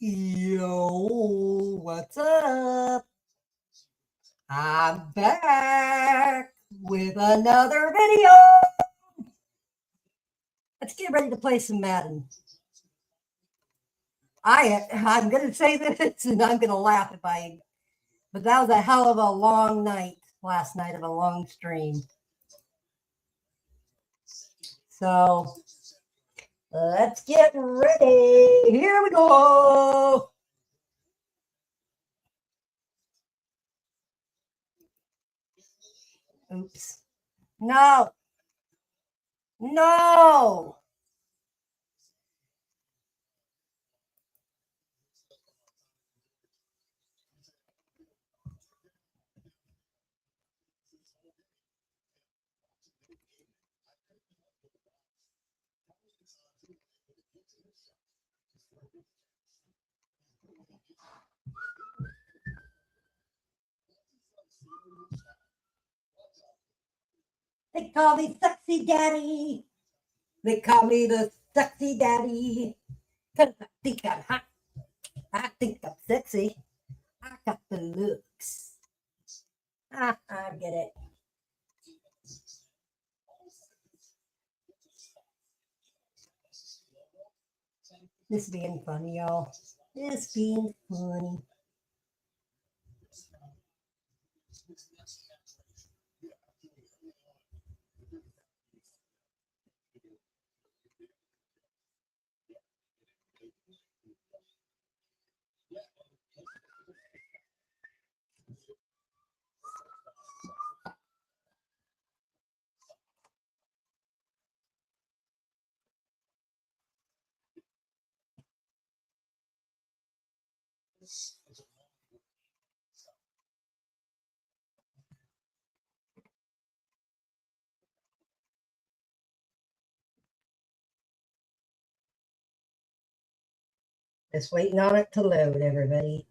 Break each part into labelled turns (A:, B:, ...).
A: Yo, what's up? I'm back with another video. Let's get ready to play some Madden. I'm gonna say this and I'm gonna laugh but that was a hell of a long night last night of a long stream. So let's get ready. Here we go. Oops. No. No. They call me sexy daddy. They call me the sexy daddy. 'Cause I think I'm hot. I think I'm sexy. I got the looks. I get it. This being funny, y'all. This being funny. Just waiting on it to load, everybody.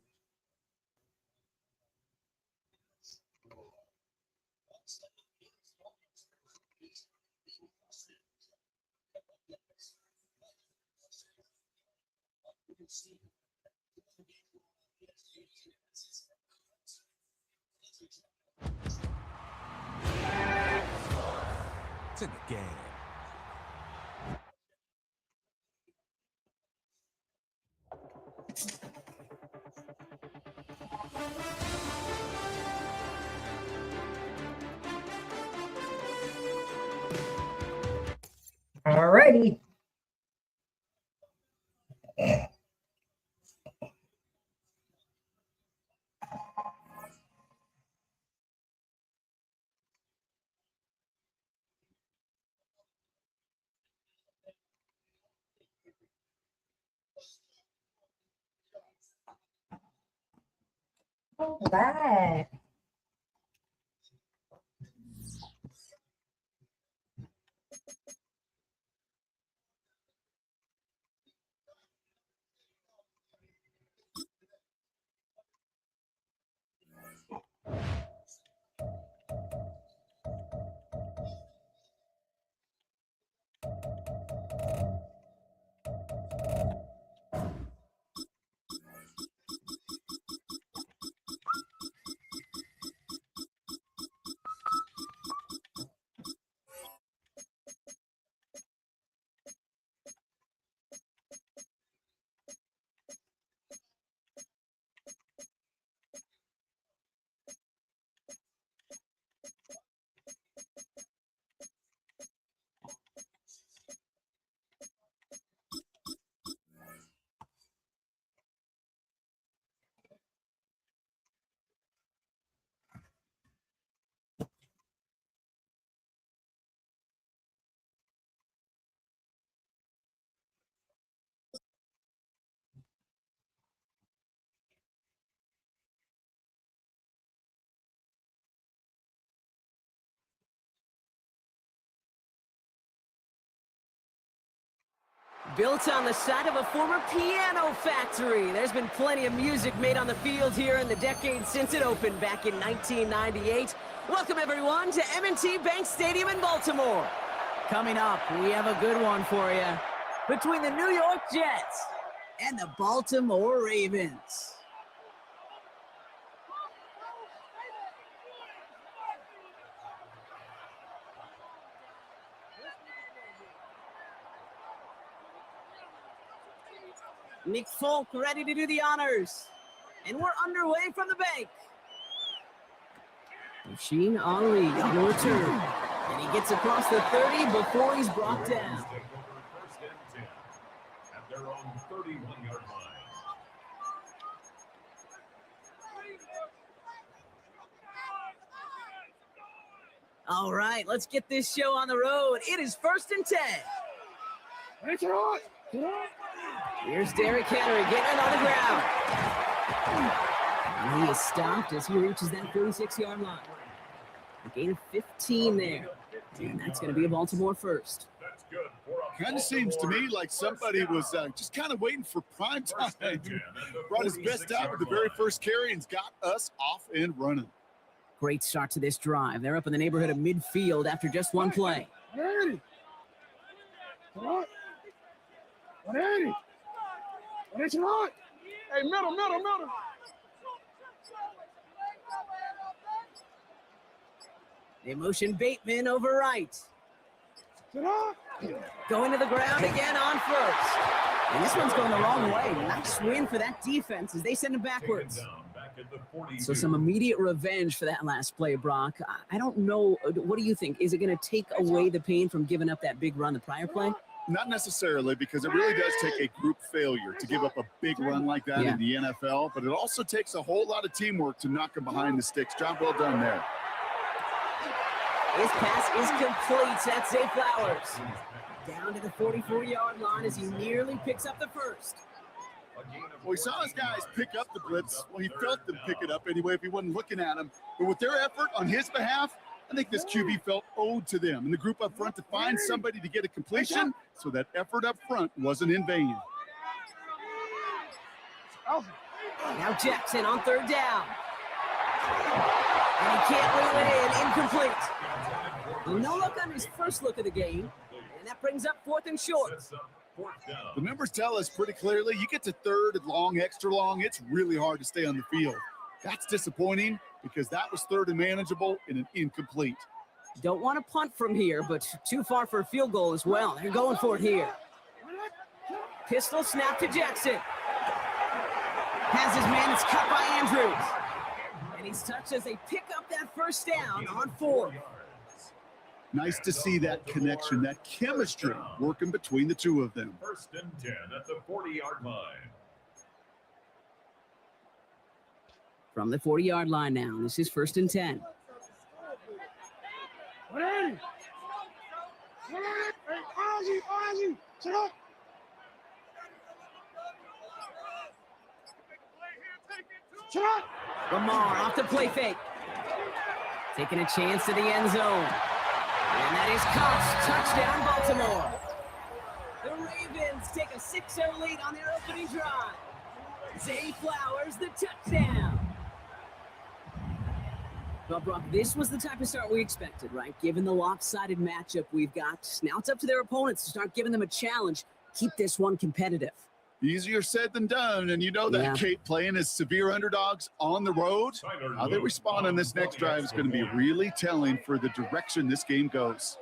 B: To the game.
A: Alrighty. Bye.
C: Built on the site of a former piano factory, there's been plenty of music made on the field here in the decade since it opened back in 1998. Welcome, everyone, to M&T Bank Stadium in Baltimore. Coming up, we have a good one for you. Between the New York Jets and the Baltimore Ravens. Nick Folk ready to do the honors. And we're underway from the bank. Machine Henri on the return. And he gets across the 30 before he's brought down.
B: First and 10 at their own 31-yard line.
C: All right, let's get this show on the road. It is 1st and 10. Here's Derrick Henry getting it on the ground. And he is stopped as he reaches that 46-yard line. A gain of 15 there. And that's going to be a Baltimore first.
D: Kind of seems to me like somebody was just kind of waiting for prime time. Brought his best out with the very first carry and got us off and running.
C: Great start to this drive. They're up in the neighborhood of midfield after just one play.
E: 180. Hey, middle.
C: They motion Bateman over right. Going to the ground again on first. And this one's going the wrong way. Nice win for that defense as they send him backwards. So some immediate revenge for that last play, Brock. I don't know. What do you think? Is it going to take away the pain from giving up that big run the prior play?
D: Not necessarily, because it really does take a group failure to give up a big run like that in the NFL, but it also takes a whole lot of teamwork to knock him behind the sticks. Job well done there.
C: His pass is complete. That's Zay Flowers. Down to the 44-yard line as he nearly picks up the first.
D: Well, he saw his guys pick up the blitz. Well, he felt them pick it up anyway if he wasn't looking at him. But with their effort on his behalf, I think this QB felt owed to them and the group up front to find somebody to get a completion so that effort up front wasn't in vain.
C: Now Jackson on 3rd down. And he can't reel it in. Incomplete. Well, no luck on his first look of the game. And that brings up 4th and short.
D: The numbers tell us pretty clearly, you get to 3rd and long, extra long, it's really hard to stay on the field. That's disappointing because that was 3rd and manageable and an incomplete.
C: Don't want to punt from here, but too far for a field goal as well. They're going for it here. Pistol snap to Jackson. Has his man, it's cut by Andrews. And he's touched as they pick up that first down on 4th.
D: Nice to see that connection, that chemistry working between the two of them.
B: 1st and 10 at the 40-yard line.
C: From the 40-yard line now, this is 1st and 10.
E: 180. Hey, sit up.
C: Lamar off the play fake. Taking a chance to the end zone. And that is Cox. Touchdown, Baltimore. The Ravens take a 6-0 lead on their opening drive. Zay Flowers, the touchdown. Well, Brock, this was the type of start we expected, right? Given the lopsided matchup we've got, now it's up to their opponents to start giving them a challenge. Keep this one competitive.
D: Easier said than done, and you know that Kate playing as severe underdogs on the road. How they respond on this next drive is going to be really telling for the direction this game goes.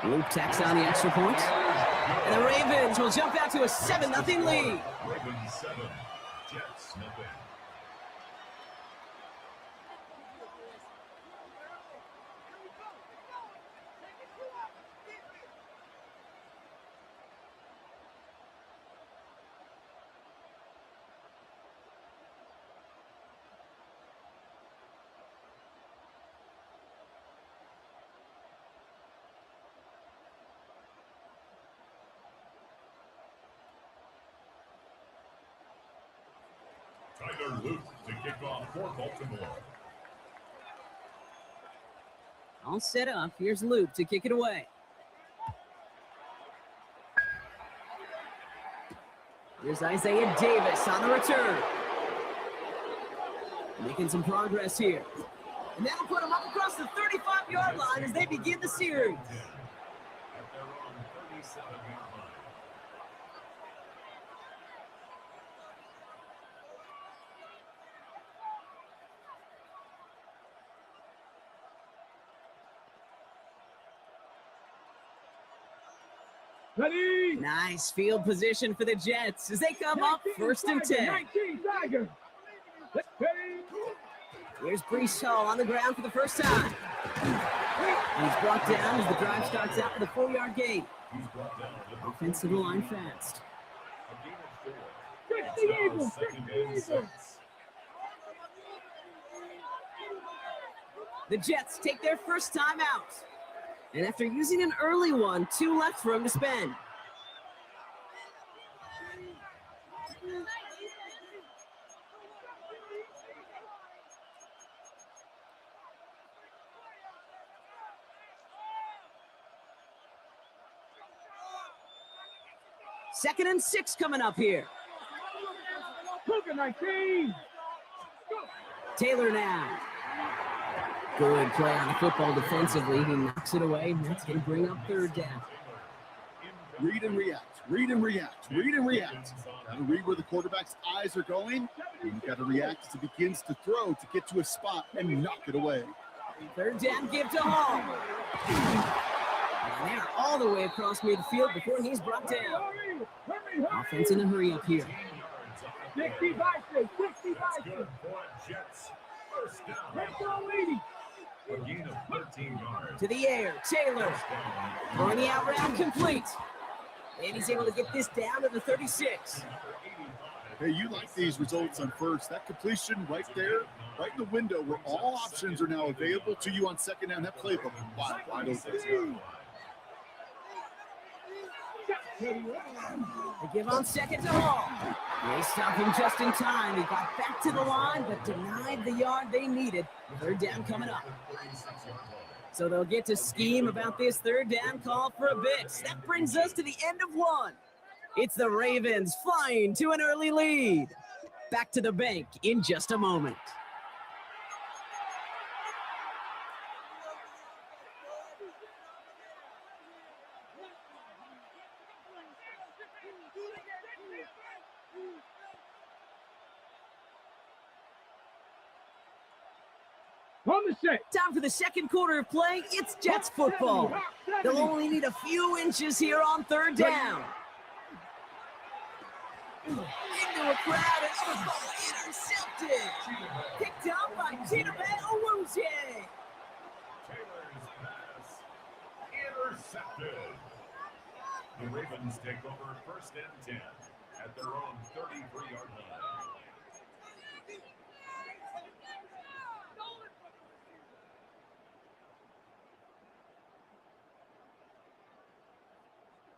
C: Luke tacks on the extra point. And the Ravens will jump out to a 7-0 lead.
B: Ravens 7, Jets nothing. Tyler Luke to kick off for Baltimore.
C: All set up. Here's Luke to kick it away. Here's Isaiah Davis on the return. Making some progress here. And that'll put them up across the 35-yard line as they begin the series.
B: At their own 37-yard line.
E: Ready?
C: Nice field position for the Jets as they come up 1st and 10.
E: 19 Tiger. Ready?
C: Here's Brees Hall on the ground for the first time. And he's brought down as the drive starts out with a 4-yard gain.
B: He's brought down at the
C: Offensive line fast.
B: a gain of 4.
E: 60
B: It's now
E: Eagles.
B: 2nd
E: 60
B: and
E: Eagles.
B: 6.
C: The Jets take their first time out. And after using an early one, 2 left for him to spend. Second and 6 coming up here.
E: Luka 19.
C: Taylor now. Good play on the football defensively. He knocks it away. That's going to bring up 3rd down.
D: Read and react, read and react, read and react. Got to read where the quarterback's eyes are going. And you got to react as it begins to throw to get to a spot and knock it away.
C: 3rd down, give to Hall. And they're all the way across midfield before he's brought down.
E: Hurry, hurry, hurry.
C: Offense in a hurry up here.
E: 60 Vikings. 60
B: Good
E: Vikings.
B: for Jets. First down.
E: Let's go, lady.
B: A gain of 13 yards.
C: To the air, Taylor. Throwing the out round complete. And he's able to get this down to the 36.
D: Hey, you like these results on first. That completion right there, right in the window where all options are now available to you on 2nd down. That playbook wide open.
C: They give on 2nd to Hall. They stop him just in time. He got back to the line, but denied the yard they needed. 3rd down coming up. So they'll get to scheme about this 3rd down call for a bit. That brings us to the end of 1. It's the Ravens flying to an early lead. Back to the bank in just a moment.
E: On the set.
C: Time for the 2nd quarter of play. It's Jets football. They'll only need a few inches here on 3rd down. Into a crowd and intercepted. Picked up by Chidobe Owuzie.
B: Taylor's pass intercepted. The Ravens take over 1st and 10 at their own 33-yard line.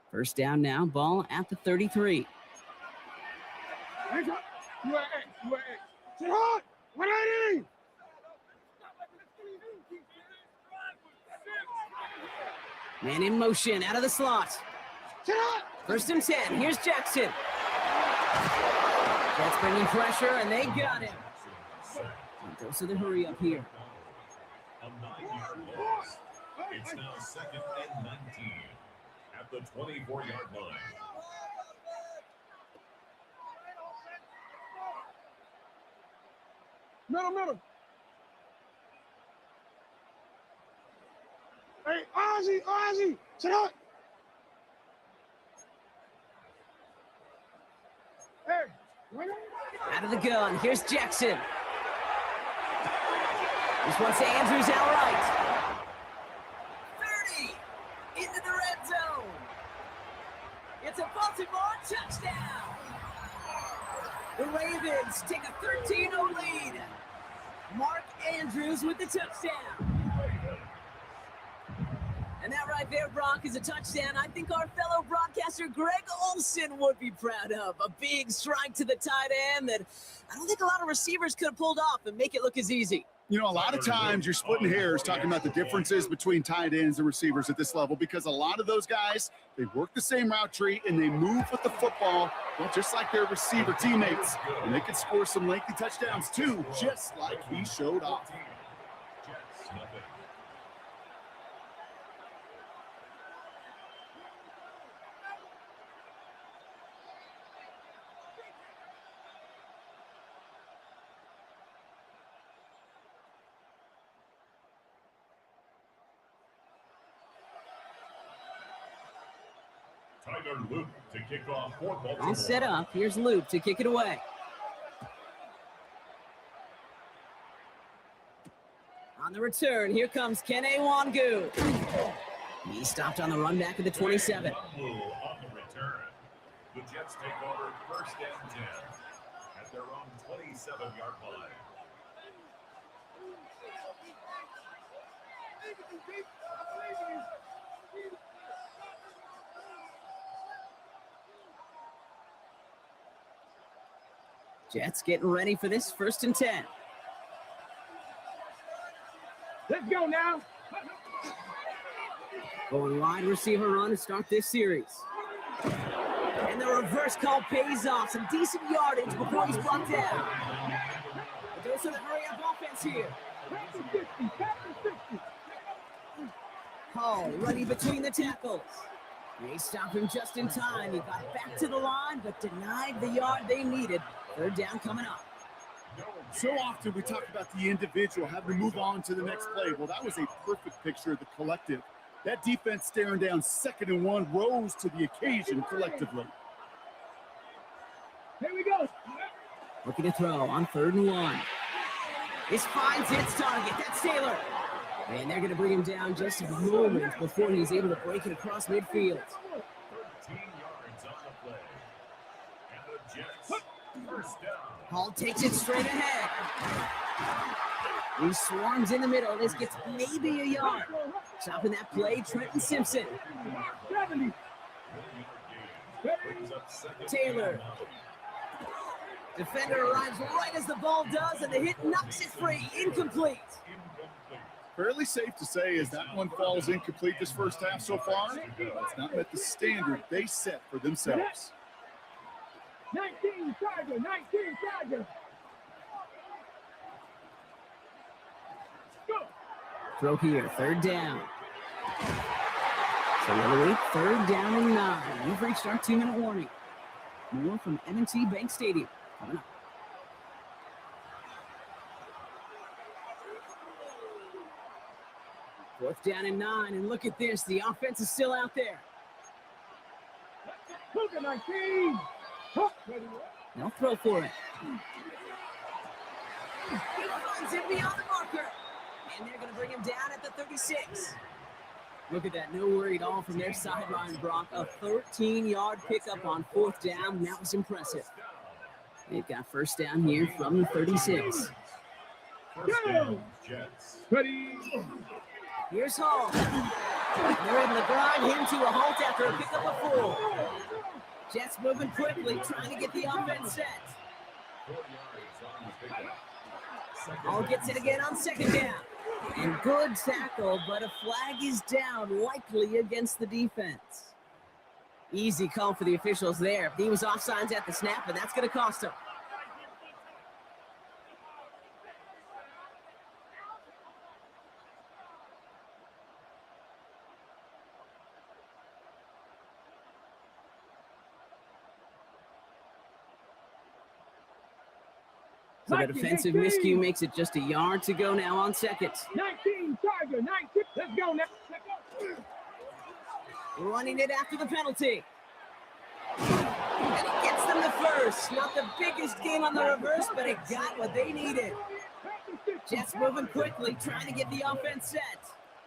C: First down now, ball at the 33.
E: Hands up. UAA. UAA. Sit hard. 180.
C: Man in motion, out of the slot.
E: Sit hard.
C: 1st and 10, here's Jackson. Jets bringing pressure, and they got him. And goes to the hurry up here.
B: A 9-yard loss. It's now 2nd and 19 at the 24-yard line.
E: Middle. Hey, Ozzy. Sit hard. Hey. 180.
C: Out of the gun, here's Jackson. This one's to Andrews outright. 30 into the red zone. It's a Baltimore touchdown. The Ravens take a 13-0 lead. Mark Andrews with the touchdown. And that right there, Brock, is a touchdown I think our fellow broadcaster Greg Olson would be proud of. A big strike to the tight end that I don't think a lot of receivers could have pulled off and make it look as easy.
D: You know, a lot of times you're splitting hairs talking about the differences between tight ends and receivers at this level because a lot of those guys, they work the same route tree and they move with the football, well, just like their receiver teammates. And they can score some lengthy touchdowns too, just like he showed off.
B: Tyler Luke to kick off for Baltimore.
C: All set up. Here's Luke to kick it away. On the return, here comes Kene Wangu. He stopped on the run back at the 27.
B: On the return, the Jets take over first and 10 at their own 27-yard line.
C: Jets getting ready for this first and 10.
E: Let's go now.
C: Going wide receiver run to start this series. And the reverse call pays off. Some decent yardage before he's brought down. But there's some hurry-up offense here. Hall running between the tackles. They stopped him just in time. He got back to the line, but denied the yard they needed. Third down coming up.
D: So often we talk about the individual having to move on to the next play. Well, that was a perfect picture of the collective. That defense staring down 2nd and 1 rose to the occasion collectively.
E: Here we go.
C: Looking to throw on 3rd and 1. This finds its target. That's Taylor. And they're going to bring him down just a moment before he's able to break it across midfield.
B: 13 yards on the play. And the Jets, first down.
C: Hall takes it straight ahead. He swarms in the middle. This gets maybe a yard. Stopping that play, Trenton Simpson.
E: 70.
B: Brings up second
C: Taylor.
B: and 9.
C: Defender arrives right as the ball does, and the hit knocks it free. Incomplete.
D: Fairly safe to say as that one falls incomplete this first half so far. It's not met the standard they set for themselves.
E: 19 Tiger, 19 Tiger. Go.
C: Throw here, 3rd down. So another week, 3rd down and 9. We've reached our 2-minute warning. More from M&T Bank Stadium coming up. Fourth down and 9, and look at this. The offense is still out there.
E: Look at 19.
C: They'll throw for it. He finds him beyond the marker. And they're going to bring him down at the 36. Look at that. No worry at all from their sideline, Brock. A 13-yard pickup on 4th down. That was impressive. They've got first down here from the 36.
B: First down, Jets.
E: Ready.
C: Here's Hall. They're able to grind him to a halt after a pickup of 4. Jets moving quickly, trying to get the offense set.
B: 4 yards on the pickup.
C: Hall gets it again on 2nd down. And good tackle, but a flag is down, likely against the defense. Easy call for the officials there. He was offsides at the snap, and that's going to cost him. So that defensive miscue makes it just a yard to go now on 2nd.
E: 19 Tiger, 19. Let's go now.
C: Running it after the penalty. And he gets them the first. Not the biggest gain on the reverse, but it got what they needed. Jets moving quickly, trying to get the offense set.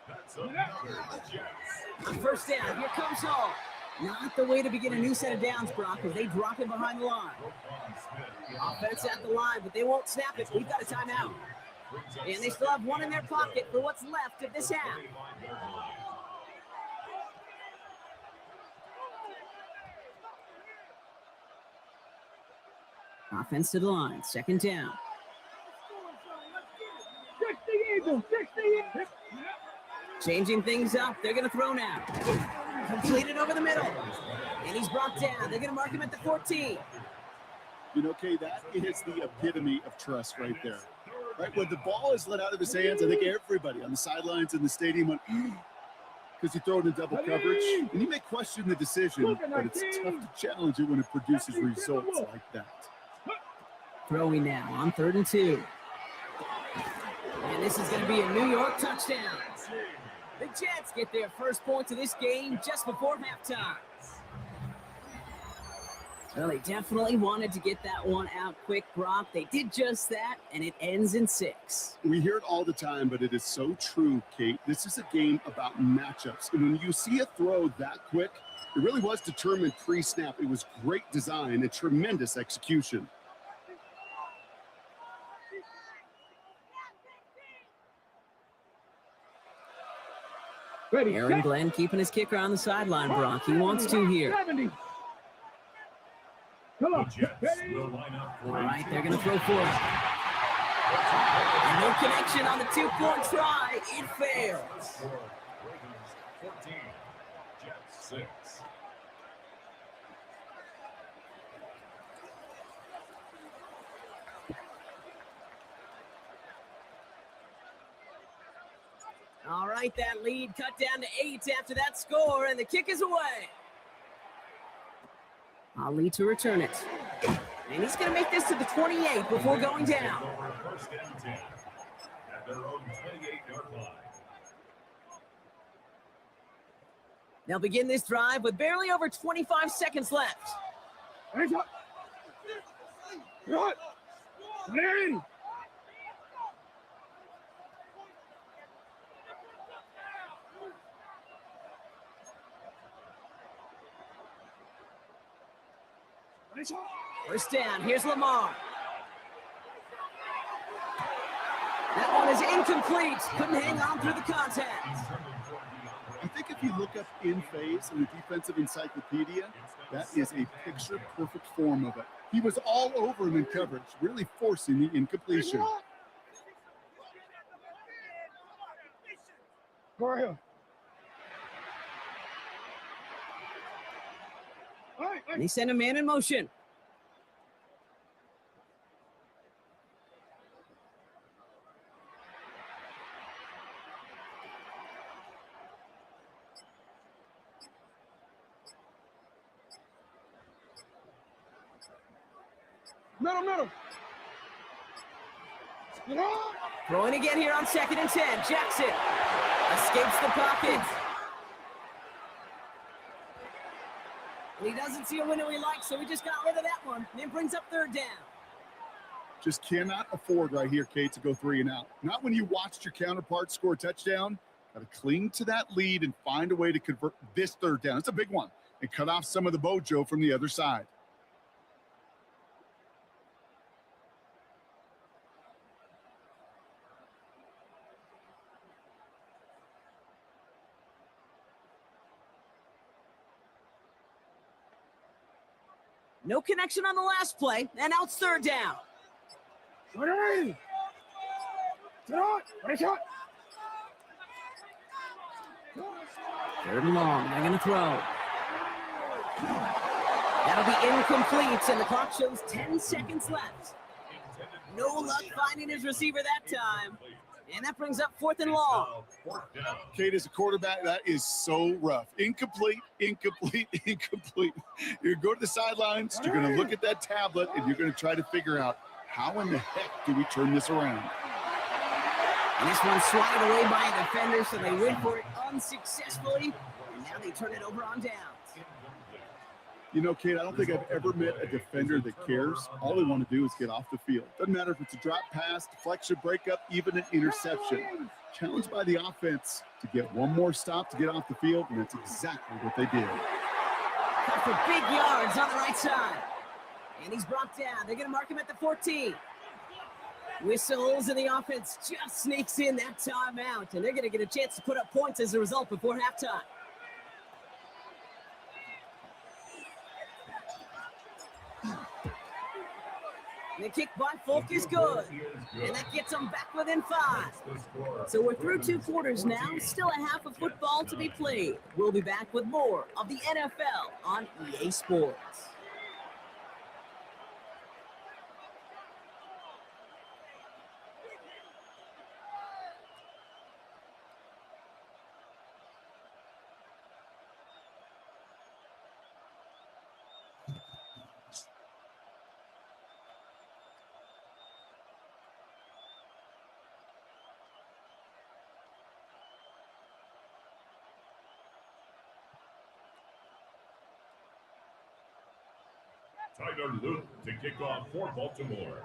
B: That's another Jets.
C: On first down, here comes Hall. Not the way to begin a new set of downs, Brock, as they drop it behind the line. Offense at the line, but they won't snap it. We've got a timeout. And they still have one in their pocket for what's left of this half. Offense to the line, 2nd down.
E: 60 Eagles, 60 Eagles.
C: Changing things up, they're going to throw now. Completed over the middle. And he's brought down. They're going to mark him at the 14.
D: You know, Kay, that is the epitome of trust right there. Right when the ball is let out of his hands, I think everybody on the sidelines in the stadium went because you throw it in double coverage, and you may question the decision, but it's tough to challenge it when it produces results like that.
C: Throwing now on 3rd and 2. And this is going to be a New York touchdown. The Jets get their first points of this game just before halftime. Well, they definitely wanted to get that one out quick, Brock. They did just that, and it ends in 6.
D: We hear it all the time, but it is so true, Kate. This is a game about matchups. And when you see a throw that quick, it really was determined pre-snap. It was great design and tremendous execution.
E: Ready,
C: Aaron
E: set.
C: Glenn keeping his kicker on the sideline, Brock. He wants to here.
E: 70. Come
B: The
E: on.
B: Jets
E: Ready.
B: will line up for
C: All
B: a
C: right, they're going to throw for it. And no connection on the 2-point try. It fails.
B: score. Ravens 14, Jets 6.
C: All right, that lead cut down to 8 after that score, and the kick is away. Ali to return it. And he's going to make this to the 28 before going down.
B: Over 1st and 10 at their own 28-yard line.
C: They'll begin this drive with barely over 25 seconds left.
E: Hands up. Good. Ready.
C: First down, here's Lamar. That one is incomplete. Couldn't hang on through the contact.
D: I think if you look up in phase in the defensive encyclopedia, that is a picture-perfect form of it. He was all over him in coverage, really forcing the incompletion.
E: Go ahead.
C: And he sent a man in motion.
E: Middle. Get on.
C: Throwing again here on 2nd and 10. Jackson escapes the pocket. And he doesn't see a window he likes, so he just got rid of that one. And it brings up 3rd down.
D: Just cannot afford right here, Kate, to go 3 and out. Not when you watched your counterpart score a touchdown. Got to cling to that lead and find a way to convert this 3rd down. It's a big one. And cut off some of the mojo from the other side.
C: No connection on the last play, and now it's 3rd down.
E: Ready. Get on. Ready, shot.
C: 3rd and long, they're going to throw. That'll be incomplete, and the clock shows 10 seconds left. No luck finding his receiver that time. And that brings up 4th and long.
D: Kate, as a quarterback, that is so rough. Incomplete. You're going to go to the sidelines, you're going to look at that tablet, and you're going to try to figure out how in the heck do we turn this around?
C: And this one's swatted away by a defender, so they went for it unsuccessfully. And now they turn it over on downs.
D: You know, Kate, I don't think I've ever met a defender that cares. All they want to do is get off the field. Doesn't matter if it's a drop pass, deflection, breakup, even an interception. Challenged by the offense to get one more stop to get off the field, and that's exactly what they did.
C: Cut for big yards on the right side. And he's brought down. They're going to mark him at the 14. Whistles, and the offense just sneaks in that timeout. And they're going to get a chance to put up points as a result before halftime. The kick by Folk is good, and that gets them back within 5. So we're through 2 quarters now, still a half of football to be played. We'll be back with more of the NFL on EA Sports.
B: Tyler Luke to kick off for Baltimore.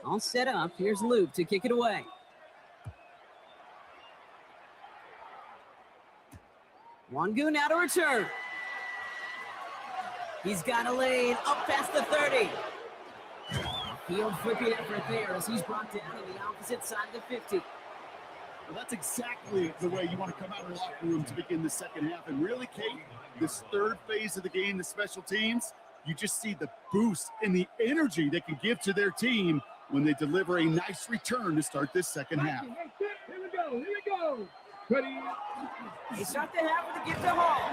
C: All set up. Here's Luke to kick it away. Wangu now to return. He's got a lane up past the 30. Field flipping effort there as he's brought down on the opposite side of the 50.
D: Well, that's exactly the way you want to come out of the locker room to begin the second half. And really, Kate, this third phase of the game, the special teams, you just see the boost and the energy they can give to their team when they deliver a nice return to start this second half.
E: Here we go. Ready?
C: They start the half with a gift to Hall.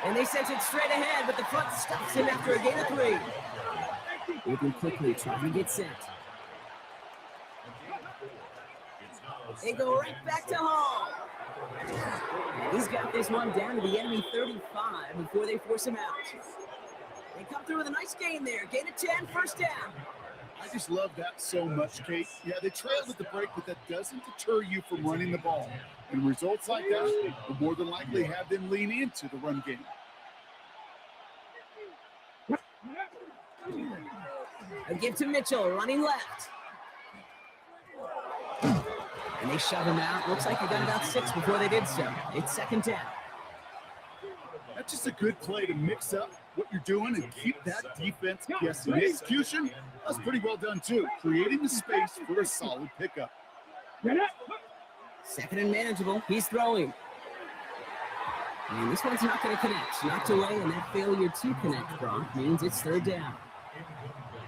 C: And they sent it straight ahead, but the front stops him after a gain of 3. Moving quickly, trying to get set. They go right back to Hall. And he's got this one down to the enemy 35 before they force him out. They come through with a nice gain there. Gain of 10, first down.
D: I just love that so much, Kate. Yeah, they trailed at the break, but that doesn't deter you from running the ball. And results like that will more than likely have them lean into the run game.
C: A give to Mitchell, running left. And they shove him out. Looks like they got about 6 before they did so. It's second down.
D: That's just a good play to mix up what you're doing and keep that defense guessing. The execution, that's pretty well done too. Creating the space for a solid pickup.
C: Second and manageable. He's throwing. And this one's not going to connect. Knocked away, and that failure to connect, Brock, means it's third down.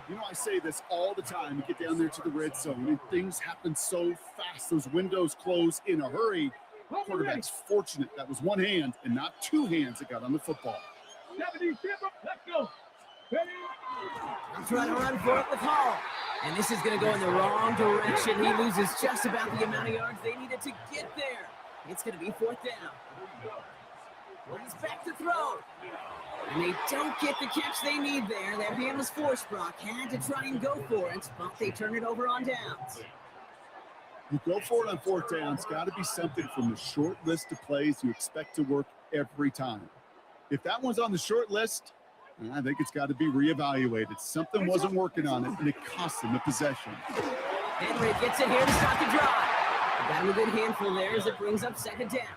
D: You know, I say this all the time. You get down there to the red zone, and things happen so fast. Those windows close in a hurry. Quarterback's fortunate that was one hand and not 2 hands that got on the football.
E: 70, let's go. Ready?
C: I'm trying to run for it with Hall. And this is going to go in the wrong direction. He loses just about the amount of yards they needed to get there. It's going to be fourth down. He's back to throw. And they don't get the catch they need there. Their hand was forced, Brock. Had to try and go for it, but they turn it over on downs.
D: You go for it on fourth down. It's got to be something from the short list of plays you expect to work every time. If that one's on the short list, I think it's got to be reevaluated. Something wasn't working on it, and it cost them the possession.
C: Henry gets it here to start the drive. Got him a good handful there as it brings up second down.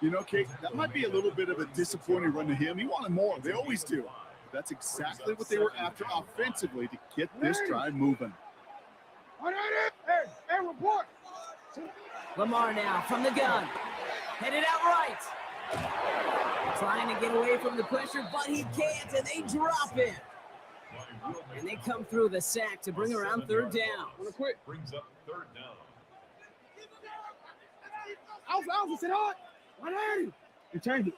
D: You know, Kate, that might be a little bit of a disappointing run to him. He wanted more. They always do. That's exactly what they were after offensively to get this drive moving.
E: Hey, report.
C: Lamar now from the gun. Headed out right. Trying to get away from the pressure, but he can't, and they drop it. And they come through the sack to bring around third down.
B: Brings up third down.
E: Alpha, sit hard. 180. You changed it.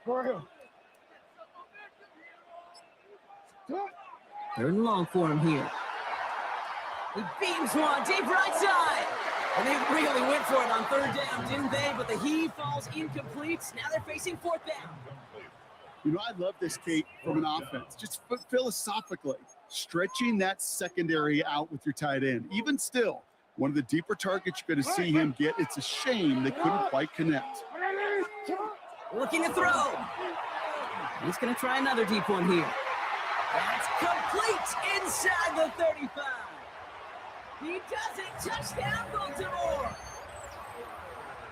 E: Go ahead.
C: Third and long for him here. He beams one deep right side. And they really went for it on third down, didn't they? But the heave falls incomplete. Now they're facing fourth down.
D: You know, I love this, Kate, from an offense. Just philosophically, stretching that secondary out with your tight end. Even still, one of the deeper targets you're going to see him get. It's a shame they couldn't quite connect.
C: Looking to throw. He's going to try another deep one here. That's complete inside the 35. He does it. Touchdown, Baltimore.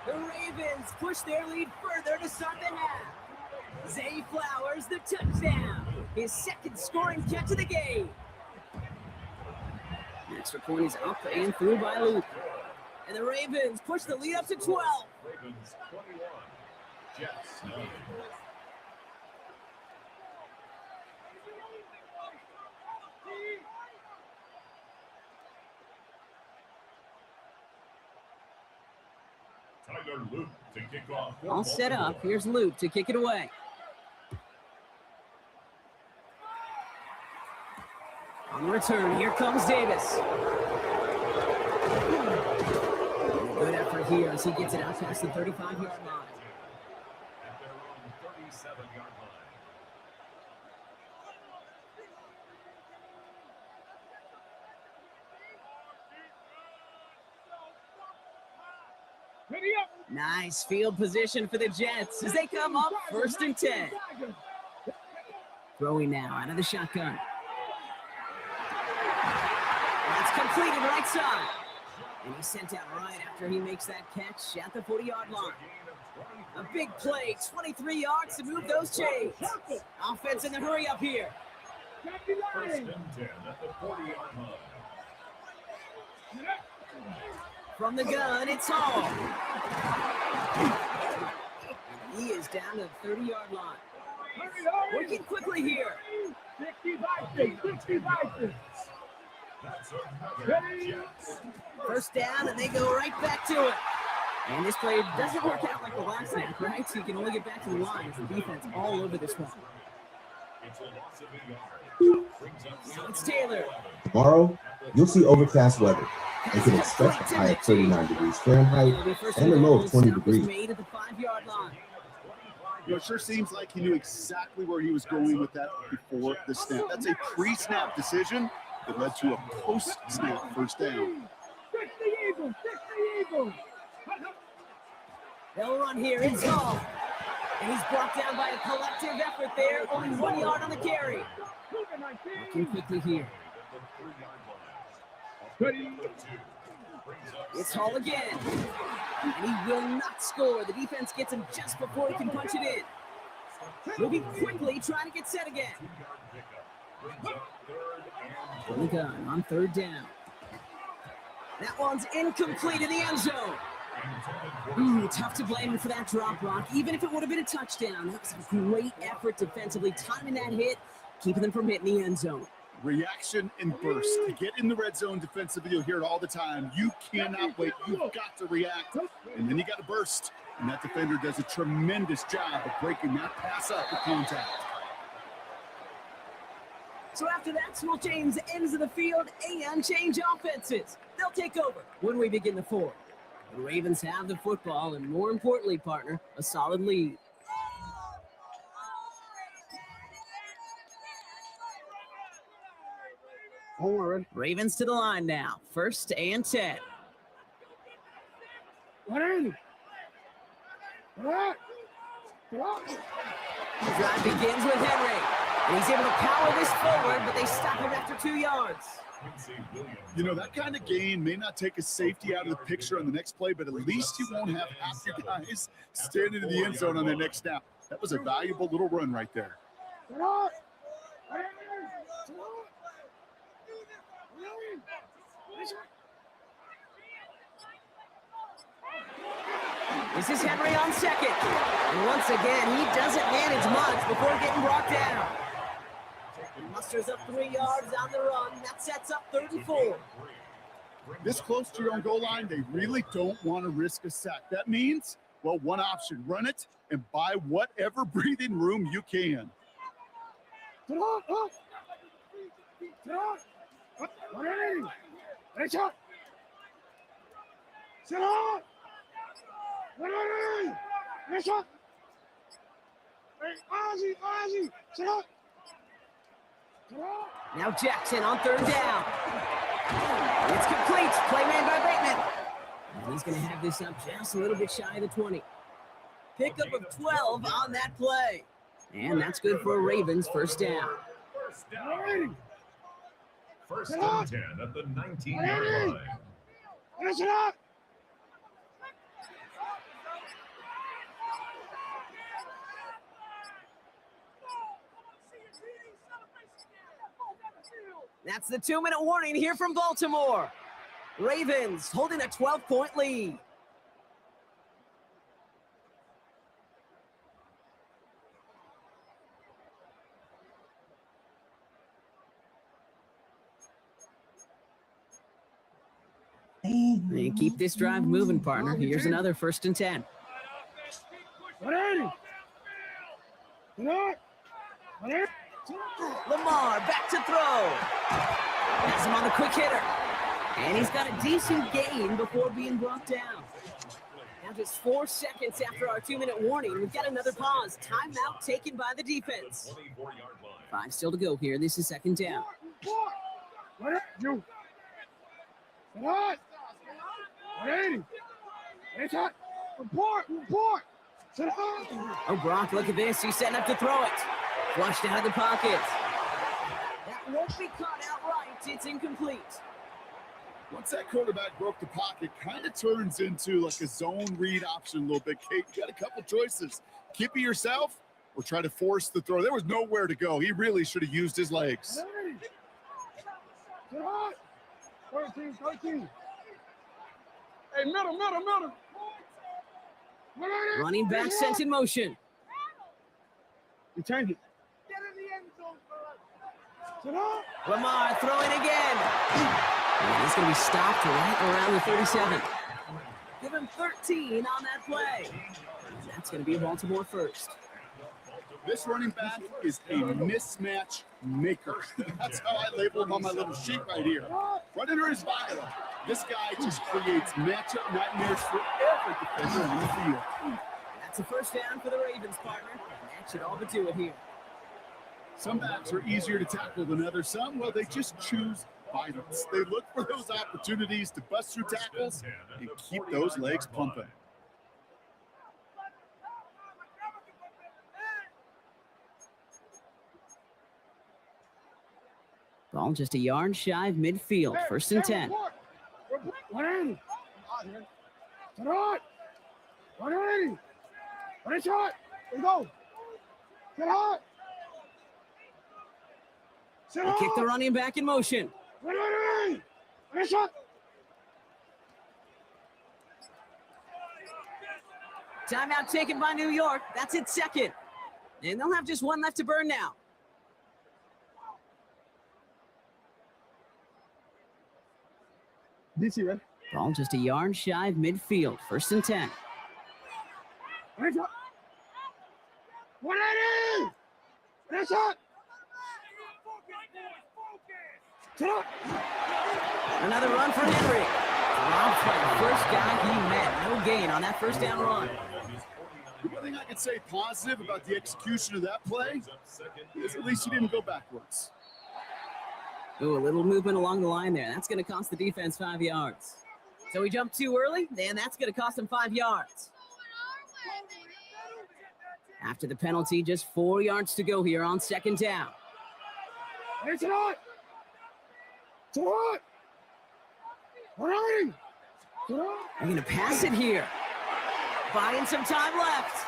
C: The Ravens push their lead further to start the half. Zay Flowers, the touchdown. His second scoring catch of the game. The extra point is up and through by Luke. And the Ravens push the lead up to 12.
B: Ravens 21. Jets 9. Tyler Luke to kick off.
C: All set up. Here's Luke to kick it away. On the return, here comes Davis. Good effort here as he gets it out past the 35-yard line.
B: At their own 37-yard line.
C: Nice field position for the Jets as they come up 1st and 10. Throwing now out of the shotgun. That's completed right side. And he's sent out right after he makes that catch at the 40-yard line. A big play, 23 yards to move those chains. Offense in the hurry up here.
B: 1st and 10 at the 40-yard line.
C: From the gun, it's Hall. He is down to the 30-yard line. Working quickly here.
E: 65.
B: That's another Jets.
C: 1st down, and they go right back to it. And this play doesn't work out like the last snap, right? So you can only get back to the line as the defense all over this one.
B: It's a loss of a yard. Brings up
C: So it's Taylor.
F: Tomorrow, you'll see overcast weather and can expect a high of 39 degrees Fahrenheit and a low of 20 degrees.
C: Made at the 5-yard line.
D: You know, it sure seems like he knew exactly where he was going with that before the snap. That's a pre-snap decision that led to a post-snap 1st down.
C: They'll run here. It's Hall. And he's brought down by a collective effort there. Only 1 yard on the carry. Working quickly here. It's Hall again. And he will not score. The defense gets him just before he can punch it in. Moving quickly, trying to get set again. From the gun on 3rd down. That one's incomplete in the end zone. Ooh, tough to blame him for that drop block, even if it would have been a touchdown. That was a great effort defensively, timing that hit, keeping them from hitting the end zone.
D: Reaction and burst. To get in the red zone defensively, you'll hear it all the time. You cannot wait. You've got to react. And then you got to burst. And that defender does a tremendous job of breaking that pass up with contact.
C: So after that, Small James ends of the field and change offenses. They'll take over when we begin the 4th. The Ravens have the football and, more importantly, partner, a solid lead. Ravens to the line now. 1st and 10. The drive begins with Henry. And he's able to power this forward, but they stop him after 2 yards.
D: You know, that kind of gain may not take a safety out of the picture on the next play, but at least you won't have half your guys standing in the end zone on their next snap. That was a valuable little run right there.
C: This is Henry on 2nd. And once again, he doesn't manage much before getting brought down. He musters up 3 yards on the run. That sets up 34.
D: This close to your own goal line, they really don't want to risk a sack. That means, well, one option, run it and buy whatever breathing room you can.
C: Now Jackson on 3rd down. It's complete. Play made by Bateman. And he's going to have this up just a little bit shy of the 20. Pickup of 12 on that play. And that's good for a Ravens 1st down.
B: 1st and 10 at the 19-yard line.
C: That's the 2-minute warning here from Baltimore. Ravens holding a 12-point lead. And keep this drive moving, partner. Here's another 1st and 10. Lamar back to throw. Has him on the quick hitter. And he's got a decent gain before being brought down. Now just 4 seconds after our 2-minute warning, we've got another pause. Timeout taken by the defense. 5 still to go here. This is 2nd down.
E: It's hot. Report. Sit down.
C: Oh, Brock, look at this. He's setting up to throw it. Flushed out of the pocket. That won't be caught outright. It's incomplete.
D: Once that quarterback broke the pocket, kind of turns into like a zone read option a little bit. Kate, you got a couple choices. Keep it yourself or try to force the throw. There was nowhere to go. He really should have used his legs.
E: Sit hot. 13. Hey, middle.
C: Running back sent in motion.
E: You change it. Get in the end zone. Sit hot.
C: Lamar throwing again. And he's going to be stopped right around the 37. Give him 13 on that play. That's going to be Baltimore first.
D: This running back is a mismatch maker. That's how I label him on my little sheet right here. Right under his violent. This guy just creates matchup nightmares for every defender in the field.
C: That's a first down for the Ravens, partner. And that should all but do it here.
D: Some backs are easier to tackle than others. Some, well, they just choose violence. They look for those opportunities to bust through tackles and keep those legs pumping.
C: Ball just a yard shy of midfield. First and 10.
E: 180. Sit hot. 180. When it's hot, we go. Sit hot. Sit
C: They
E: hot.
C: kick the running back in motion.
E: 180. When it's hot.
C: Timeout taken by New York. That's its second. And they'll have just one left to burn now.
E: DC, ready?
C: Ball just a yard shy of midfield. First and 10.
E: When it's hot. 180. When it's hot. Sit hot.
C: Another run for Henry. Dropped by the first guy he met. No gain on that first down run.
D: The one thing I can say positive about the execution of that play is at least he didn't go backwards.
C: Ooh, a little movement along the line there. That's going to cost the defense 5 yards. So he jumped too early, then that's going to cost him 5 yards. After the penalty, just 4 yards to go here on second down.
E: It's hot. It's hot. 180.
C: They're going to pass it here. Buying some time left.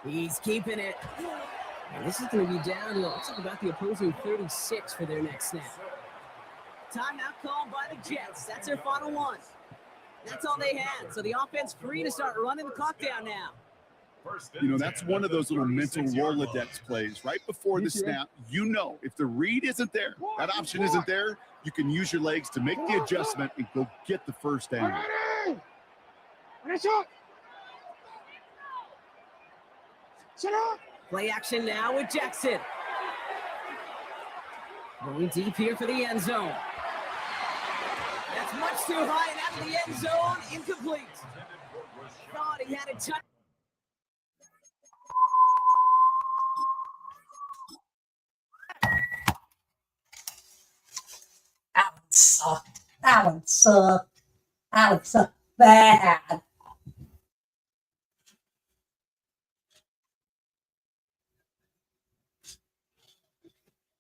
C: He's keeping it. And this is going to be down to, looks like about the opposing 36 for their next snap. Timeout called by the Jets. That's their final one. That's all they had. So the offense free to start running the clock down now.
D: You know, that's one of those little mental Rolodex plays. Right before the snap, you know, if the read isn't there, that option isn't there, you can use your legs to make the adjustment and go get the first down.
C: Play action now with Jackson. Going deep here for the end zone. That's much too high and out of the end zone. Incomplete. Thought he had a touch.
A: That one sucked. That one sucked. That one sucked bad.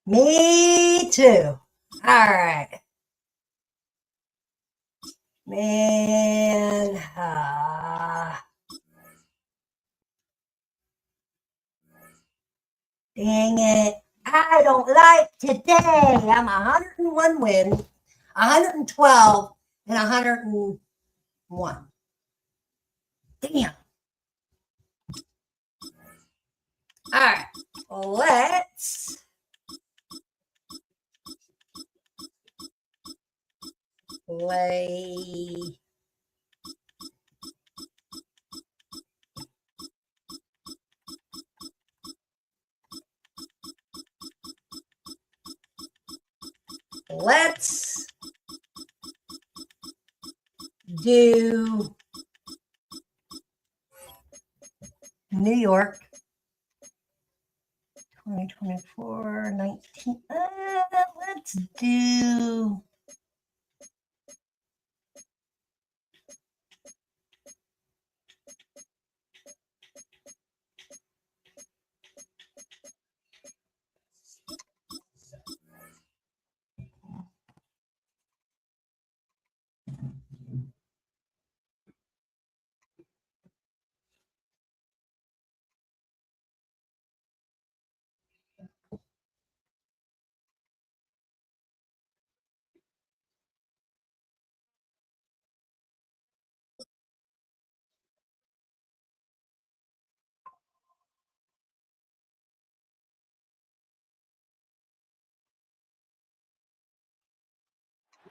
A: Me too. All right. Man, dang it. I don't like today. I'm 101 wins, 112, and 101. Damn. All right. Let's play. Let's do New York 2024 19. Let's do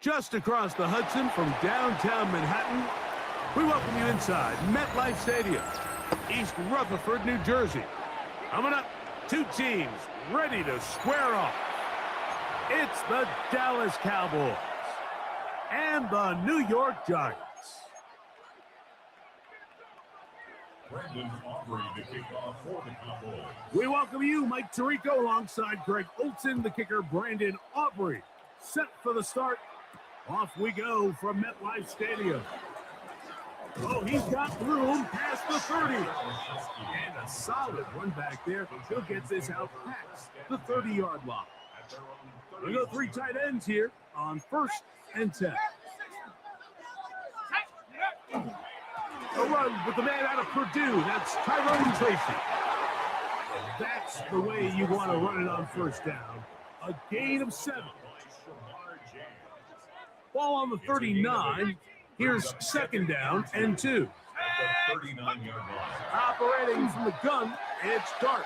G: Just across the Hudson from downtown Manhattan, we welcome you inside MetLife Stadium, East Rutherford, New Jersey. Coming up, two teams ready to square off. It's the Dallas Cowboys and the New York Giants.
B: Brandon Aubrey to kick off for the Cowboys.
G: We welcome you, Mike Tirico, alongside Greg Olson, the kicker, Brandon Aubrey. Set for the start. Off we go from MetLife Stadium. Oh, he's got room past the 30. And a solid run back there. He'll get this out past the 30-yard line. We go three tight ends here on 1st and 10. A run with the man out of Purdue. That's Tyrone Tracy. That's the way you want to run it on 1st down. A gain of 7. Ball on the 39. Here's 2nd down and 2. Operating from the gun, it's Dart.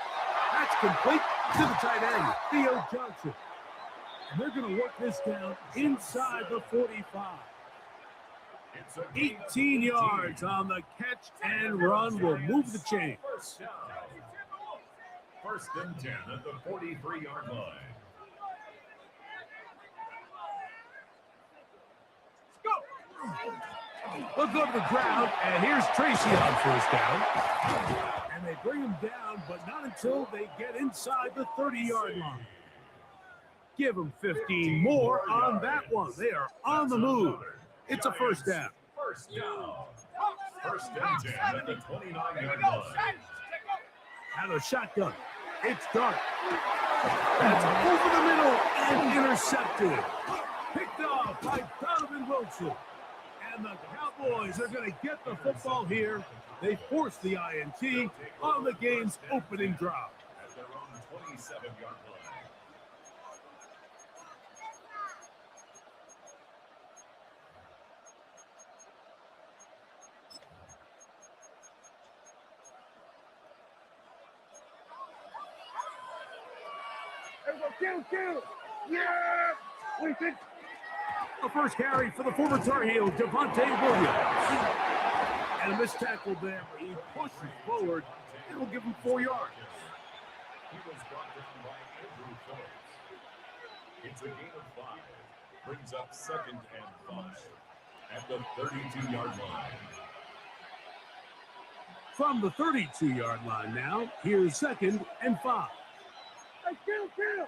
G: That's complete to the tight end, Theo Johnson. And they're going to work this down inside the 45. 18 yards on the catch and run will move the chains.
B: 1st and 10 at the 43-yard line.
G: We'll go to the ground, and here's Tracy on 1st down. And they bring him down, but not until they get inside the 30-yard line. Give them 15 more on that one. They are on the move. It's a 1st down.
B: 1st down. 1st and 10 at the 29-yard line.
G: Out of shotgun. It's Dart. That's over the middle and intercepted. Picked off by Donovan Wilson. And the Cowboys are going to get the football here. They force the INT on the game's opening drive.
B: At their own 27-yard line.
E: Kill. Yeah! Wait,
G: The first carry for the former Tar Heel, Devontae Williams. And a missed tackle there, but he pushes forward. It will give him 4 yards.
B: He was brought down by Andrew Phillips. It's a gain of 5. Brings up 2nd and 5 at the 32-yard line.
G: From the 32-yard line now, here's 2nd and 5.
E: Kill.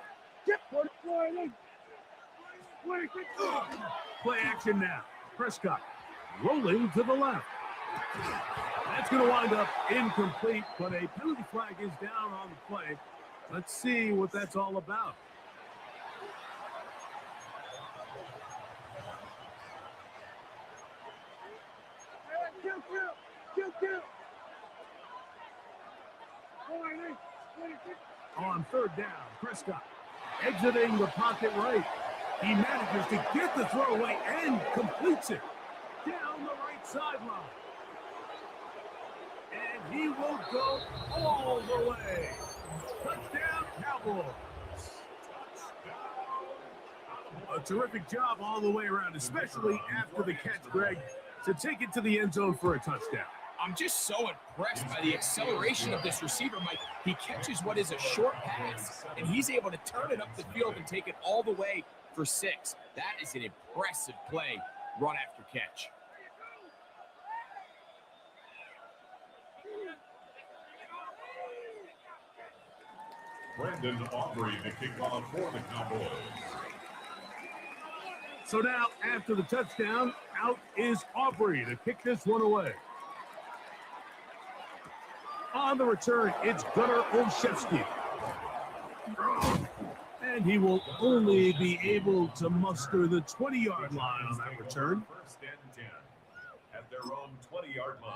G: Play action now. Prescott rolling to the left. That's going to wind up incomplete, but a penalty flag is down on the play. Let's see what that's all about.
E: Kill.
G: On 3rd down, Prescott exiting the pocket right. He manages to get the throw away and completes it down the right sideline. And he will go all the way. Touchdown, Cowboys. A terrific job all the way around, especially after the catch, Greg, to take it to the end zone for a touchdown.
H: I'm just so impressed by the acceleration of this receiver, Mike. He catches what is a short pass, and he's able to turn it up the field and take it all the way for 6. That is an impressive play, run after catch.
B: Brandon Aubrey to kick off for the Cowboys.
G: So now, after the touchdown, out is Aubrey to kick this one away. On the return, it's Gunnar Olszewski. And he will only be able to muster the 20-yard line on that return.
B: 1st and 10 at their own 20-yard line.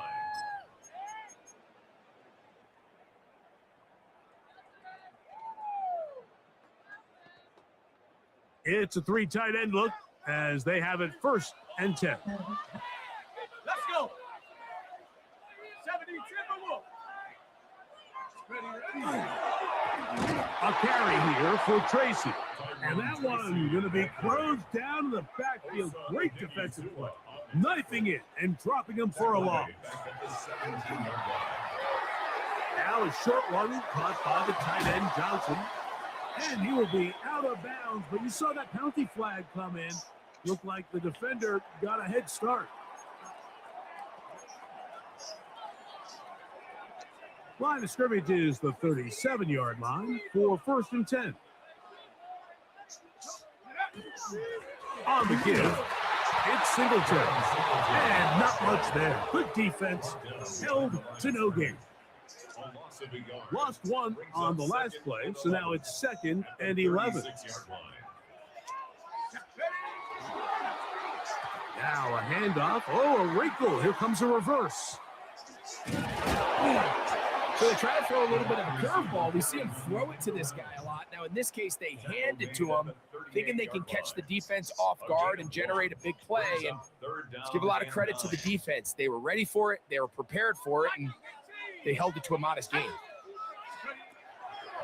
G: It's a 3 tight end look as they have it 1st and 10.
E: Let's go. 70 triple. Ready.
G: A carry here for Tracy. And that one going to be closed down in the backfield. Great defensive play. Knifing it and dropping him for a loss. Now a short one caught by the tight end Johnson. And he will be out of bounds. But you saw that penalty flag come in. Looked like the defender got a head start. Line of scrimmage is the 37-yard line for 1st and 10. On the give, it's Singleton. And not much there. Good defense. Held to no gain. Lost one on the last play, so now it's 2nd and 11. Now a handoff. Oh, a wrinkle. Here comes a reverse.
H: So they try to throw a little bit of a curveball. We see him throw it to this guy a lot. Now, in this case, they hand it to him, thinking they can catch the defense off guard and generate a big play. And let's give a lot of credit to the defense. They were ready for it. They were prepared for it, and they held it to a modest gain.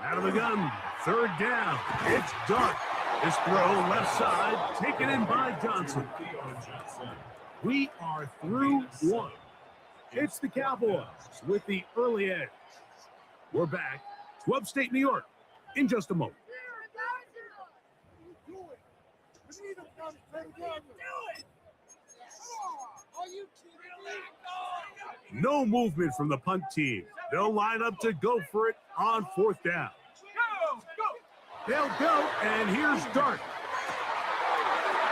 G: Out of the gun, 3rd down. It's Dart. This throw left side, taken in by Johnson. We are through 1. It's the Cowboys with the early edge. We're back to upstate New York in just a moment. No movement from the punt team. They'll line up to go for it on 4th down. They'll go, and here's Dart.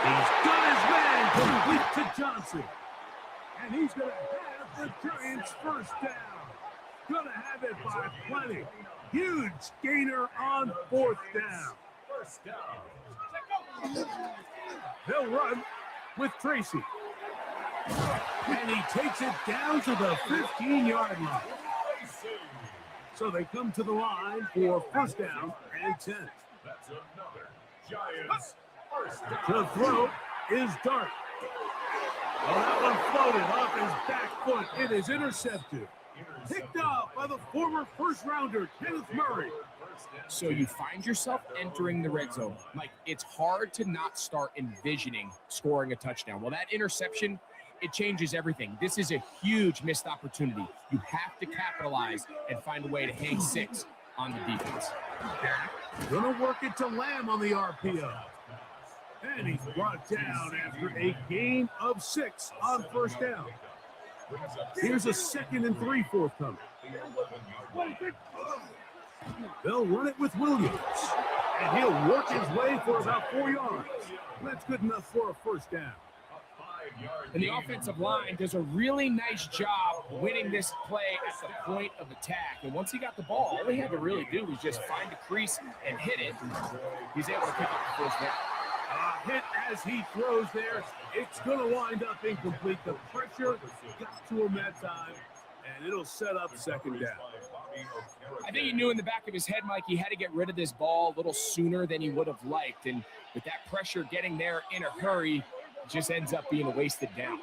G: He's got his man complete to Johnson. And he's going to have the Giants' 1st down. Going to have it by plenty. Huge gainer on 4th down. They'll run with Tracy. And he takes it down to the 15-yard line. So they come to the line for 1st down and 10.
B: That's another Giants first down.
G: The throw is Dart. Well, that one floated off his back foot. It is intercepted. Picked up by the former first-rounder, Kenneth Murray.
H: So you find yourself entering the red zone. Like, it's hard to not start envisioning scoring a touchdown. Well, that interception, it changes everything. This is a huge missed opportunity. You have to capitalize and find a way to hang 6 on the defense.
G: Gonna work it to Lamb on the RPO. And he's brought down after a gain of 6 on 1st down. Here's a 2nd and 3 forthcoming. They'll run it with Williams. And he'll work his way for about 4 yards. That's good enough for a 1st down.
H: And the offensive line does a really nice job winning this play at the point of attack. And once he got the ball, all he had to really do was just find a crease and hit it. He's able to pick up the 1st down.
G: A hit as he throws there. It's going to wind up incomplete. The pressure got to him that time, and it'll set up 2nd down.
H: I think he knew in the back of his head, Mike, he had to get rid of this ball a little sooner than he would have liked. And with that pressure getting there in a hurry, it just ends up being a wasted down.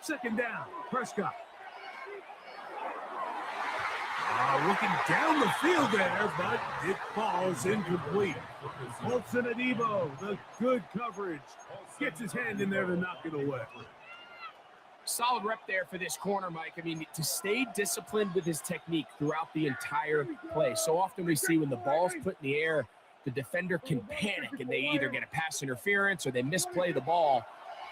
G: 2nd down, Prescott. Looking down the field there, but it falls incomplete. Olsen and Evo, the good coverage. Gets his hand in there to knock it away.
H: Solid rep there for this corner, Mike. I mean, to stay disciplined with his technique throughout the entire play. So often we see when the ball's put in the air, the defender can panic and they either get a pass interference or they misplay the ball.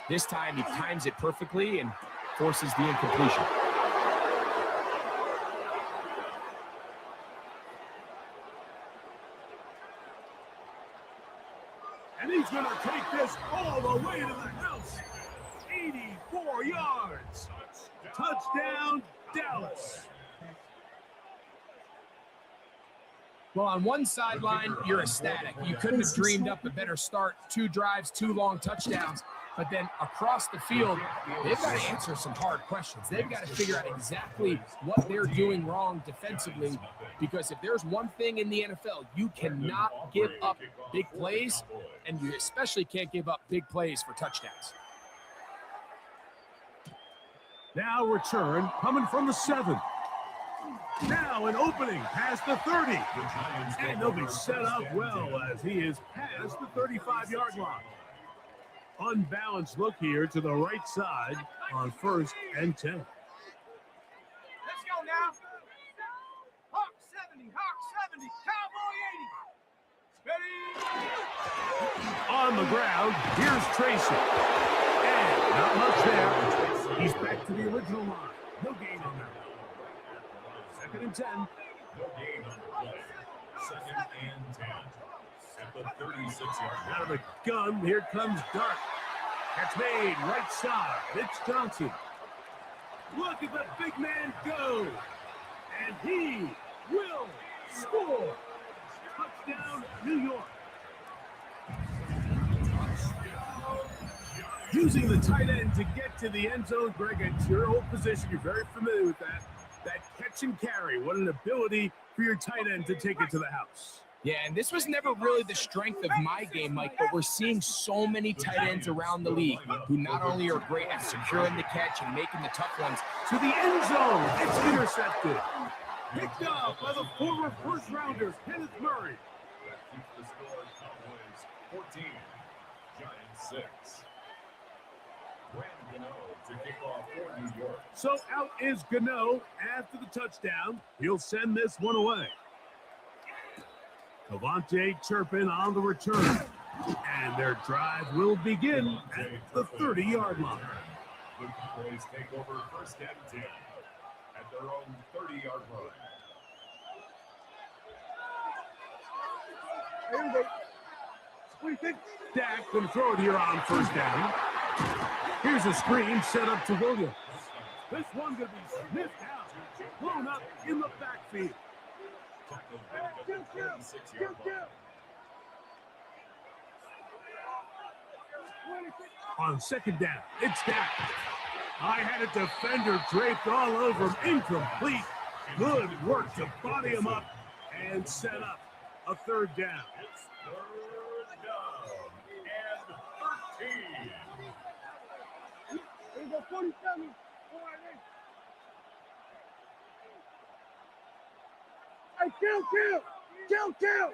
H: This time he times it perfectly and forces the incompletion.
G: And he's going to take this all the way to the house. 84 yards. Touchdown, Dallas.
H: Well, on one sideline, you're ecstatic. You couldn't have dreamed up a better start. 2 drives, 2 long touchdowns. But then across the field, they've got to answer some hard questions. They've got to figure out exactly what they're doing wrong defensively. Because if there's one thing in the NFL, you cannot give up big plays, and you especially can't give up big plays for touchdowns.
G: Now return coming from the 7. Now an opening past the 30. And they'll be set up well as he is past the 35-yard line. Unbalanced look here to the right side on 1st and 10.
E: Let's go now. Hawk 70, Hawk 70, Cowboy 80. Ready?
G: On the ground, here's Tracy. And not much there. He's back to the original line. No gain on that. 2nd and 10.
B: No gain on the play. 2nd and 10. At the 36-yard line.
G: Out of the gun, here comes Dart. That's made right side. It's Johnson. Look at the big man go. And he will score. Touchdown, New York. Using the tight end to get to the end zone, Greg, it's your old position. You're very familiar with that. That catch and carry. What an ability for your tight end to take it to the house.
H: Yeah, and this was never really the strength of my game, Mike, but we're seeing so many tight ends around the league who not only are great at securing the catch and making the tough ones.
G: To the end zone. It's intercepted. Picked up by the former first-rounder, Kenneth Murray.
B: That keeps the score. Cowboys 14, Giants 6. Brandon Gano to kick off for New York.
G: So out is Gano after the touchdown. He'll send this one away. Cavante Turpin on the return. And their drive will begin at the 30-yard line.
B: The Cowboys take over 1st and 10 at their own 30-yard line.
E: Here we go. What do you think?
G: Dak can throw it here on 1st down. Here's a screen set up to Williams. This one going to be sniffed out. Blown up in the backfield. On 2nd down, it's Dak. I had a defender draped all over him. Incomplete. Good work to body him up and set up a 3rd down.
B: It's 3rd down and 13.
E: Here we go, 47. All right, hey, kill.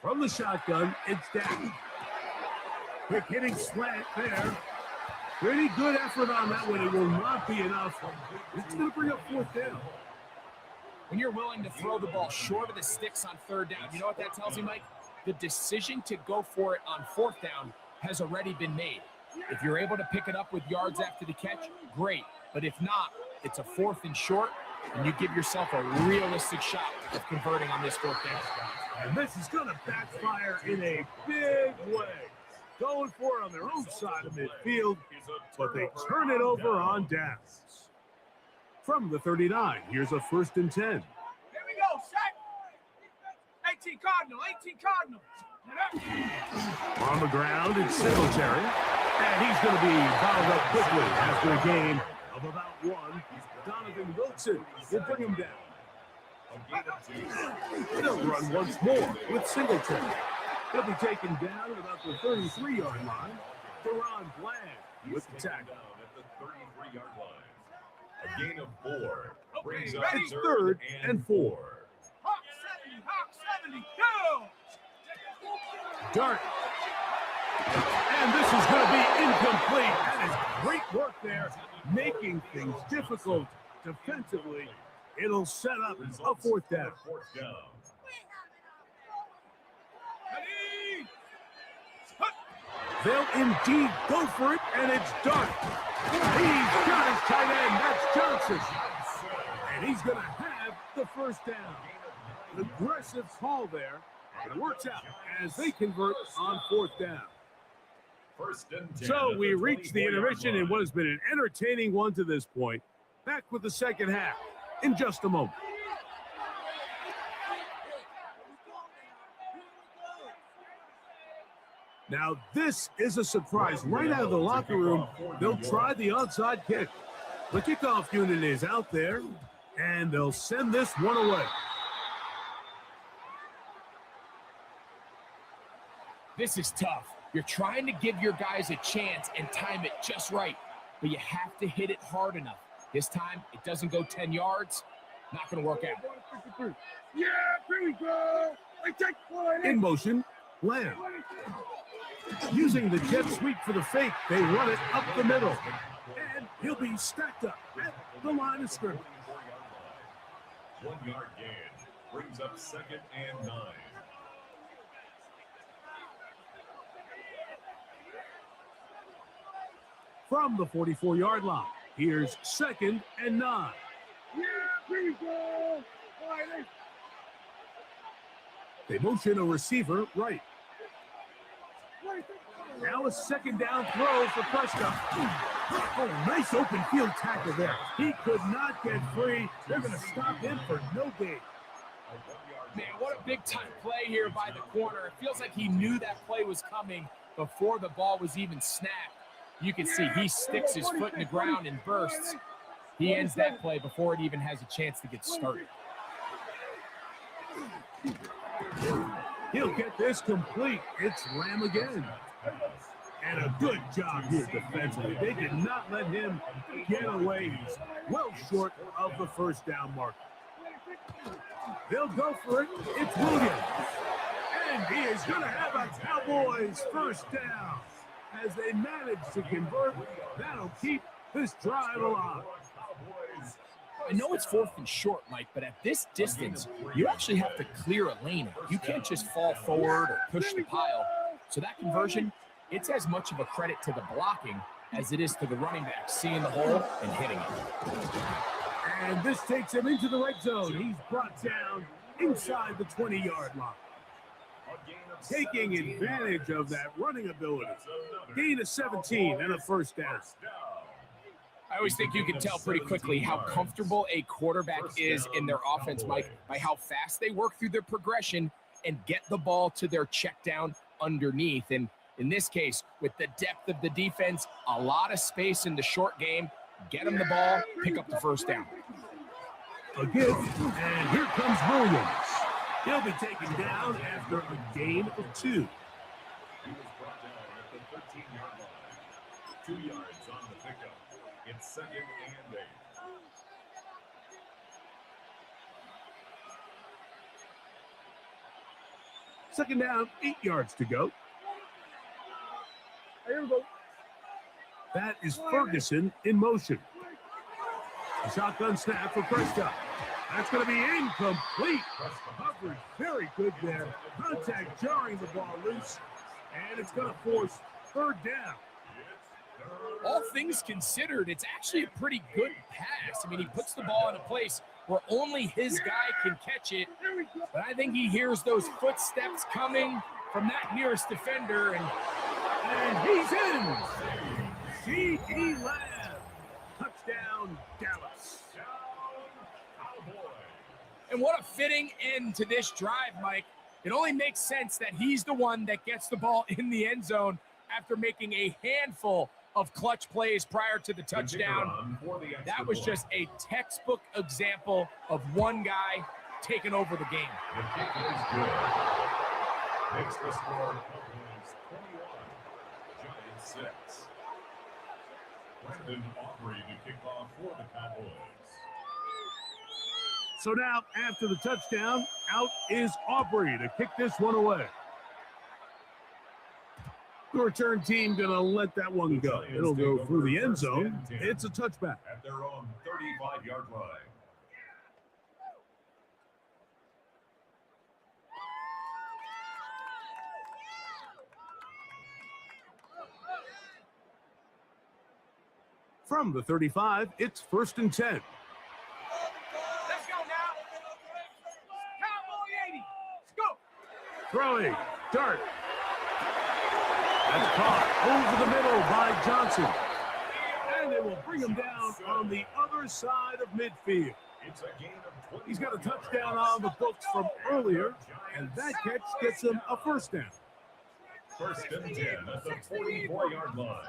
G: From the shotgun, it's Dak. Quick hitting slant there. Pretty good effort on that one. It will not be enough. It's going to bring up 4th down.
H: When you're willing to throw the ball short of the sticks on 3rd down, you know what that tells me, Mike? The decision to go for it on 4th down has already been made. If you're able to pick it up with yards after the catch, great. But if not, it's a 4th and short, and you give yourself a realistic shot of converting on this 4th down.
G: And this is going to backfire in a big way. Going for it on their own side of midfield, but they turn it over on downs. From the 39, here's a 1st and 10.
E: Here we go, set. 18 Cardinal.
G: On the ground, it's Singletary. And he's going to be fouled up quickly after a gain of about 1. Donovan Wilson will bring him down. They'll run once more with Singletary. He'll be taken down at about the 33-yard line. Deron Bland with the tackle.
B: At the 33-yard line. A gain of 4. Brings up
G: It's 3rd and 4.
E: Hawk 70, go!
G: Dart. And this is going to be incomplete. That is great work there, making things difficult defensively. It'll set up a 4th down.
B: 4th down.
G: They'll indeed go for it, and it's Dart. He's got his tight end. That's Johnson. And he's going to have the 1st down. An aggressive call there. It works out as they convert on 4th down.
B: 1st and 10.
G: So we reach the intermission in what has been an entertaining one to this point. Back with the 2nd half in just a moment. Now this is a surprise. Right out of the locker room, they'll try the onside kick. The kickoff unit is out there, and they'll send this one away.
H: This is tough. You're trying to give your guys a chance and time it just right. but you have to hit it hard enough. This time, it doesn't go 10 yards. Not going to work out.
E: Yeah, here we go.
G: In motion, Lamb. Using the jet sweep for the fake, they run it up the middle. And he'll be stacked up at the line of scrimmage.
B: 1 yard gain brings up 2nd and 9.
G: From the 44-yard line, here's 2nd and 9.
E: Yeah, here we go. All right,
G: They motion a receiver right. Now a 2nd down throw for Prescott. Oh, nice open field tackle there. He could not get free. They're going to stop him for no gain.
H: Man, what a big-time play here by the corner. It feels like he knew that play was coming before the ball was even snapped. You can see he sticks his foot in the ground and bursts. He ends that play before it even has a chance to get started.
G: He'll get this complete. It's Lamb again. And a good job here defensively. They did not let him get away. He's well short of the first down mark. They'll go for it. It's Williams. And he is going to have a Cowboys first down. As they manage to convert, that'll keep this drive alive.
H: I know it's 4th and short, Mike, but at this distance, you actually have to clear a lane. You can't just fall forward or push the pile. So that conversion, it's as much of a credit to the blocking as it is to the running back seeing the hole and hitting it.
G: And this takes him into the red zone. He's brought down inside the 20-yard line. Taking advantage of that running ability. Gain of 17 and a first down.
H: I always think you can tell pretty quickly how comfortable a quarterback is in their offense, Mike, by how fast they work through their progression and get the ball to their check down underneath. And in this case, with the depth of the defense, a lot of space in the short game, get them the ball, pick up the first down.
G: A give, and here comes Williams. He'll be taken down after a gain of 2.
B: He was brought down at the 13-yard line. 2 yards on the pickup. It's 2nd and 8.
G: Second down, 8 yards to go.
E: here we go.
G: That is Ferguson in motion. A shotgun snap for Prescott. That's going to be incomplete. Coverage very good there. Contact jarring the ball loose. And it's going to force 3rd down.
H: All things considered, it's actually a pretty good pass. I mean, he puts the ball in a place where only his guy can catch it. But I think he hears those footsteps coming from that nearest defender.
G: And he's in. C.E. Lamb. Touchdown, Dallas.
H: And what a fitting end to this drive, Mike. It only makes sense that he's the one that gets the ball in the end zone after making a handful of clutch plays prior to the touchdown. That was just a textbook example of one guy taking over the game.
B: The kick is good. Makes the score Cowboys 21, Giants 6. Brandon Aubrey to kick off for the Cowboys.
G: So now, after the touchdown, out is Aubrey to kick this one away. The return team going to let that one go. It'll go through the end zone. It's a touchback.
B: At their own 35-yard line.
G: From the 35, it's 1st and 10.
H: Let's go now. Cowboy 80. Let's go.
G: Throwing, dart. That's caught over the middle by Johnson. And it will bring him down on the other side of midfield.
B: It's a gain of 20.
G: He's got a touchdown on the books from earlier, and that catch gets him a first down.
B: 1st and 10 at the 44-yard line.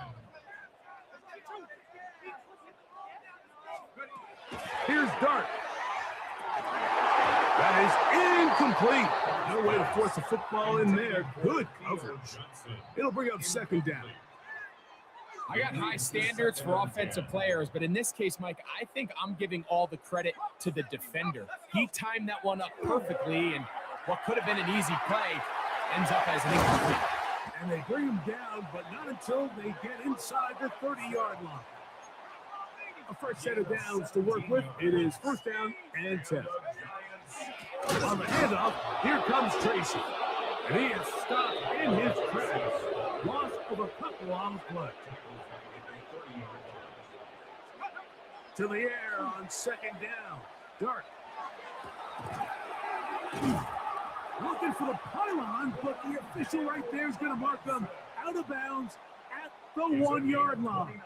G: Here's Dart. That is incomplete. No way to force a football in there. Good coverage. It'll bring up 2nd down.
H: I got high standards for offensive players, but in this case, Mike, I think I'm giving all the credit to the defender. He timed that one up perfectly, and what could have been an easy play ends up as an incomplete.
G: And they bring him down, but not until they get inside the 30-yard line. A fresh set of downs to work with. It is first down and 10. On the handoff, here comes Tracy. And he is stopped in his tracks. Loss of a couple on the play. To the air on second down. Dart. Looking for the pylon, but the official right there is going to mark them out of bounds at the 1-yard line.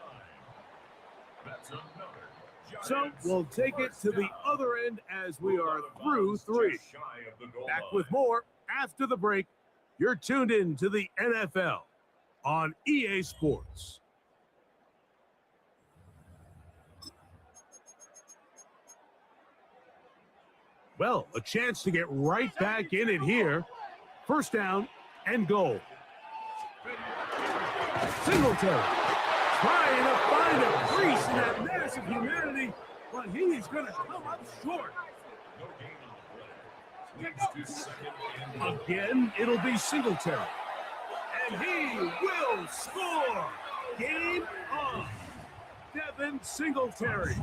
G: So we'll take it to the other end as we are through 3. Back with more after the break. You're tuned in to the NFL on EA Sports. Well, a chance to get right back in it here. First down and goal. Singletary trying to find a crease in that massive humanity, but he's going to come up short. Again, it'll be Singletary. And he will score. Game on. Devin Singletary.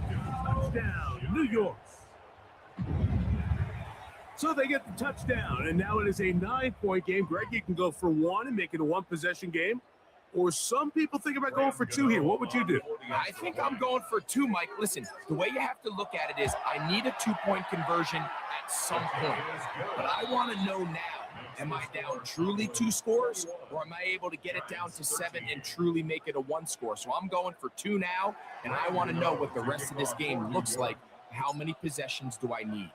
G: Touchdown, New York. So they get the touchdown, and now it is a 9-point game. Greg, you can go for 1 and make it a 1-possession game. Or some people think about going for 2 here. What would you do?
H: I think I'm going for 2, Mike. Listen, the way you have to look at it is I need a 2-point conversion at some point. But I want to know now, am I down truly 2 scores, or am I able to get it down to 7 and truly make it a 1 score? So I'm going for 2 now, and I want to know what the rest of this game looks like. How many possessions do I need?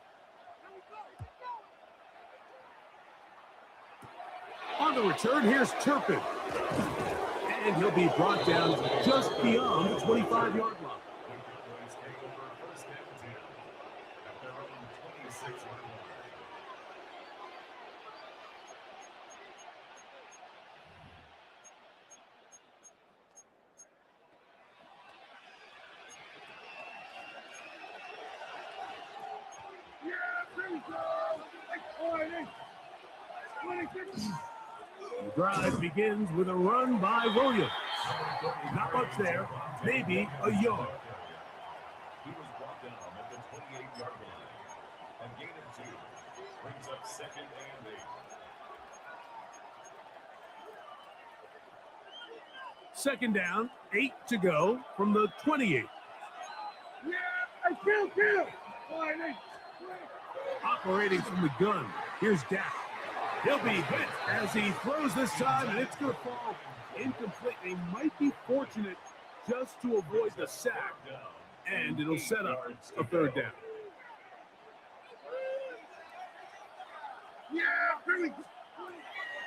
G: On the return, here's Turpin. And he'll be brought down just beyond the 25-yard line. The drive begins with a run by Williams. Not much there, maybe a yard.
B: He was brought down at the 28-yard line. And gain of 2 brings up 2nd and 8.
G: 2nd down, 8 to go from the 28. Operating from the gun, here's Dak. He'll be hit as he throws this time, and it's going to fall incomplete. They might be fortunate just to avoid the sack, and it'll set up a 3rd down.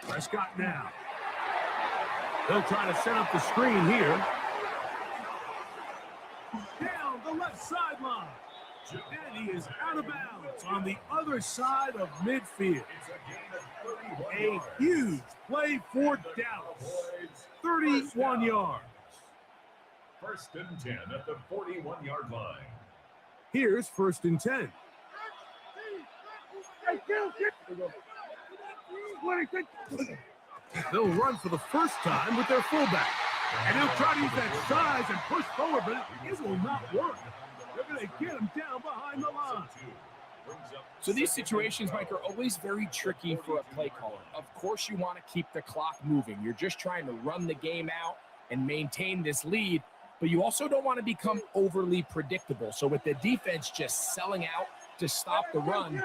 G: Prescott now. They'll try to set up the screen here. Down the left sideline. And he is out of bounds on the other side of midfield. A huge play for Dallas. 31 yards.
B: 1st and 10 at the 41-yard line.
G: Here's 1st and 10. They'll run for the first time with their fullback. And he'll try to use that size and push forward, but it will not work. They're going to get him down behind the line.
H: So these situations, Mike, are always very tricky for a play caller. Of course, you want to keep the clock moving. You're just trying to run the game out and maintain this lead, but you also don't want to become overly predictable. So with the defense just selling out to stop the run,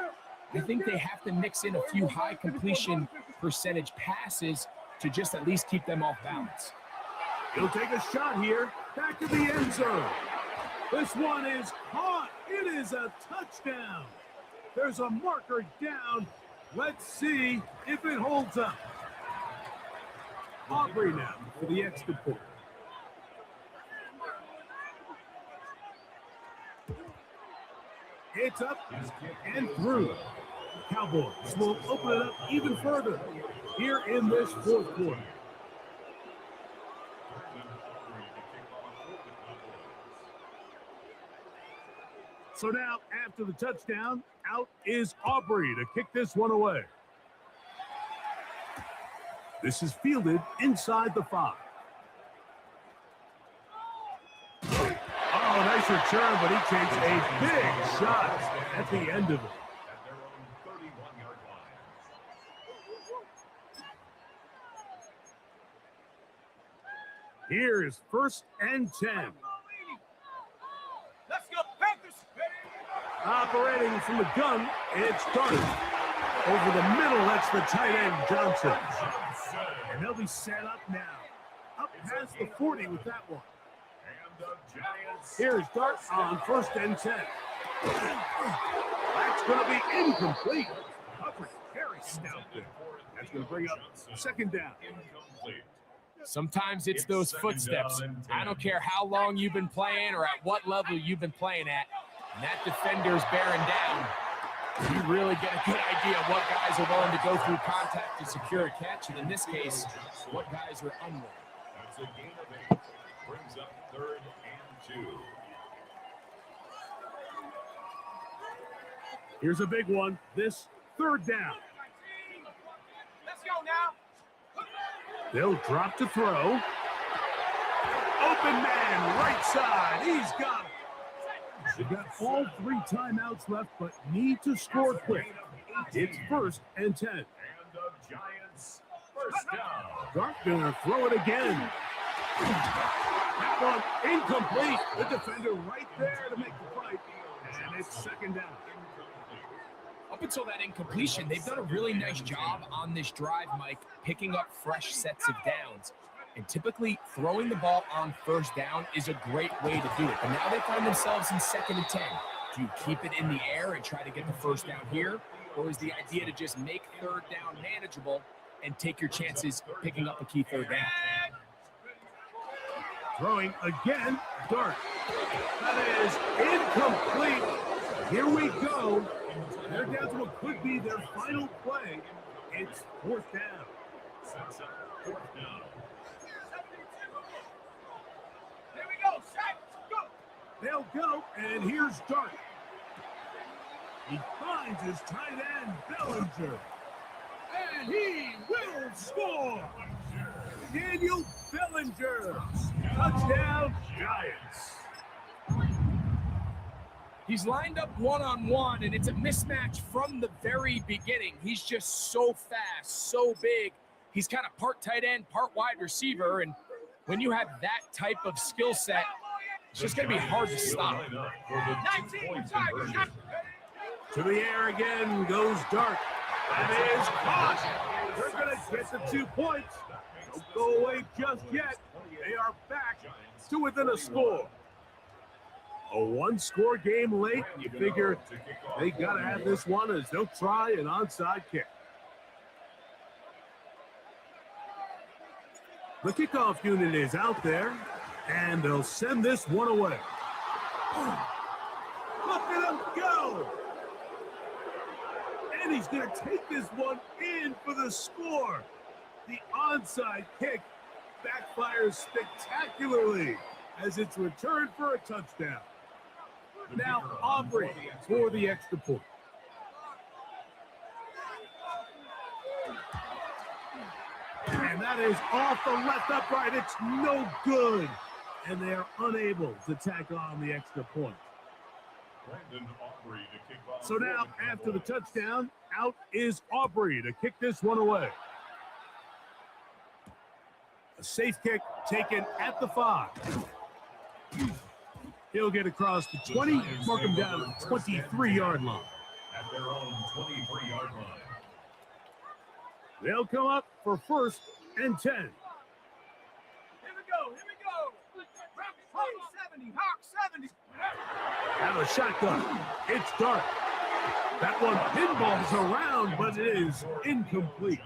H: I think they have to mix in a few high completion percentage passes to just at least keep them off balance.
G: He'll take a shot here, back to the end zone. This one is caught. It is a touchdown. There's a marker down. Let's see if it holds up. Aubrey now for the extra point. It's up and through. Cowboys will open it up even further here in this 4th quarter. So now, after the touchdown, out is Aubrey to kick this one away. This is fielded inside the 5. Oh, nice return, but he takes a big shot at the end of it.
B: At their own 31-yard line.
G: Here is 1st and 10.
H: Let's go, Panthers!
G: Operating from the gun, it's Darty. Over the middle, that's the tight end, Johnson. And they'll be set up now. Up past the 40 with that one.
B: And the Giants.
G: Here's Dart on 1st and 10. That's going to be incomplete. Coverage very stout there. That's going to bring up 2nd down.
B: Incomplete.
H: Sometimes it's those footsteps. I don't care how long you've been playing or at what level you've been playing at. And that defender's bearing down. You really get a good idea of what guys are willing to go through contact to secure a catch. And in this case, what guys are unwilling.
B: That's a gain of 8. Brings up 3rd and 2.
G: Here's a big one. This 3rd down.
H: Let's go now.
G: They'll drop to throw. Open man, right side. He's got it. They've got all 3 timeouts left, but need to score quick. It's 1st and 10.
B: And the Giants first down.
G: Dart gonna throw it again. That one incomplete. The defender right there to make the fight. And it's 2nd down.
H: Up until that incompletion, they've done a really nice job on this drive, Mike, picking up fresh sets of downs. And typically, throwing the ball on 1st down is a great way to do it. But now they find themselves in 2nd and 10. Do you keep it in the air and try to get the 1st down here? Or is the idea to just make 3rd down manageable and take your chances picking up a key 3rd down?
G: Throwing again, Dart. That is incomplete. Here we go. They're down to what could be their final play. It's 4th down.
B: Sets up 4th down.
H: Here we go, set, go!
G: They'll go, and here's Dart. He finds his tight end, Bellinger. And he will score! Daniel Bellinger. Touchdown, Giants.
H: He's lined up one-on-one, and it's a mismatch from the very beginning. He's just so fast, so big. He's kind of part tight end, part wide receiver, and when you have that type of skill set, it's just going to be hard to stop.
G: To the air again goes Dart. That is caught. They're going to get the 2 points. Don't go away just yet. They are back to within a score. A 1-score game late. You figure they got to have this one as they'll try an onside kick. The kickoff unit is out there, and they'll send this one away. Look at him go! And he's going to take this one in for the score. The onside kick backfires spectacularly as it's returned for a touchdown. Now Aubrey for the extra point. And that is off the left upright. It's no good. And they are unable to tack on the extra point. So now, after the touchdown, out is Aubrey to kick this one away. A safe kick taken at the 5. He'll get across the 20, mark him down at the 23-yard line.
B: At their own 23-yard line.
G: They'll come up for 1st and 10.
H: Here we go. Hawk 70, Hawk 70.
G: Have a shotgun. It's Dart. That one pinballs around, but it is incomplete.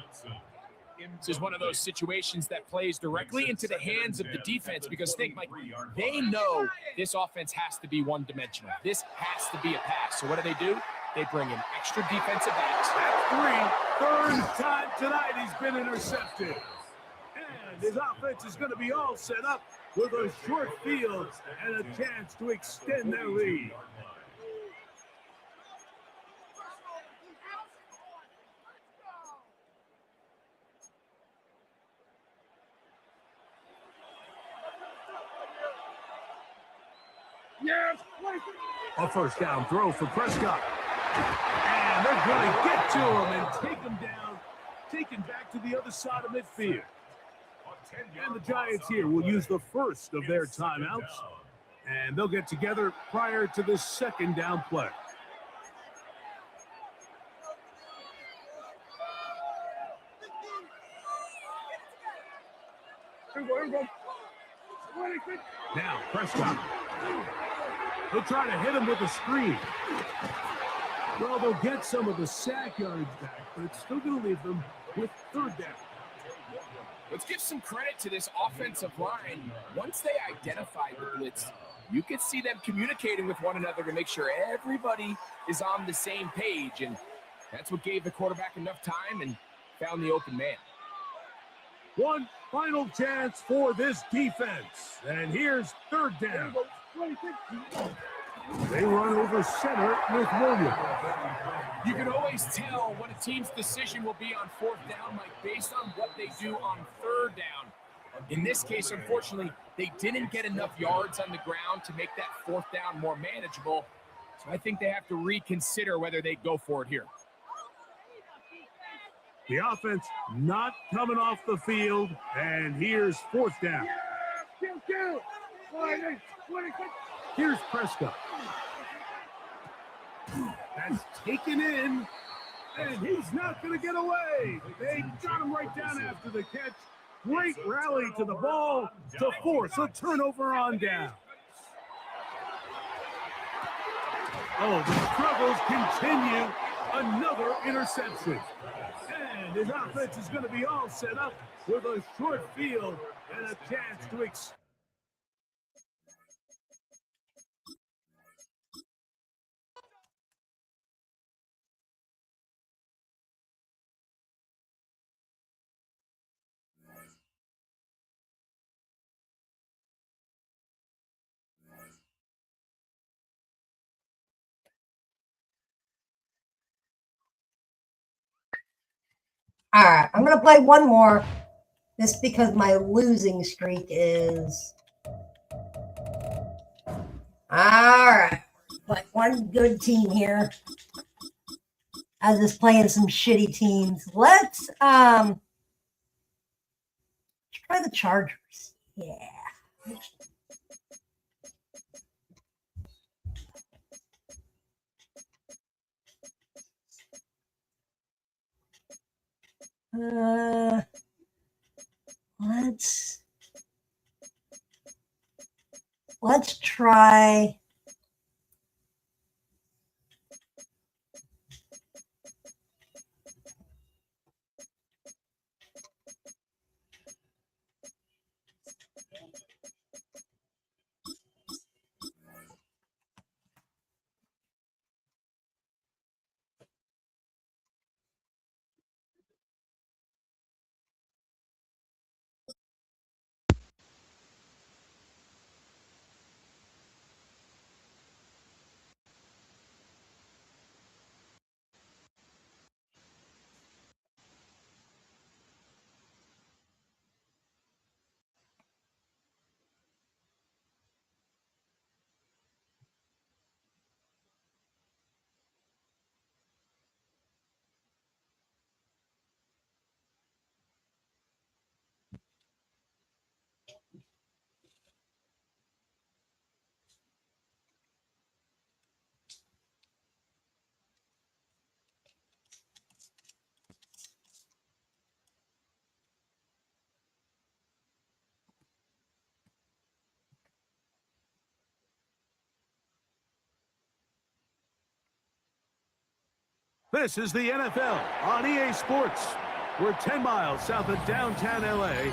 H: This is one of those situations that plays directly into the hands of the defense because think, Mike, they know this offense has to be one-dimensional. This has to be a pass. So what do? They bring in extra defensive backs.
G: That's 3rd time tonight he's been intercepted. And his offense is going to be all set up with a short field and a chance to extend their lead. A first down throw for Prescott. And they're going to get to him and take him down, taken back to the other side of midfield. And the Giants here will use the first of their timeouts, and they'll get together prior to this second down play. Now, Prescott. They'll try to hit him with a screen. Well, they'll get some of the sack yards back, but it's still going to leave them with third down.
H: Let's give some credit to this offensive line. Once they identified the blitz, you could see them communicating with one another to make sure everybody is on the same page, and that's what gave the quarterback enough time and found the open man.
G: One final chance for this defense, and here's third down. They run over center with Williams.
H: You can always tell what a team's decision will be on fourth down, Mike, based on what they do on third down. In this case, unfortunately, they didn't get enough yards on the ground to make that fourth down more manageable. So I think they have to reconsider whether they go for it here.
G: The offense not coming off the field, and here's fourth down. Here's Prescott. That's taken in, and he's not going to get away. They got him right down after the catch. Great rally to the ball to force a turnover on down. Oh, the struggles continue. Another interception. And his offense is going to be all set up with a short field and a chance to
A: All right, I'm going to play one more just because my losing streak is... All right, like one good team here. I was just playing some shitty teams. Let's try the Chargers. Yeah. Let's try
G: This is the NFL on EA Sports. We're 10 miles south of downtown LA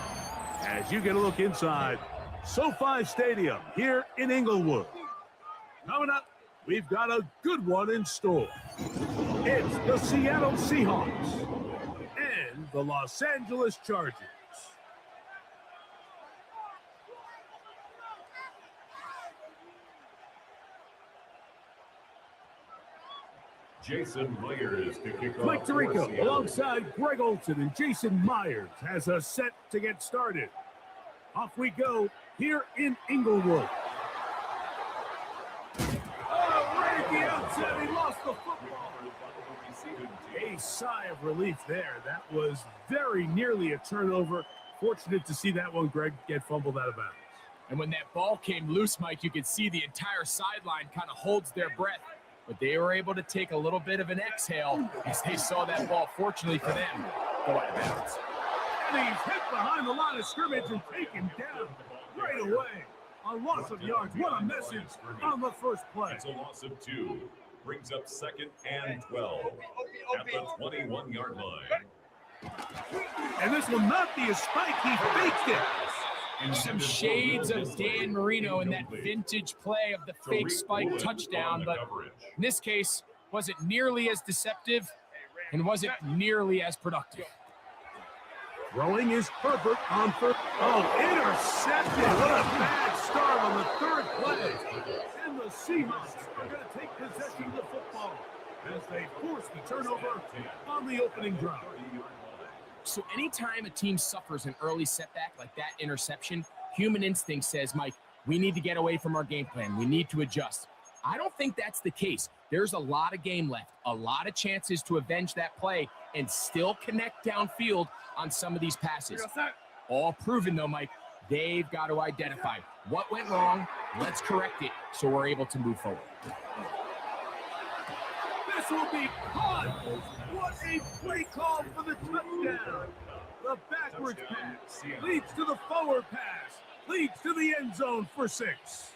G: as you get a look inside SoFi Stadium here in Inglewood. Coming up, we've got a good one in store. It's the Seattle Seahawks and the Los Angeles Chargers.
B: Jason Myers to kick off.
G: Mike Tirico alongside Greg Olsen and Jason Myers has us set to get started. Off we go here in Inglewood. said he lost the football. A sigh of relief there. That was very nearly a turnover. Fortunate to see that one, Greg, get fumbled out of bounds.
H: And when that ball came loose, Mike, you could see the entire sideline kind of holds their breath. But they were able to take a little bit of an exhale as they saw that ball, fortunately for them, go out of bounds.
G: And he's hit behind the line of scrimmage and taken down right away. A loss of yards. What a message on the first play.
B: It's a loss of 2. Brings up 2nd and 12 at the 21-yard line.
G: And this will not be a spike. He faked it.
H: And some shades of Dan Marino in that vintage play of the fake spike touchdown, but in this case, wasn't nearly as deceptive and wasn't nearly as productive.
G: Throwing is Herbert on third. Oh, intercepted. What a bad start on the third play. And the Seahawks are going to take possession of the football as they force the turnover on the opening drive.
H: So anytime a team suffers an early setback like that interception, human instinct says, Mike, we need to get away from our game plan. We need to adjust. I don't think that's the case. There's a lot of game left, a lot of chances to avenge that play and still connect downfield on some of these passes. All proven, though, Mike, they've got to identify what went wrong. Let's correct it so we're able to move forward.
G: This will be caught. What a play call for the touchdown. The backwards pass leads to the forward pass, leads to the end zone for 6.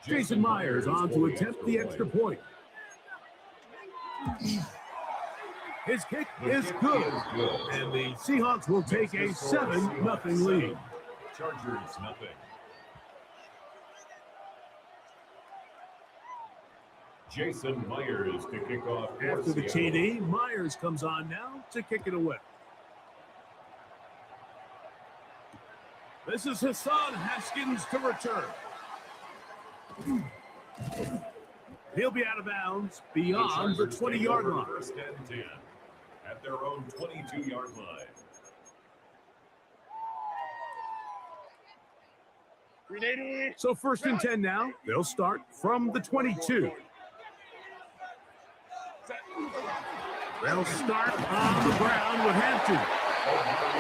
G: Jason Myers on to attempt the extra point. His kick is good, and the Seahawks will take a 7-0 lead.
B: Chargers nothing. Jason Myers to kick off.
G: After the TD, Myers comes on now to kick it away. This is Hassan Haskins to return. He'll be out of bounds beyond the 20-yard line.
B: 1st and 10 at their own 22-yard line.
G: So 1st and 10 now. They'll start from the 22. They'll start on the ground with Hampton.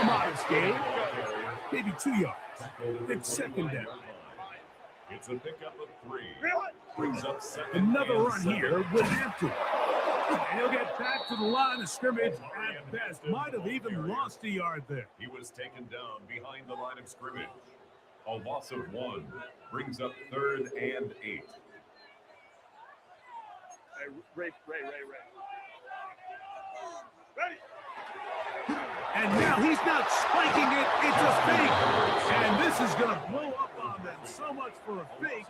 G: Modest gain, maybe 2 yards. It's 2nd down.
B: It's a pickup of 3. Brings up 2nd
G: Another
B: and
G: run
B: 7.
G: here with Hampton. And he'll get back to the line of scrimmage at best. Might have even lost a yard there.
B: He was taken down behind the line of scrimmage. A loss of 1. Brings up 3rd and 8.
E: Ray.
G: And now he's not spiking it, it's a fake. And this is going to blow up on them. So much for a fake.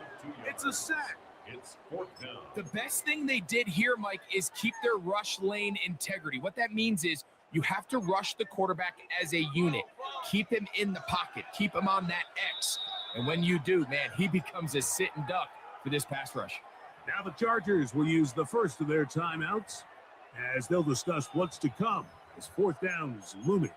G: It's a sack.
B: It's 4th down.
H: The best thing they did here, Mike, is keep their rush lane integrity. What that means is you have to rush the quarterback as a unit. Keep him in the pocket. Keep him on that X. And when you do, man, he becomes a sitting duck for this pass rush.
G: Now the Chargers will use the first of their timeouts as they'll discuss what's to come as 4th down is looming.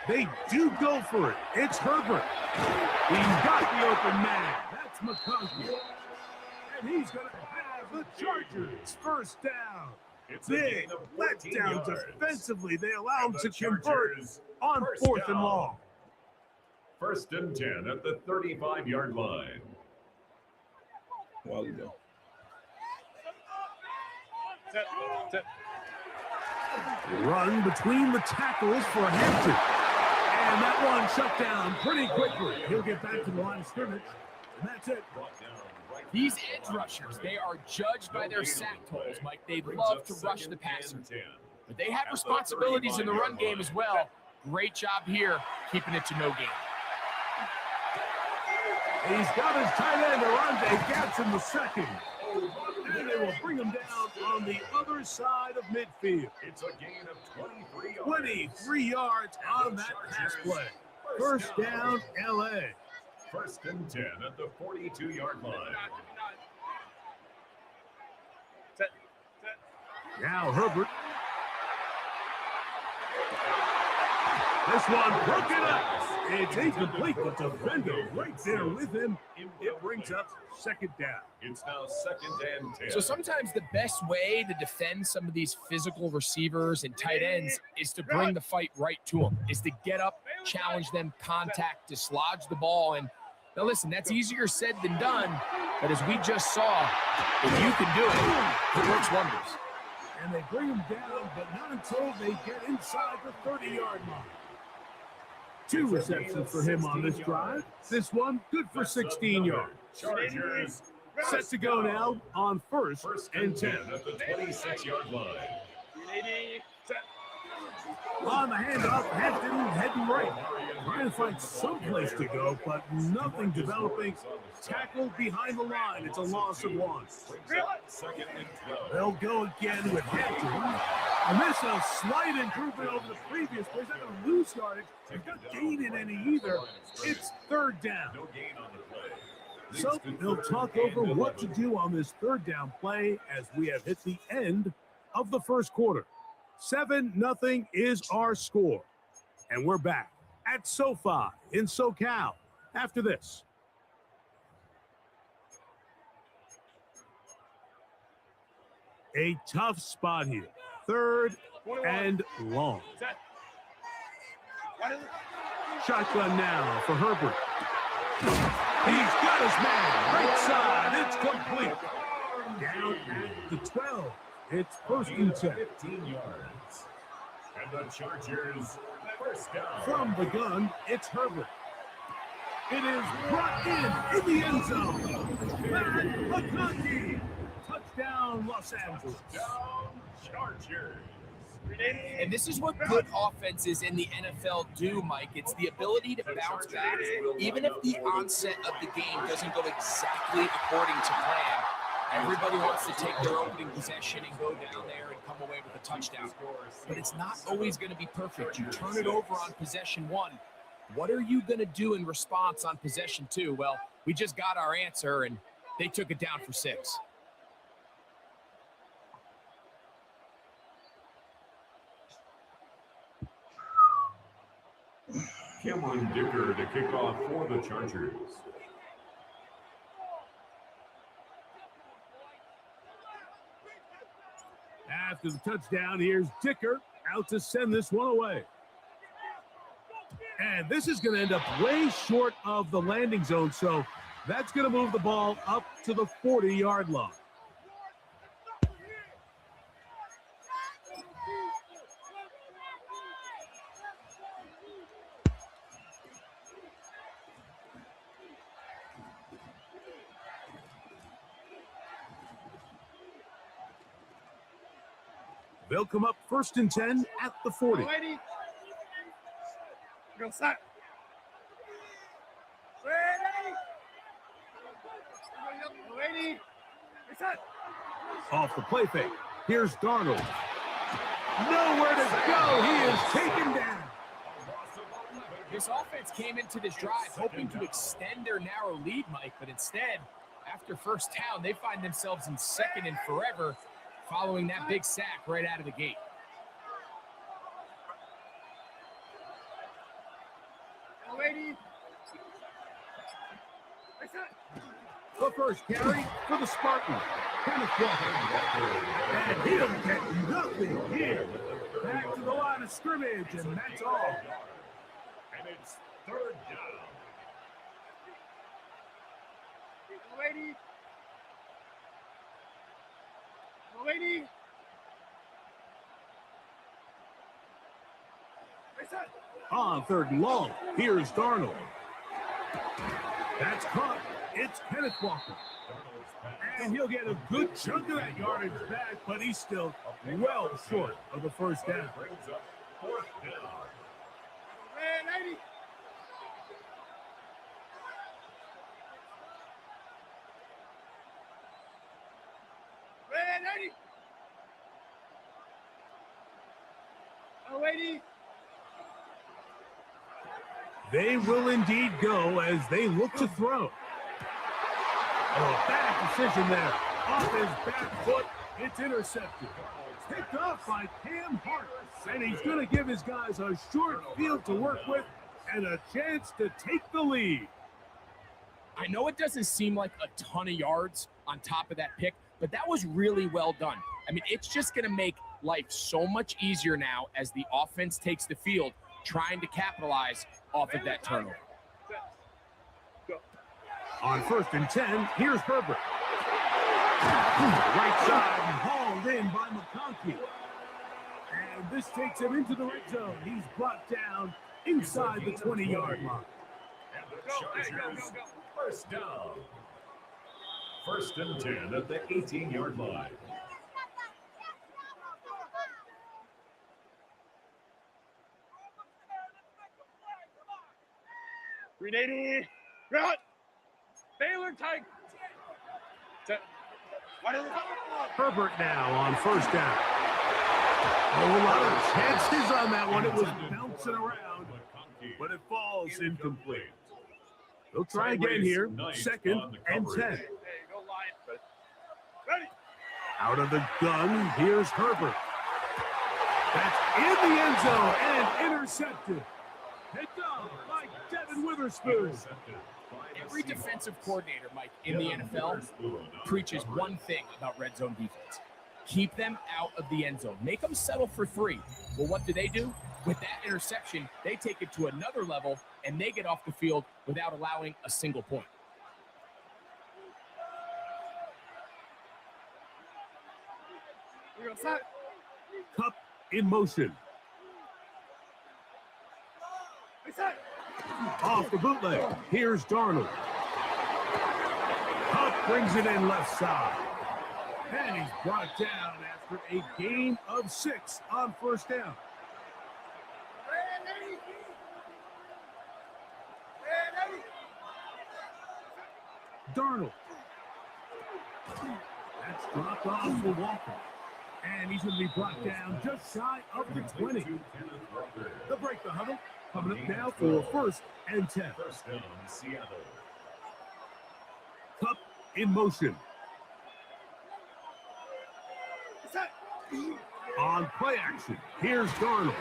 G: They do go for it. It's Herbert. He's got the open man. That's McConkey. And he's going to have the Chargers 1st down.
B: It's a
G: Big
B: gain of 14
G: letdown
B: yards.
G: defensively. They allow him
B: And
G: to
B: the
G: convert
B: Chargers
G: on 4th and
B: down.
G: long.
B: 1st and 10 at the 35-yard line.
G: Run between the tackles for Hampton. And that one shut down pretty quickly. He'll get back to the line of scrimmage. And that's it.
H: These edge rushers, they are judged by their sack totals, Mike. They love to rush the passer. But they have responsibilities in the run game as well. Great job here, keeping it to no gain.
G: He's got his tight end, Arante Gatson, the second. And they will bring him down on the other side of midfield.
B: It's a gain of 23 yards.
G: 23 yards on that pass play. 1st down, LA.
B: 1st and 10 at the 42-yard line.
G: Now Herbert. This one broken up. It's incomplete. The defender right there with him. It brings up second down.
B: It's now 2nd and 10.
H: So sometimes the best way to defend some of these physical receivers and tight ends is to bring the fight right to them, is to get up, challenge them, contact, dislodge the ball. And now listen, that's easier said than done, but as we just saw, if you can do it, it works wonders.
G: And they bring him down, but not until they get inside the 30-yard line. 2 receptions for him on this drive. This one, good for 16 yards.
B: Chargers
G: Set to go now on first and 10.
B: at the 26-yard line.
G: On the handoff, Hampton heading right. Trying to find some place to go, but nothing developing. Tackled behind the line. It's a loss of 1.
B: 2nd and 12.
G: They'll go again with Hampton. And this is a slight improvement over the previous play. They're going to lose yardage. They're not gaining any either. It's 3rd down.
B: No gain on the play.
G: So they'll talk over what to do on this 3rd down play as we have hit the end of the first quarter. 7-0 is our score. And we're back at SoFi in SoCal after this. A tough spot here. 3rd and long. Shotgun now for Herbert. He's got his man. Right side. It's complete. Down at the 12. It's 1st and 10.
B: 15 yards. And the Chargers, first down.
G: From the gun, it's Herbert. It is brought in the end zone. Matt McConkey. Touchdown, Los Angeles.
B: Down, Chargers.
H: And this is what good offenses in the NFL do, Mike. It's the ability to bounce back, even if the onset of the game doesn't go exactly according to plan. Everybody wants to take their opening possession and go down there and come away with a touchdown. But it's not always going to be perfect. You turn it over on possession 1. What are you going to do in response on possession 2? Well, we just got our answer, and they took it down for 6.
B: Cameron Dicker to kick off for the Chargers.
G: After the touchdown, here's Dicker out to send this one away. And this is going to end up way short of the landing zone, so that's going to move the ball up to the 40-yard line. They'll come up 1st and 10 at the 40.
E: Go set. Ready. Set.
G: Off the play fake. Here's Darnold. Nowhere to go. He is taken down.
H: This offense came into this drive hoping to extend their narrow lead, Mike, but instead, after first down, they find themselves in 2nd and forever following that big sack right out of the gate.
G: The first carry for the Spartans. Kenneth Walker. And he'll get nothing here. Back to the line of scrimmage, and that's all.
B: And it's 3rd down.
E: Lady.
G: On 3rd and long, here's Darnold. That's caught. It's Kenneth Walker. And he'll get a good chunk of that yardage back, but he's still well short of the first down.
B: Brings up 4th down.
E: Lady. Lady.
G: They will indeed go as they look to throw. Oh, bad decision there. Off his back foot, it's intercepted. Picked off by Cam Hart. And he's going to give his guys a short field to work with and a chance to take the lead.
H: I know it doesn't seem like a ton of yards on top of that pick, but that was really well done. I mean, it's just going to make life so much easier now as the offense takes the field, trying to capitalize off of that turnover.
G: On 1st and 10, here's Herbert. Right side, hauled in by McConkey. And this takes him into the red zone. He's brought down inside the 20-yard line.
B: And the Chargers, first down. 1st and 10 at the 18-yard line.
E: Grenade. Run. Baylor Tigers.
G: Herbert now on 1st down. A lot of chances on that one. It was bouncing around, but it falls incomplete. They'll try again here. 2nd and 10. Out of the gun, here's Herbert. That's in the end zone and intercepted. Picked up by Devin Witherspoon.
H: Every defensive coordinator, Mike, in the NFL preaches one thing about red zone defense. Keep them out of the end zone. Make them settle for 3. Well, what do? With that interception, they take it to another level, and they get off the field without allowing a single point.
G: Cup in motion. Off the bootleg. Here's Darnold. Cup brings it in left side. And he's brought down after a gain of 6 on 1st down. Darnold. That's dropped off for Walker. And he's going to be brought down just shy of the 20. They'll break the huddle. Coming up now for 1st and 10.
B: First down, Seattle.
G: Cup in motion. On play action, here's Darnold.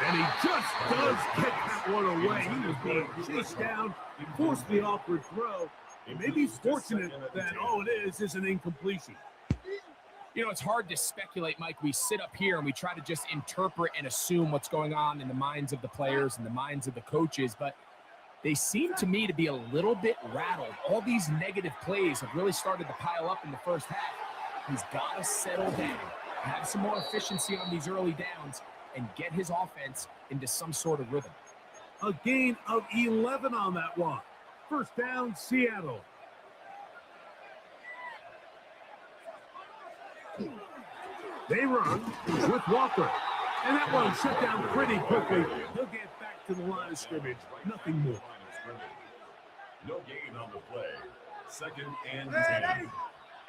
G: And he just does kick that one away. He was being chased down, forced the awkward throw. He may be fortunate that all it is an incompletion.
H: You know, it's hard to speculate, Mike. We sit up here and we try to just interpret and assume what's going on in the minds of the players and the minds of the coaches, but they seem to me to be a little bit rattled. All these negative plays have really started to pile up in the first half. He's got to settle down, have some more efficiency on these early downs, and get his offense into some sort of rhythm.
G: A gain of 11 on that one. 1st down, Seattle. They run with Walker. And that one shut down pretty quickly. He'll get back to the line of scrimmage. Nothing more.
B: No gain on the play. 2nd and 10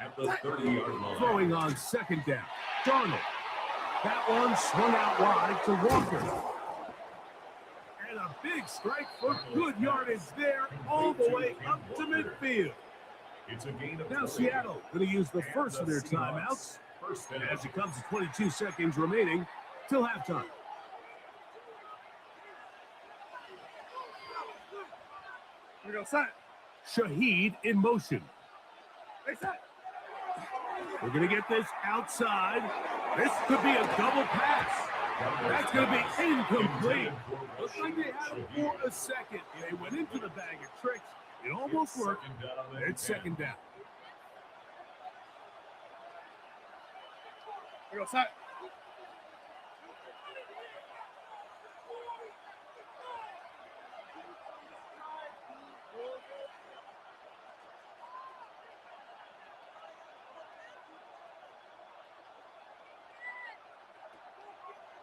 B: at the 30-yard line.
G: Throwing on 2nd down. Darnold. That one swung out wide to Walker. And a big strike for good yardage there all the way up to midfield.
B: It's a gain of
G: Now
B: 3.
G: Seattle going to use the first of their timeouts as it comes to 22 seconds remaining till halftime. Shaheed in motion. We're going to get this outside. This could be a double pass. That's going to be incomplete. Looks like they had it for a second. They went into the bag of tricks. It almost worked. It's 2nd down.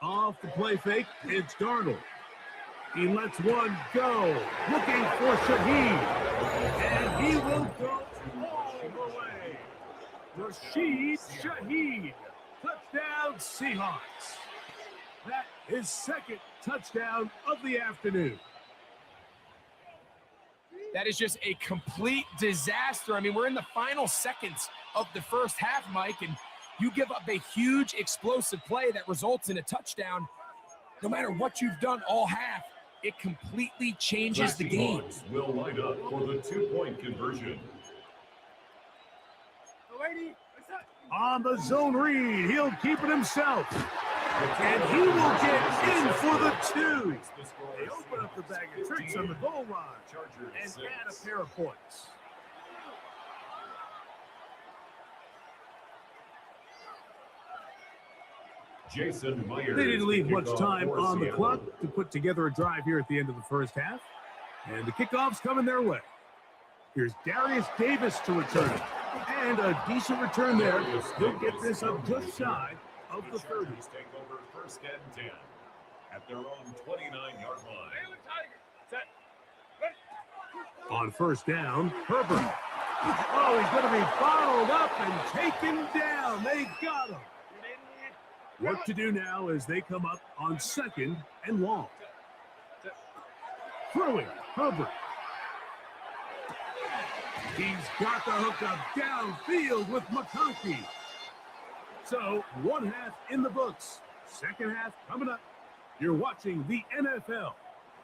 G: Off the play fake, it's Darnold. He lets one go, looking for Shaheed. And he will go all the way. Rashid Shaheed. Touchdown, Seahawks. That is 2nd touchdown of the afternoon.
H: That is just a complete disaster. I mean, we're in the final seconds of the first half, Mike, and You give up a huge explosive play that results in a touchdown. No matter what you've done all half, it completely changes the game.
B: Seahawks will line up for the 2-point conversion.
G: On the zone read, he'll keep it himself. And he will get in for the 2. They open up the bag of tricks on the goal line and add a pair of points.
B: Jason Myers.
G: They didn't leave much
B: kickoff
G: time
B: for
G: on the
B: Seattle.
G: clock to put together a drive here at the end of the first half. And the kickoff's coming their way. Here's Darius Davis to return it. And a decent return there. He'll get this up just shy of the 30.
B: Take over 1st and 10 at their own 29-yard line.
G: On 1st down, Herbert. Oh, he's going to be bottled up and taken down. They got him. What to do now as they come up on 2nd and long. Throwing, Herbert. He's got the hook up downfield with McConkey. So, 1 half in the books. 2nd half coming up. You're watching the NFL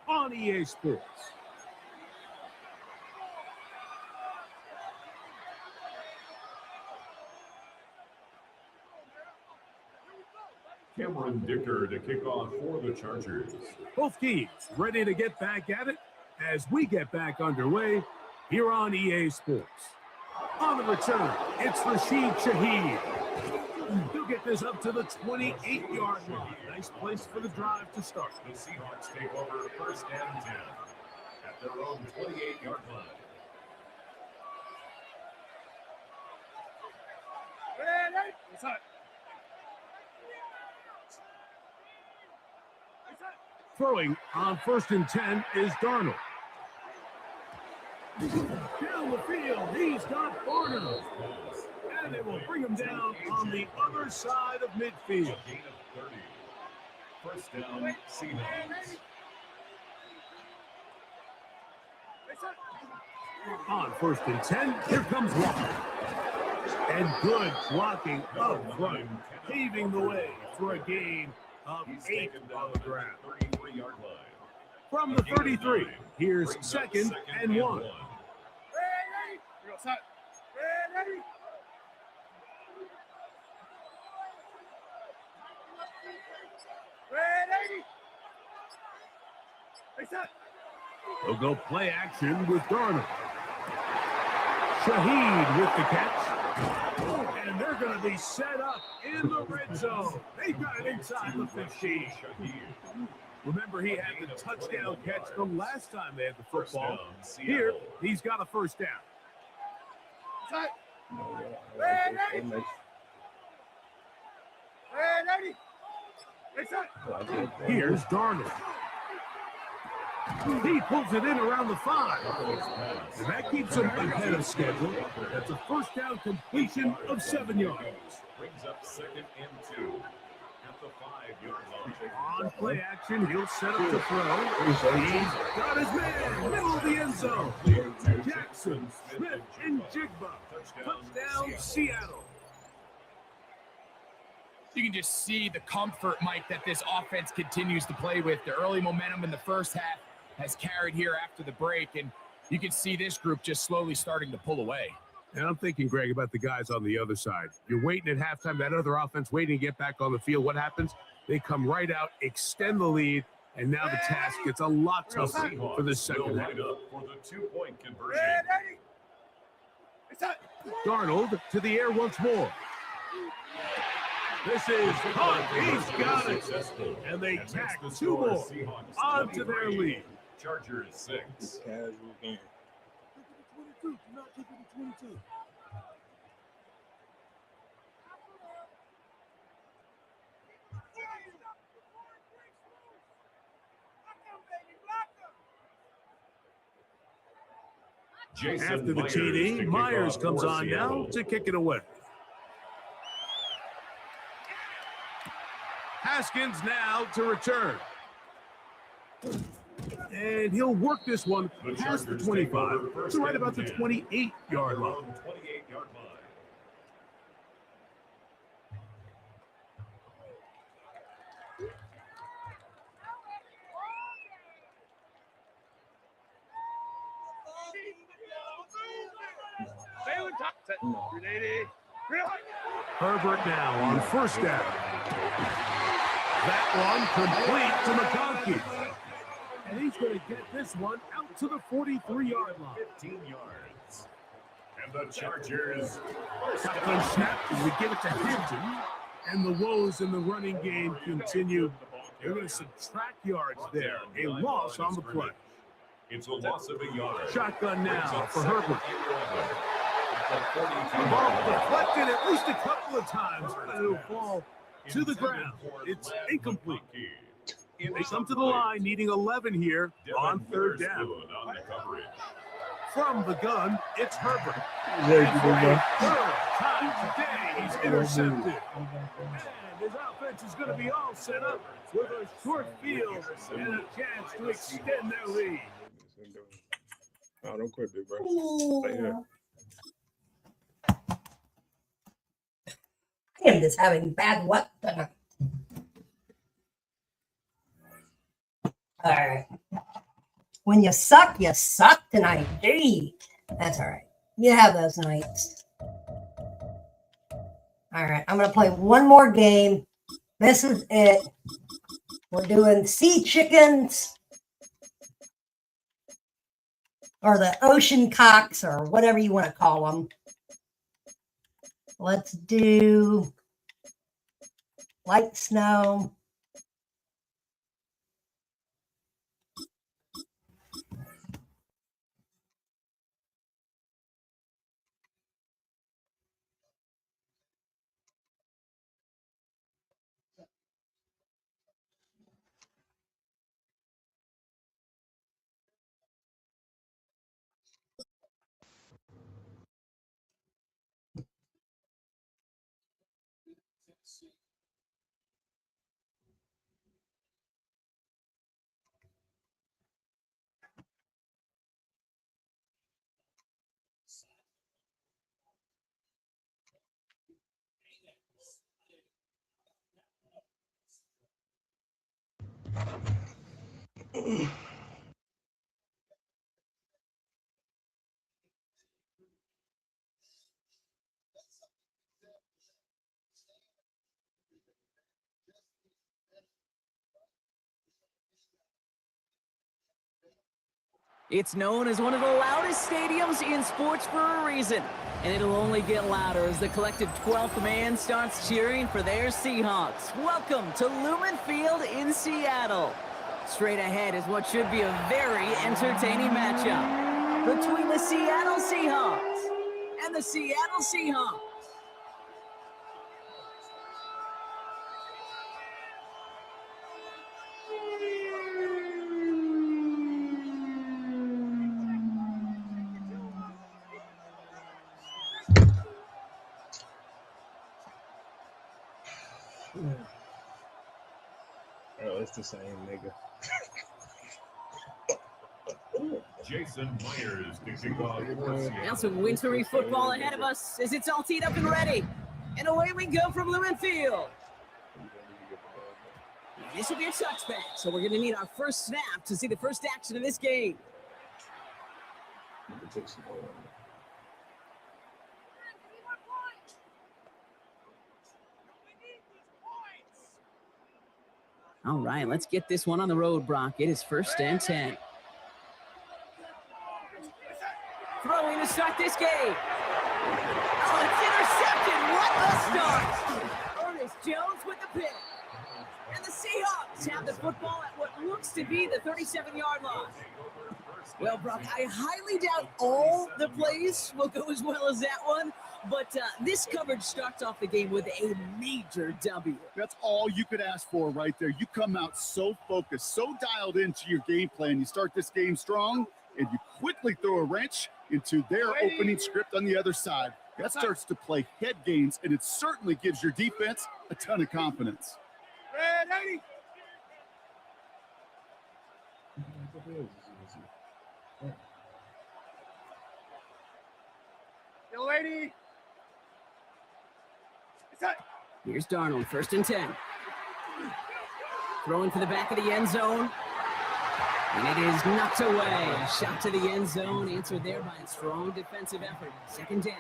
G: on EA Sports.
B: Cameron Dicker to kick off for the Chargers.
G: Both teams ready to get back at it as we get back underway here on EA Sports. On the return, it's Rashid Shaheed. He'll get this up to the 28-yard line. Nice place for the drive to start.
B: The Seahawks take over 1st and 10 at their own 28-yard line.
G: Throwing on 1st and 10 is Darnold. Down the field, he's got Barnum. And they will bring him down on the other side of midfield.
B: Gain of 30. 1st down, Seahawks.
G: On 1st and 10, here comes Walker. And good blocking up front, paving the way for a gain of 8 on the ground.
B: 33-yard line.
G: From the 33, here's 2nd and 1. They'll go play action with Darnold. Shaheed with the catch. And they're going to be set up in the red zone. They've got it inside the 15. Remember, he had the touchdown catch the last time they had the football. Here, he's got a 1st down. Here's Darnold. He pulls it in around the 5. And that keeps him ahead of schedule. That's a 1st down completion of 7 yards.
B: Brings up 2nd and 2 at the 5-yard line.
G: On play action, he'll set up to throw. He's got his man, middle of the end zone. Jackson, Smith, and Jigba. Touchdown, Seattle.
H: You can just see the comfort, Mike, that this offense continues to play with. The early momentum in the first half has carried here after the break, and you can see this group just slowly starting to pull away.
G: And I'm thinking, Greg, about the guys on the other side. You're waiting at halftime, that other offense waiting to get back on the field. What happens? They come right out, extend the lead, and now the task gets a lot tougher for the 2nd half.
B: For the 2-point conversion.
G: Darnold to the air once more. This is caught. He's got it. And they tack 2 more onto their lead.
B: Chargers 6.
G: After the TD, Myers comes on now to kick it away. Haskins now to return. And he'll work this one past the 25 to right about the 28-yard line.
E: Set. 380.
G: Herbert now on first down. That one complete to McConkey. And he's going to get this one out to the 43-yard line.
B: 15 yards. And the Chargers.
G: Shotgun snap, and we give it to Hampton. And the woes in the running game continue. They're going to subtract yards there. A loss on the play.
B: It's a loss of a yard.
G: Shotgun now for Herbert. The ball deflected at least a couple of times, but it'll fall to the ground. It's incomplete. They come to the line needing 11 here on third down. From the gun, it's Herbert. And for a third time today, he's intercepted. And his offense is going to be all set up with a short field and a chance to extend their lead.
I: Oh, don't quit it, bro. Stay here.
A: I am just having bad luck tonight. All right. When you suck tonight. Gee, that's all right. You have those nights. All right. I'm going to play one more game. This is it. We're doing sea chickens or the ocean cocks or whatever you want to call them. Let's do light snow.
C: It's known as one of the loudest stadiums in sports for a reason, and it'll only get louder as the collective 12th man starts cheering for their Seahawks. Welcome to Lumen Field in Seattle. Straight ahead is what should be a very entertaining matchup between the Seattle Seahawks and the Seattle Seahawks.
I: Oh, it's the same nigga.
B: Jason Myers to kick off for Seattle.
C: Now some wintry football ahead of us as it's all teed up and ready. And away we go from Lumen Field. This will be a touchback, so we're going to need our first snap to see the first action of this game. All right, let's get this one on the road, Brock. It is 1st and 10. Throwing to start this game. Oh, it's intercepted. What a start. Ernest Jones with the pick. And the Seahawks have the football at what looks to be the 37-yard line. Well, Brock, I highly doubt all the plays will go as well as that one. But this coverage starts off the game with a major W.
D: That's all you could ask for right there. You come out so focused, so dialed into your game plan. You start this game strong, and you quickly throw a wrench into their opening script on the other side. That starts to play head games, and it certainly gives your defense a ton of confidence.
E: Ready? Yo, lady.
C: Here's Darnold, 1st and 10. Throwing for the back of the end zone. And it is knocked away. A shot to the end zone, answered there by a strong defensive effort. 2nd down.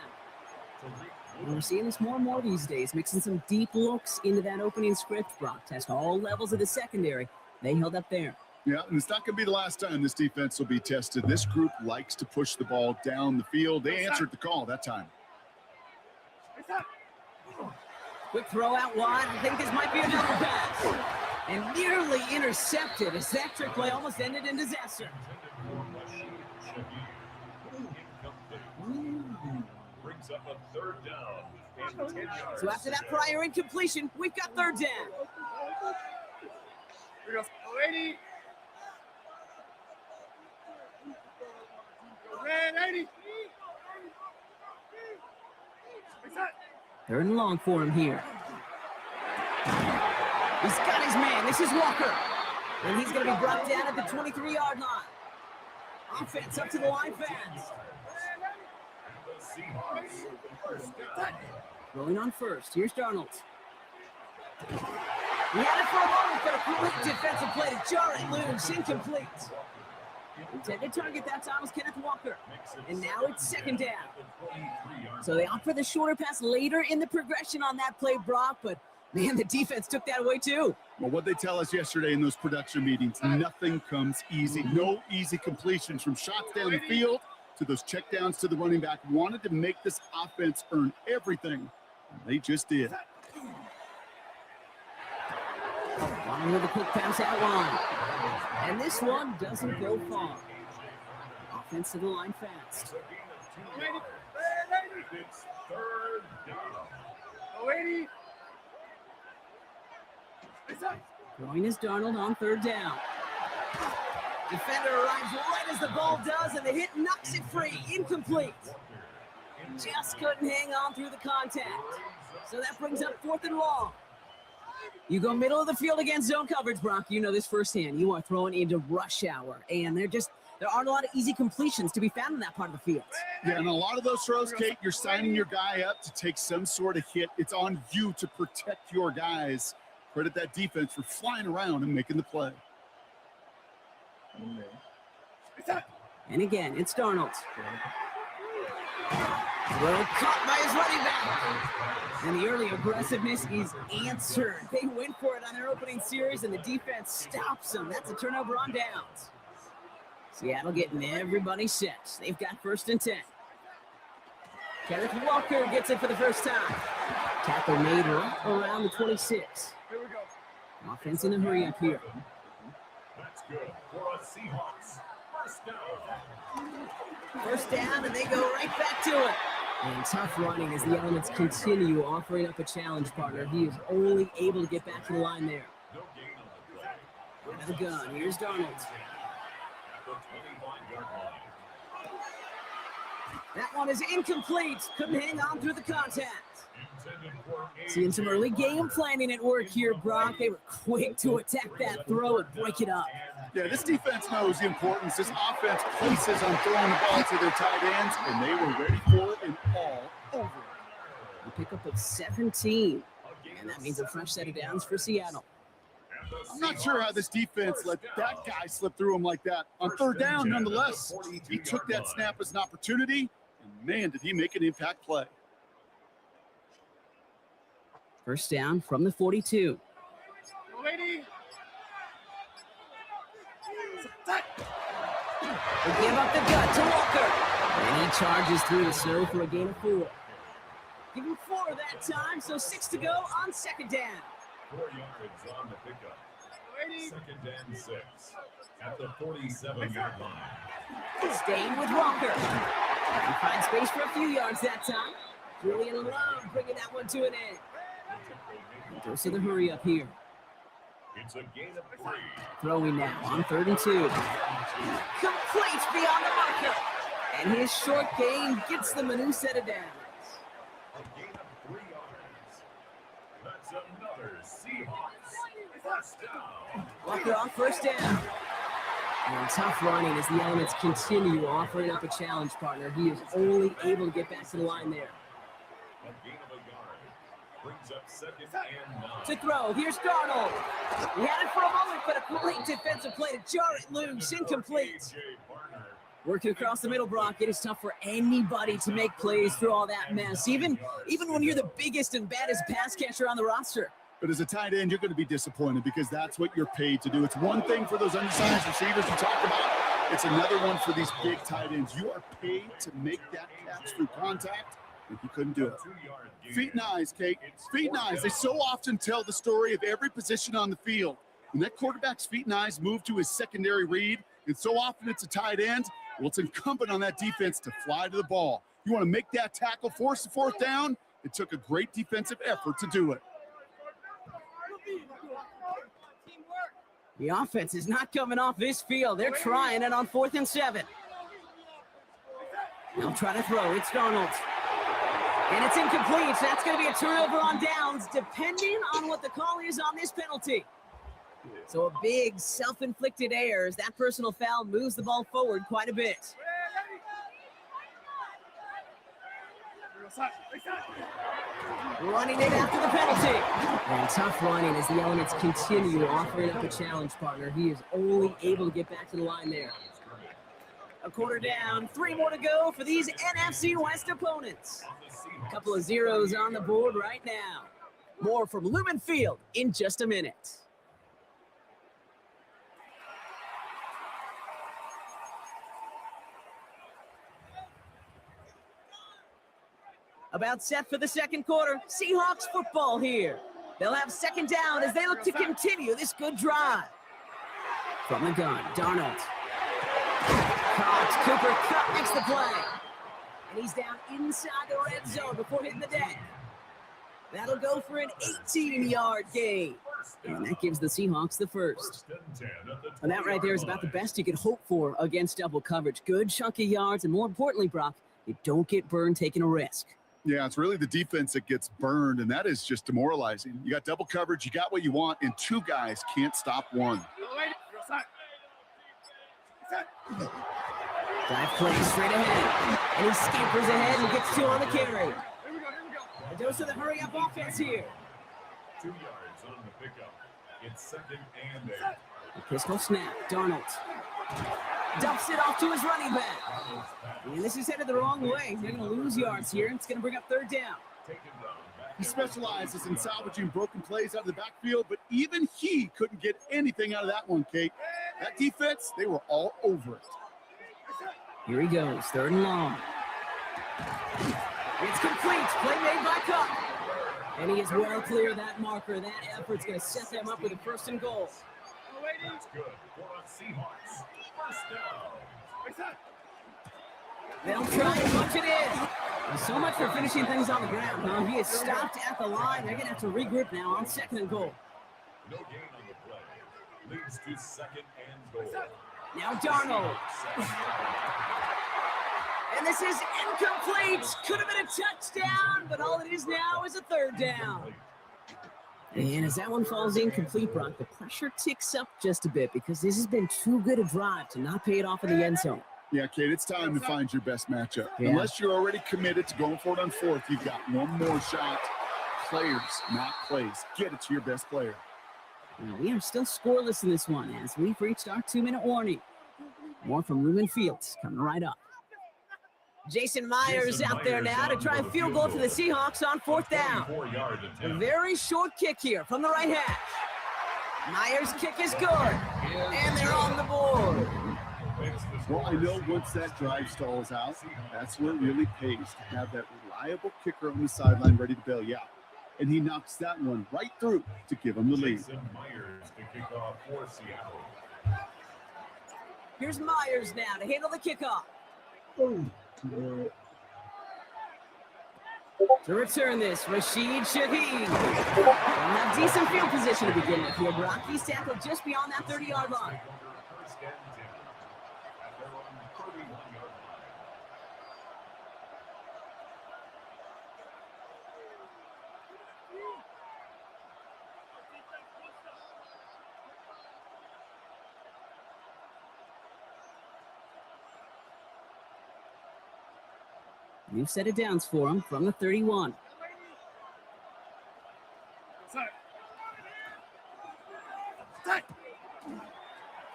C: And we're seeing this more and more these days, mixing some deep looks into that opening script. Brock test all levels of the secondary. They held up there.
D: Yeah, and it's not going to be the last time this defense will be tested. This group likes to push the ball down the field. They answered the call that time.
C: Quick throw out wide. I think this might be another pass. And nearly intercepted as that trick play almost ended in disaster.
B: Brings up a 3rd down and 10 yards.
C: So after that prior incompletion, we've got 3rd down.
E: Here we go. 80. 80.
C: 3rd and long for him here. He's got his man. This is Walker. And he's going to be brought down at the 23-yard line. Offense up to the line fast. Rolling on first. Here's Darnold. He had it for a moment, but a complete defensive play to jar it loose. Incomplete. Intended target that time was Kenneth Walker. And now it's 2nd down. So they opt for the shorter pass later in the progression on that play, Brock, but man, the defense took that away too.
D: Well, what they tell us yesterday in those production meetings, nothing comes easy. No easy completions from shots down the field to those checkdowns to the running back. Wanted to make this offense earn everything. And they just did.
C: Long with a quick pass out line. And this one doesn't go far. Offense to the line fast.
B: It's 3rd down.
E: 80.
C: Throwing is Darnold on 3rd down. Defender arrives right as the ball does, and the hit knocks it free. Incomplete. Just couldn't hang on through the contact. So that brings up 4th and long. You go middle of the field against zone coverage, Brock. You know this firsthand. You are throwing into rush hour, and there aren't a lot of easy completions to be found in that part of the field.
D: Yeah, and a lot of those throws, Kate, you're signing your guy up to take some sort of hit. It's on you to protect your guys. Credit that defense for flying around and making the play.
C: And again, it's Darnold. Well, caught by his running back. And the early aggressiveness is answered. They went for it on their opening series, and the defense stops them. That's a turnover on downs. Seattle getting everybody set. They've got 1st and 10. Kenneth Walker gets it for the first time. Tackle made right around the 26.
E: Here we go.
C: Offense in a hurry up here.
B: That's good for a Seahawks. 1st down.
C: 1st down, and they go right back to it. And tough running as the elements continue offering up a challenge partner. He is only able to get back to the line there.
B: No gain on the play.
C: Out of the gun, here's Darnold.
B: At the 25-yard line.
C: That one is incomplete. Couldn't hang on through the contact. Seeing some early game planning at work here, Brock. They were quick to attack that throw and break it up.
D: Yeah, this defense knows the importance. This offense places on throwing the ball to their tight ends, and they were ready for it and all over it.
C: A pickup of 17, and that means a fresh set of downs for Seattle.
D: I'm not sure how this defense let that guy slip through him like that. On 3rd down, nonetheless, he took that snap as an opportunity, and man, did he make an impact play.
C: 1st down from the 42.
E: 80.
C: They give up the gut to Walker. And he charges through the snow for a gain of 4. Give him 4 that time, so 6 to go on 2nd down.
B: 4 yards on the pickup. 2nd and 6 at the 47-yard line.
C: Staying with Walker. He finds space for a few yards that time. Julian Love bringing that one to an end. Goes to the hurry up here.
B: It's a gain of 3.
C: Throwing now on 3rd and 2. Complete beyond the marker. And his short game gets them a new set of downs.
B: A gain of 3 yards. That's another Seahawks 1st down.
C: Walker on 1st down. And tough running as the elements continue offering up a challenge partner. He is only able to get back to the line there.
B: A gain of a yard. Brings up 2nd and 9.
C: To throw, here's Darnold. He had it for a moment, but a great defensive play to jar it loose. Incomplete. Working across the middle, Brock, it is tough for anybody to make plays through all that mess, even when you're the biggest and baddest pass catcher on the roster.
D: But as a tight end, you're going to be disappointed because that's what you're paid to do. It's one thing for those undersized receivers you talked about. It's another one for these big tight ends. You are paid to make that catch through contact, and he couldn't do it. Feet and eyes, Kate. Feet and eyes. They so often tell the story of every position on the field. When that quarterback's feet and eyes move to his secondary read, and so often it's a tight end, well, it's incumbent on that defense to fly to the ball. You want to make that tackle, force the fourth down. It took a great defensive effort to do it.
C: The offense is not coming off this field. They're trying it on 4th and 7. They'll try to throw. It's Darnold. And it's incomplete. So that's going to be a turnover on downs, depending on what the call is on this penalty. So a big self-inflicted error as that personal foul moves the ball forward quite a bit. Running it after the penalty. And tough running as the Elements continue offering up a challenge partner. He is only able to get back to the line there. A quarter down, 3 more to go for these NFC West opponents. A couple of zeros on the board right now. More from Lumen Field in just a minute. About set for the second quarter. Seahawks football here. They'll have second down as they look to continue this good drive. From the gun, Darnold. Caught. Cooper Kupp makes the play. And he's down inside the red zone before hitting the deck. That'll go for an 18-yard gain. And that gives the Seahawks the first. And that right there is about the best you could hope for against double coverage. Good chunky yards, and more importantly, Brock, you don't get burned taking a risk.
D: Yeah, it's really the defense that gets burned, and that is just demoralizing. You got double coverage, you got what you want, and 2 guys can't stop one.
C: Dive play straight ahead, and he scampers ahead and gets 2 on the carry. A dose of the hurry-up offense here.
B: 2 yards on the pickup. It's 2nd and 8.
C: The pistol snap, Darnold. Dumps it off to his running back. And this is headed the wrong way. They're going to lose yards here. It's going to bring up 3rd down.
D: He specializes in salvaging broken plays out of the backfield, but even he couldn't get anything out of that one, Kate. That defense, they were all over it.
C: Here he goes, 3rd and long. It's complete. Play made by Kupp. And he is well clear of that marker. That effort's going to set them up with a 1st and goal.
B: That's good for a Seahawks. 1st down.
C: They'll try and punch it in. And so much for finishing things on the ground, huh? He is stopped at the line. They're going to have to regroup now on 2nd and goal.
B: No gain on the play. Leads to 2nd and goal.
C: Now Darnold. And this is incomplete. Could have been a touchdown, but all it is now is a 3rd down. And as that one falls incomplete, Brock, the pressure ticks up just a bit because this has been too good a drive to not pay it off in the end zone.
D: Yeah, Kate, it's time to find your best matchup.
C: Yeah.
D: Unless you're already committed to going for it on 4th, you've got one more shot. Players, not plays. Get it to your best player.
C: Now, we are still scoreless in this one as we've reached our 2-minute warning. More from Lumen Fields coming right up. Jason Myers out there now to try a field goal for the Seahawks on 4th down. A very short kick here from the right hash. Myers' kick is good, and they're on the board.
D: Well, I know once that drive stalls out, that's where it really pays to have that reliable kicker on the sideline ready to bail you out. And he knocks that one right through to give him the lead.
B: Myers to kick off for Seattle.
C: Here's Myers now to handle the kickoff. To return this, Rashid Shaheed. They'll have decent field position to begin with here. Brock, he's tackled just beyond that 30-yard line. New set of downs for him from the 31.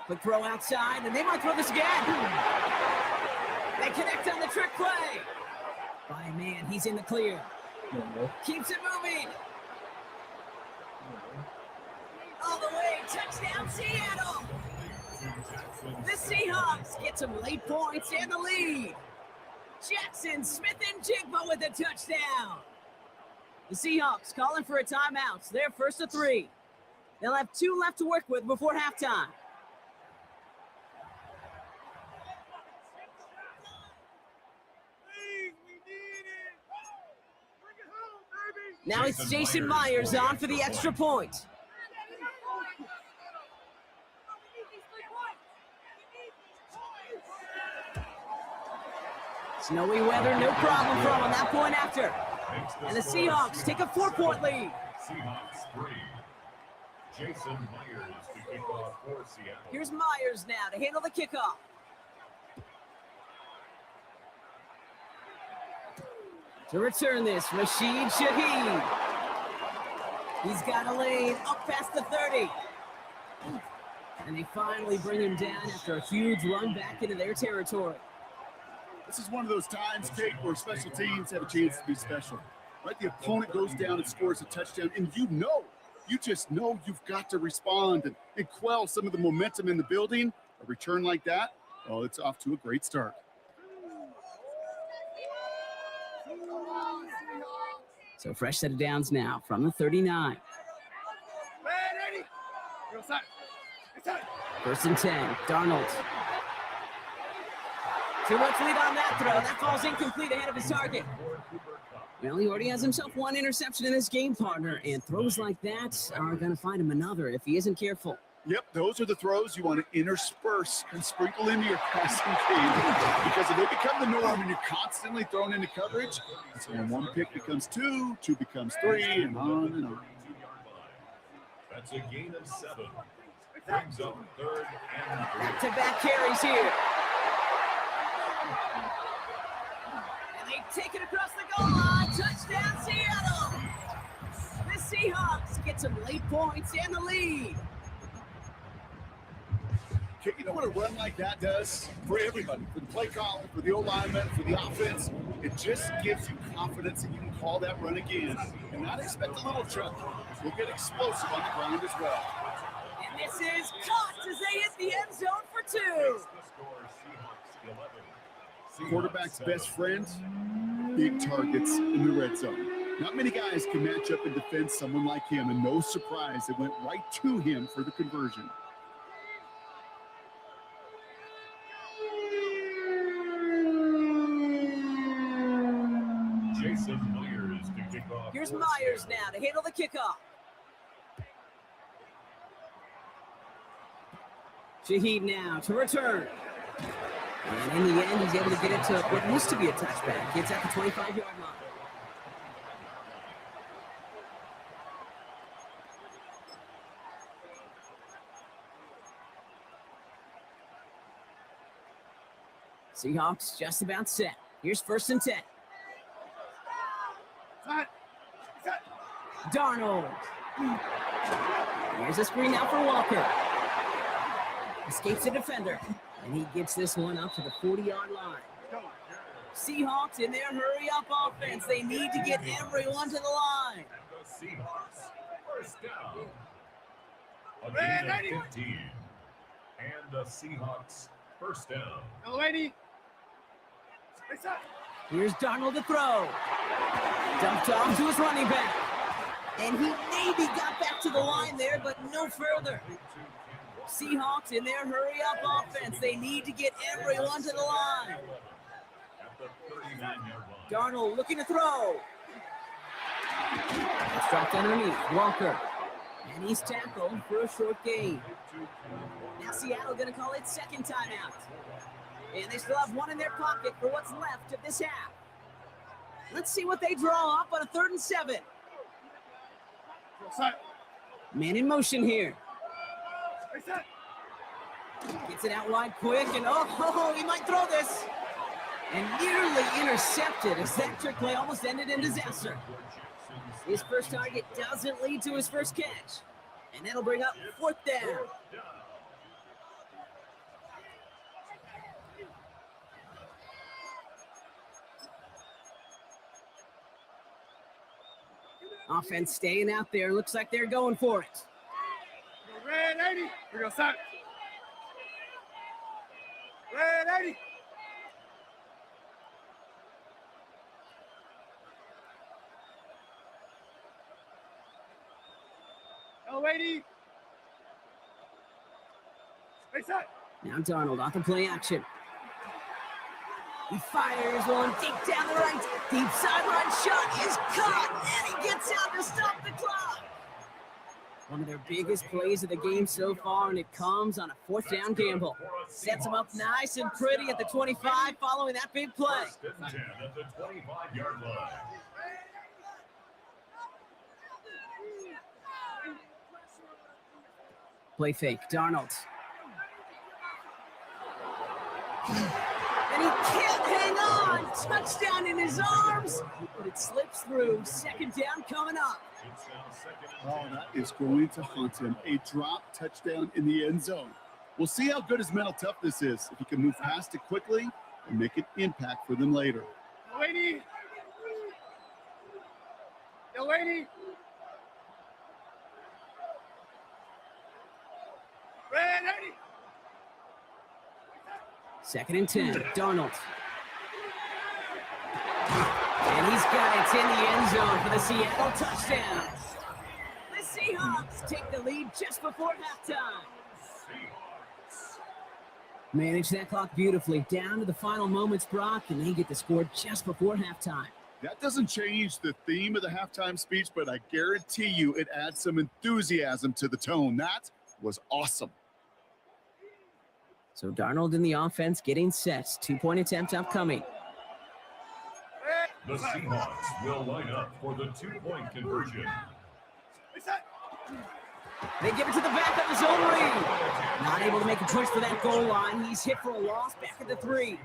C: Quick throw outside, and they might throw this again. can't connect on the trick play. By a man, he's in the clear. Keeps it moving. All the way, touchdown Seattle. The Seahawks get some late points and the lead. Jackson, Smith, and Jigba with a touchdown. The Seahawks calling for a timeout. They're first to 3. They'll have 2 left to work with before halftime. Now it's Jason Myers on for the extra point. Snowy weather, no problem for him on that point after. And the Seahawks take a 4-point lead.
B: Seahawks 3. Jason Myers to kick off for Seattle.
C: Here's Myers now to handle the kickoff. To return this, Rashid Shaheed. He's got a lane up past the 30. And they finally bring him down after a huge run back into their territory.
D: This is one of those times, Kate, where special teams have a chance to be special. Right? The opponent goes down and scores a touchdown, and you just know you've got to respond and quell some of the momentum in the building. A return like that, oh, it's off to a great start.
C: So fresh set of downs now from the 39. First and 10, Darnold. Too much lead on that throw. That falls incomplete ahead of his target. Well, he already has himself 1 interception in this game, partner, and throws like that are going to find him another if he isn't careful.
D: Yep, those are the throws you want to intersperse and sprinkle into your passing game, because if they become the norm and you're constantly thrown into coverage, so when 1 pick becomes 2, 2 becomes 3, and on and on.
B: That's a gain of 7. Brings up 3rd and 3.
C: Back-to-back carries here. And they take it across the goal line. Touchdown, Seattle. The Seahawks get some late points and the lead.
D: Okay, you know what a run like that does for everybody, for the play caller, for the O-lineman, for the offense? It just gives you confidence that you can call that run again and not expect a little trouble. You'll get explosive on the ground as well.
C: And this is caught as they hit the end zone for 2.
D: Quarterback's best friend, big targets in the red zone. Not many guys can match up and defend someone like him, and no surprise, it went right to him for the conversion.
B: Jason Myers to kick off.
C: Here's Myers now to handle the kickoff. Shaheed now to return. And in the end, he's able to get it to what used to be a touchback. Gets at the 25-yard line. Seahawks just about set. Here's 1st and 10. Darnold. Here's a screen now for Walker. Escapes the defender. And he gets this one up to the 40-yard line. Seahawks in their hurry-up offense. They need to get everyone to the line.
B: The Seahawks first down. A gain of 15. And the Seahawks first down.
C: Here's Darnold to throw. Dumped off to his running back. And he maybe got back to the line there, but no further. Seahawks in their hurry-up offense. They need to get everyone to the line. Darnold looking to throw. It's dropped underneath. Walker. And he's tackled for a short gain. Now Seattle going to call it second timeout. And they still have 1 in their pocket for what's left of this half. Let's see what they draw up on a 3rd and 7. Man in motion here. Gets it out wide quick, and he might throw this. And nearly intercepted as that trick play almost ended in disaster. His first target doesn't lead to his first catch. And that'll bring up 4th down. Offense staying out there. Looks like they're going for it.
E: Red 80. Here we go, set. Red 80. L80. Hey, set.
C: Now Darnold off the play action. He fires one deep down the right. Deep sideline shot is caught, and he gets out to stop the clock. One of their biggest plays of the game so far, and it comes on a fourth down gamble. Sets him up nice and pretty at the 25 following that big play.
B: First and 10 at the 25-yard line.
C: Play fake, Darnold. And he can't hang on. Touchdown in his arms, but it slips through. Second down coming up.
B: It's now second
D: Oh,
B: and 10.
D: that is going to haunt him. A drop touchdown in the end zone. We'll see how good his mental toughness is, if he can move past it quickly and make an impact for them later.
E: L80. L80. Red 80.
C: Second and 10, Darnold. And he's got it in the end zone for the Seattle touchdown. The Seahawks take the lead just before halftime. Manage that clock beautifully. Down to the final moments, Brock, and they get the score just before halftime.
D: That doesn't change the theme of the halftime speech, but I guarantee you it adds some enthusiasm to the tone. That was awesome.
C: So Darnold in the offense getting set. 2-point attempt upcoming.
B: The Seahawks will line up for the 2-point conversion.
E: Hey, set.
C: They give it to the back of his own read. Not able to make a push for that goal line. He's hit for a loss back at the 3.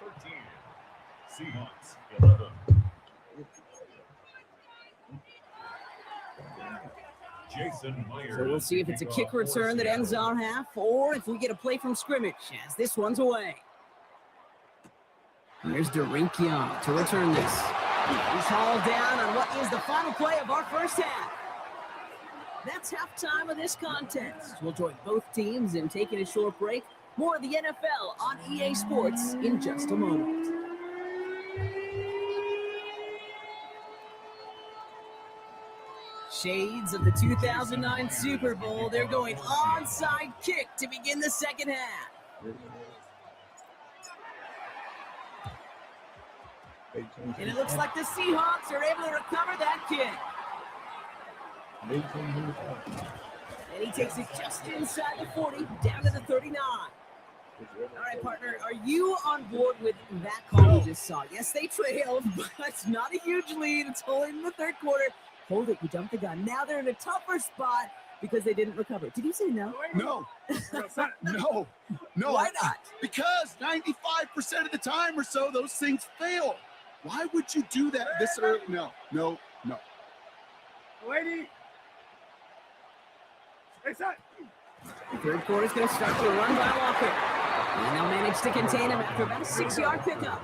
B: 13. Seahawks 11. Jason Myers.
C: So we'll see if it's a kick return that ends our half, or if we get a play from scrimmage, as this one's away. Here's Derink Young to return this. He's hauled down on what is the final play of our first half. That's halftime of this contest. We'll join both teams in taking a short break. More of the NFL on EA Sports in just a moment. Shades of the 2009 Super Bowl. They're going onside kick to begin the second half. And it looks like the Seahawks are able to recover that kick. And he takes it just inside the 40, down to the 39. All right, partner, are you on board with that call we just saw? Yes, they trailed, but it's not a huge lead. It's only in the third quarter. Hold it, you jumped the gun. Now they're in a tougher spot because they didn't recover. Did you say no?
D: No. No.
C: Why not?
D: Because 95% of the time or so, those things fail. Why would you do that this early? No.
E: Lady. Hey, set.
C: The third quarter's going to start to run by Walker. And they'll manage to contain him after about a 6-yard pickup.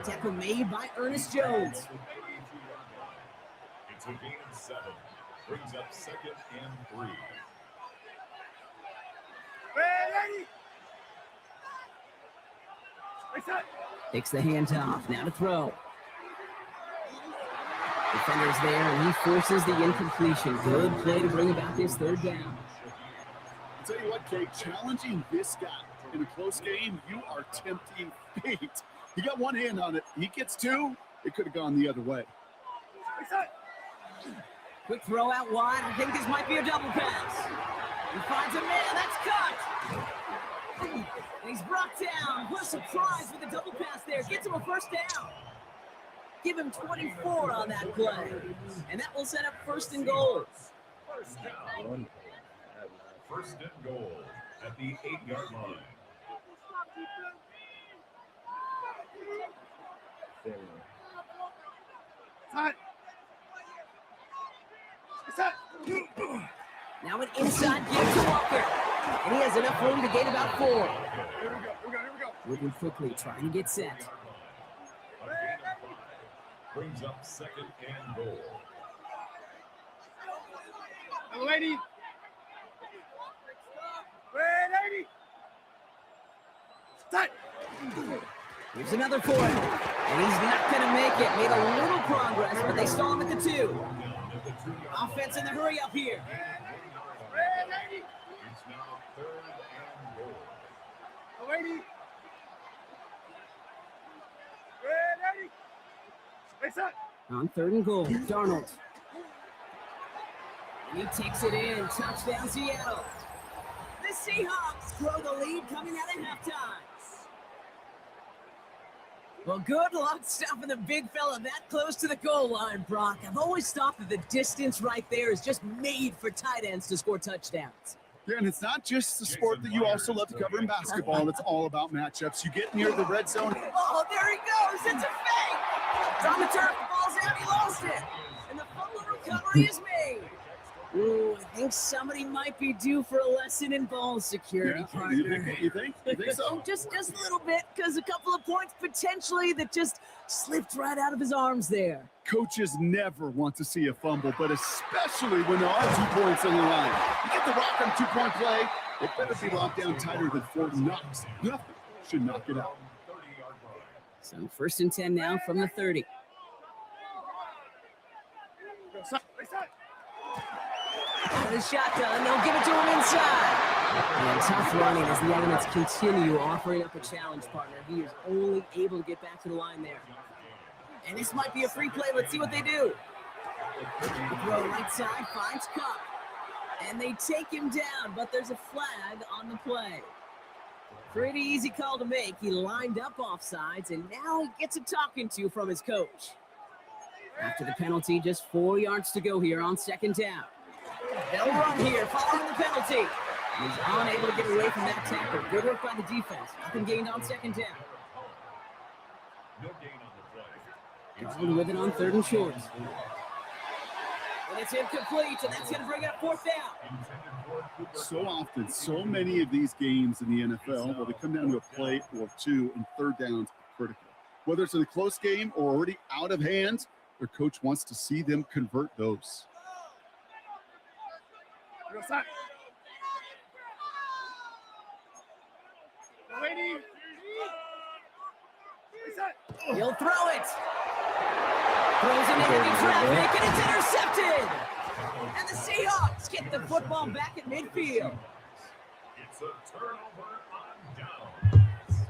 C: Tackle made by Ernest Jones.
B: It's a gain of 7. Brings up second and 3.
E: Ready. Hey, set.
C: Takes the handoff. Now to throw. Defender's there, and he forces the incompletion. Good play to bring about this third down.
D: I'll tell you what, Kate, challenging this guy in a close game, you are tempting fate. He got one hand on it. He gets 2. It could have gone the other way.
E: Hey, set.
C: Quick throw out wide. I think this might be a double pass. He finds a man. That's cut. And he's brought down. What a surprise with the double pass there. Gets him a first down. Give him 24 on that play. And that will set up first and goal.
B: First down. First and goal at the 8-yard line.
E: Set. Set.
C: Now an inside give to Walker. And he has enough room to gain about 4.
E: Here we go.
C: Moving quickly, trying to get set.
B: Brings up second and goal.
E: Lady. Lady. Start.
C: Here's another for him. And he's not going to make it. Made a little progress, but they stall him at the 2. Offense in the hurry up here.
E: Lady.
B: It's now 3rd and goal.
E: Lady. Lady. Face up.
C: On 3rd and goal, Darnold. And he takes it in. Touchdown, Seattle. The Seahawks grow the lead coming out of halftime. Well, good luck stopping the big fella that close to the goal line, Brock. I've always thought that the distance right there is just made for tight ends to score touchdowns.
D: Yeah, and it's not just the sport that you also love to cover in basketball. It's all about matchups. You get near the red zone.
C: Oh, there he goes. It's a fake. It's on the turf. The ball's out. He lost it. And the fumble recovery is made. Ooh, I think somebody might be due for a lesson in ball security, partner.
D: You think so?
C: Just a little bit, because a couple of points potentially that just slipped right out of his arms there.
D: Coaches never want to see a fumble, but especially when there are 2 points on the line. You get the rock on 2-point play, it better be locked down tighter than Fort Knox. Nothing should knock it out.
C: So 1st and 10 now from the 30. Out of the shotgun, they'll give it to him inside. And tough running as the elements continue offering up a challenge, partner. He is only able to get back to the line there. And this might be a free play. Let's see what they do. The throw right side finds Cup. And they take him down, but there's a flag on the play. Pretty easy call to make. He lined up offsides, and now he gets a talking to from his coach. After the penalty, just 4 yards to go here on 2nd down. They'll run here following the penalty. He's unable to get away from that tackle. Good work by the defense. Nothing gained on 2nd down.
B: No gain on the play.
C: Going with it on 3rd and short. And it's incomplete, and that's going to bring up 4th down.
D: So often, so many of these games in the NFL, well, they come down to a play or 2, and 3rd downs are critical. Whether it's in a close game or already out of hand, their coach wants to see them convert those.
C: He'll throw it. Throws into heavy traffic, and it's intercepted. And the Seahawks get the football back at midfield.
B: It's a turnover on downs.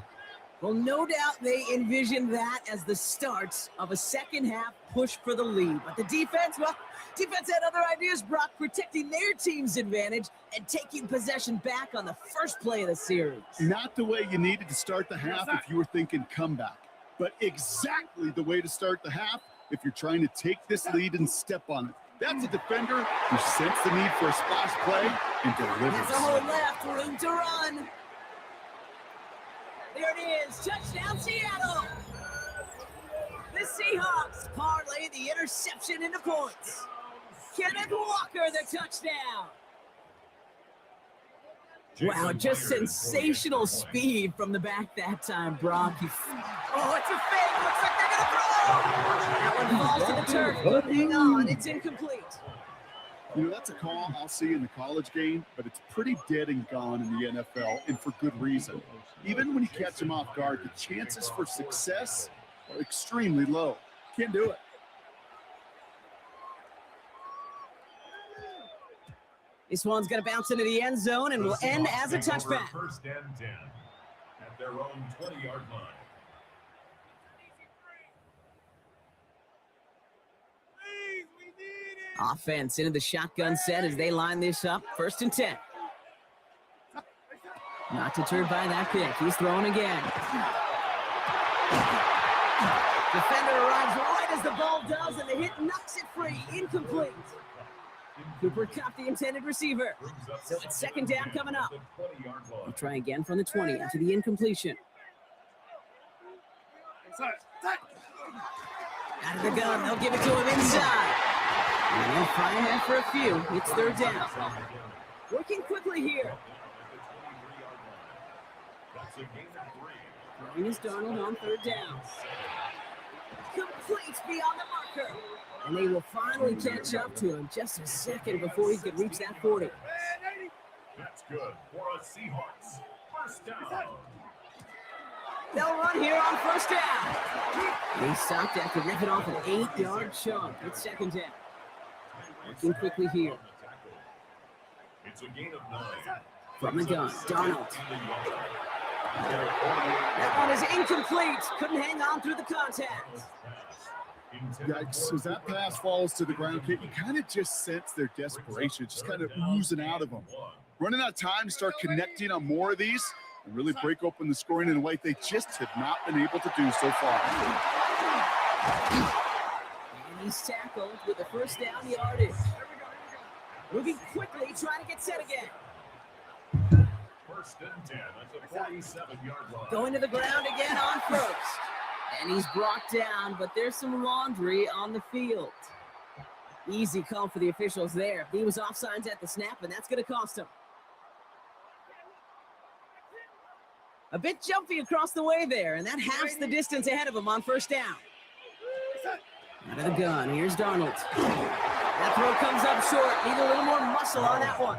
C: Well, no doubt they envisioned that as the start of a second-half push for the lead. But the defense, well, defense had other ideas, Brock, protecting their team's advantage and taking possession back on the first play of the series.
D: Not the way you needed to start the half if you were thinking comeback, but exactly the way to start the half if you're trying to take this lead and step on it. That's a defender who sensed the need for a splash play and delivers.
C: There's a hole left, room to run. There it is, touchdown Seattle. The Seahawks parlay the interception into points. Kenneth Walker, the touchdown. Wow, just sensational speed from the back that time, Brock. Oh, it's a fake. Looks like they're going to throw. That one falls to the turf. Good hang on. It's incomplete.
D: You know, that's a call I'll see in the college game, but it's pretty dead and gone in the NFL, and for good reason. Even when you catch them off guard, the chances for success are extremely low. Can't do it.
C: This one's going to bounce into the end zone and will end as a touchback.
B: 1st and 10 at their own 20-yard line.
C: Offense into the shotgun set as they line this up. 1st and 10. Not deterred by that pick. He's throwing again. Defender arrives right as the ball does, and the hit knocks it free. Incomplete. Cooper Kupp, the intended receiver. So it's 2nd down coming up. We'll try again from the 20 after the incompletion. Out of the gun, they'll give it to him inside. And they'll find that for a few. It's 3rd down. Working quickly here. Throwing is Darnold on 3rd down. Complete beyond the marker. And they will finally catch up to him just a second before he could reach that 40.
B: That's good for a Seahawks. First down.
C: They'll run here on first down. And he stopped after ripping off an 8-yard chunk. It's second down. Working quickly here.
B: It's a gain of 9.
C: From the gun, Darnold. That one is incomplete. Couldn't hang on through the contact.
D: Yikes, as that pass falls to the ground, Kate, you kind of just sense their desperation, just kind of oozing out of them. Running out of time to start connecting on more of these and really break open the scoring in a way they just have not been able to do so far.
C: And he's tackled with a first down yardage. Moving quickly, trying to get set again.
B: First and 10 at the 47-yard line.
C: Going to the ground again on first. And he's brought down, but there's some laundry on the field. Easy call for the officials there. He was offsides at the snap, and that's going to cost him. A bit jumpy across the way there, and that halves the distance ahead of him on first down. Out of the gun, here's Darnold. That throw comes up short. Need a little more muscle on that one.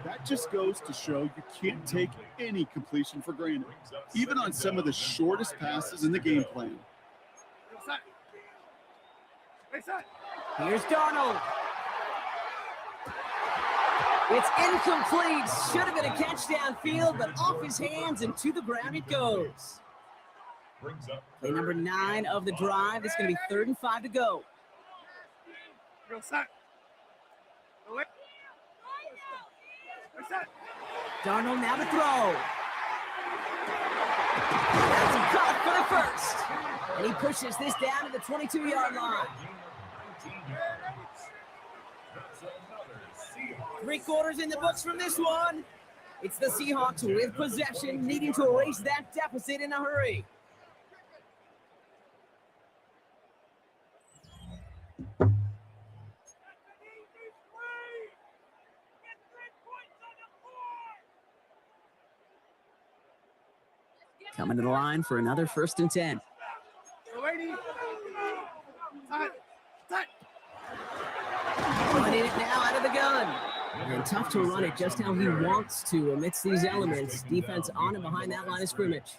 D: That just goes to show you can't take any completion for granted, even on some of the shortest passes in the game plan.
C: Here's Darnold. It's incomplete. Should have been a catch downfield, but off his hands and to the ground it goes. Play number 9 of the drive. It's going to be 3rd and 5 to go. Darnold now to throw. That's a cut for the first. And he pushes this down to the 22-yard line. 3 quarters in the books from this one. It's the Seahawks with possession, needing to erase that deficit in a hurry. Coming to the line for another 1st and 10. Running it now out of the gun. And tough to run it just how he wants to amidst these elements. Defense on and behind that line of scrimmage.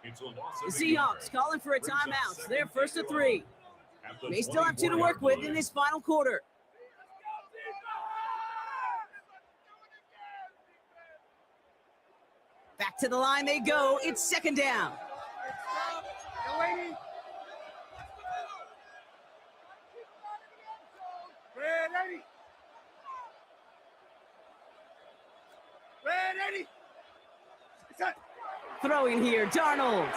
C: The Seahawks calling for a timeout. They're 1st and 3. They still have 2 to work with in this final quarter. Back to the line they go. It's 2nd down. Throwing here, Darnold.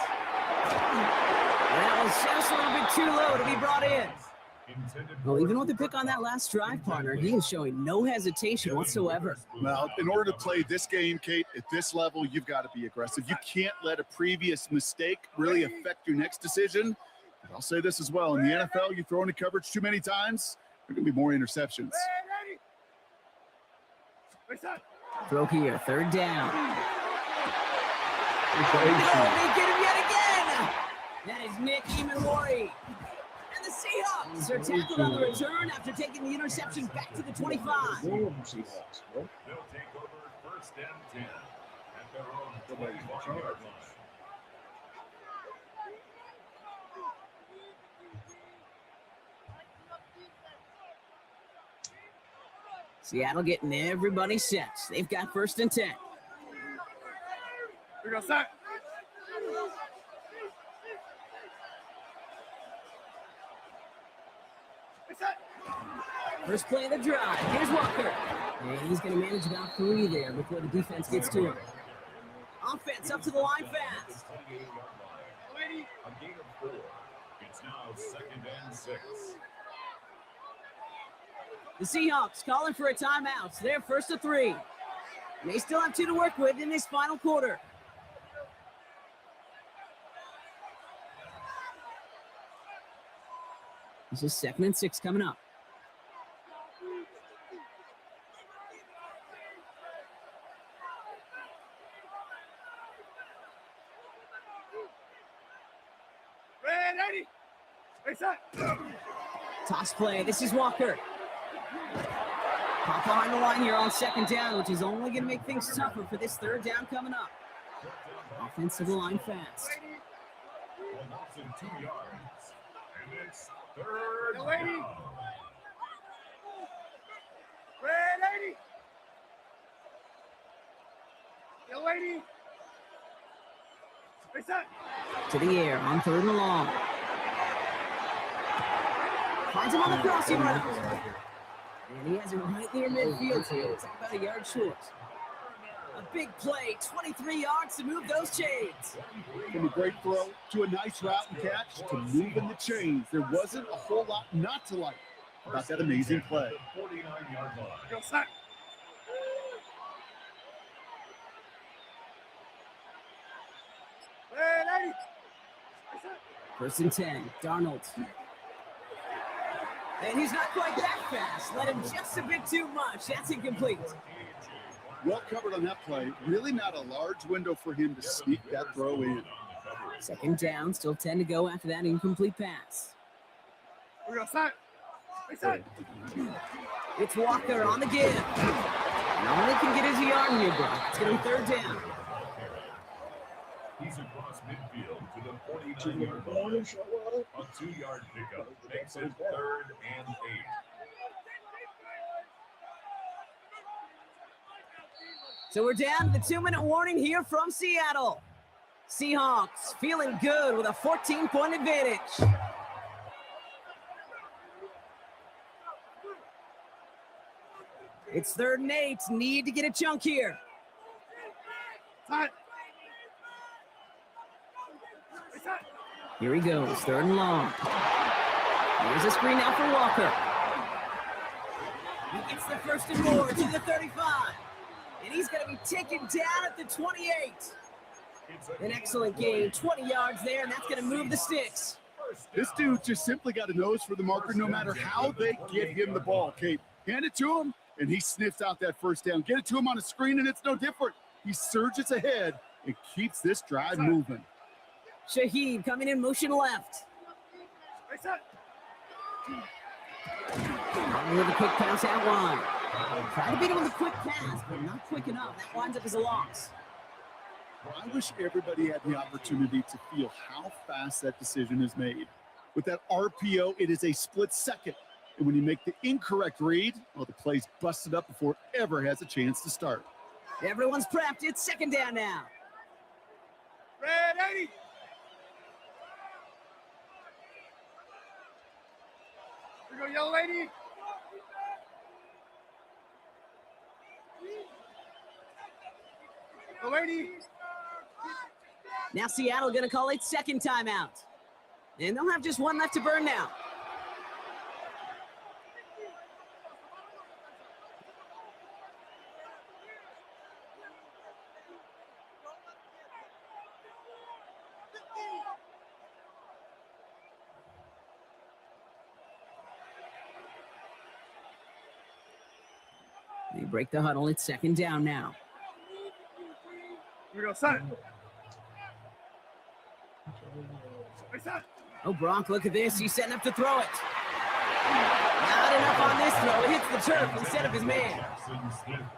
C: That was just a little bit too low to be brought in. Well, even with the pick on that last drive, partner, he is showing no hesitation whatsoever.
D: Well, in order to play this game, Kate, at this level, you've got to be aggressive. You can't let a previous mistake really affect your next decision. But I'll say this as well. In the NFL, you throw into coverage too many times, there are going to be more interceptions.
C: Throw here, 3rd down. Oh, they get him yet again. That is Nick Emanwari. And the Seahawks are tackled on the return after taking the interception back to the 25.
B: They'll take over 1st and 10 at their own 21-yard line.
C: Seattle getting everybody set. They've got 1st and 10.
E: We go set.
C: First play of the drive. Here's Walker. And he's going to manage about 3 there before the defense gets to him. Offense up to the line fast.
B: A gain of 4. It's now 2nd and 6.
C: The Seahawks calling for a timeout. They're 1st and 3. They still have 2 to work with in this final quarter. This is 2nd and 6 coming up. Toss play. This is Walker. Pop behind the line here on second down, which is only going to make things tougher for this third down coming up. Offensive line fast.
B: Well, that's in 2 yards. And it's third down.
E: Red 80. Yo, lady. Face up.
C: To the air on third and long. Finds him on the crossing route. And he has it right near midfield here. It's about a yard short. A big play, 23 yards to move those chains.
D: From a great throw to a nice route and catch to moving the chains. There wasn't a whole lot not to like about that amazing play.
B: 49-yard line.
E: Go, sack. Red 80. Face up.
C: First and 10, Darnold. And he's not quite that fast. Let him just a bit too much. That's incomplete.
D: Well covered on that play. Really not a large window for him to sneak that throw in.
C: Second down, still 10 to go after that incomplete pass.
E: We're going to sack. Face up.
C: It's Walker on the give. And all he can get is a yard here, bro. It's going to be third down.
B: He's across midfield to the 49-yard line. A 2-yard pickup makes it third and 8.
C: So we're down to the 2-minute warning here from Seattle. Seahawks feeling good with a 14-point advantage. It's third and 8. Need to get a chunk here.
E: Sack. Face up.
C: Here he goes, third and long. Here's a screen out for Walker. He gets the first and more to the 35. And he's going to be taken down at the 28. An excellent game, 20 yards there, and that's going to move the sticks.
D: This dude just simply got a nose for the marker no matter how they get him the ball, Kate. Hand it to him, and he sniffs out that first down. Get it to him on a screen, and it's no different. He surges ahead and keeps this drive moving.
C: Shaheed coming in motion left.
E: Face up.
C: With a quick pass out line. Try to beat him with a quick pass, but not quick enough. That winds up as a loss.
D: I wish everybody had the opportunity to feel how fast that decision is made. With that RPO, it is a split second. And when you make the incorrect read, well, the play's busted up before it ever has a chance to start.
C: Everyone's prepped. It's second down now.
E: Red 80. We go, yellow lady. The lady.
C: Now Seattle going to call its second timeout. And they'll have just one left to burn now. They break the huddle. It's second down now.
E: We go, sack. Face up.
C: Oh, Bronk, look at this. He's setting up to throw it. Not enough on this throw. It hits the turf instead of his man.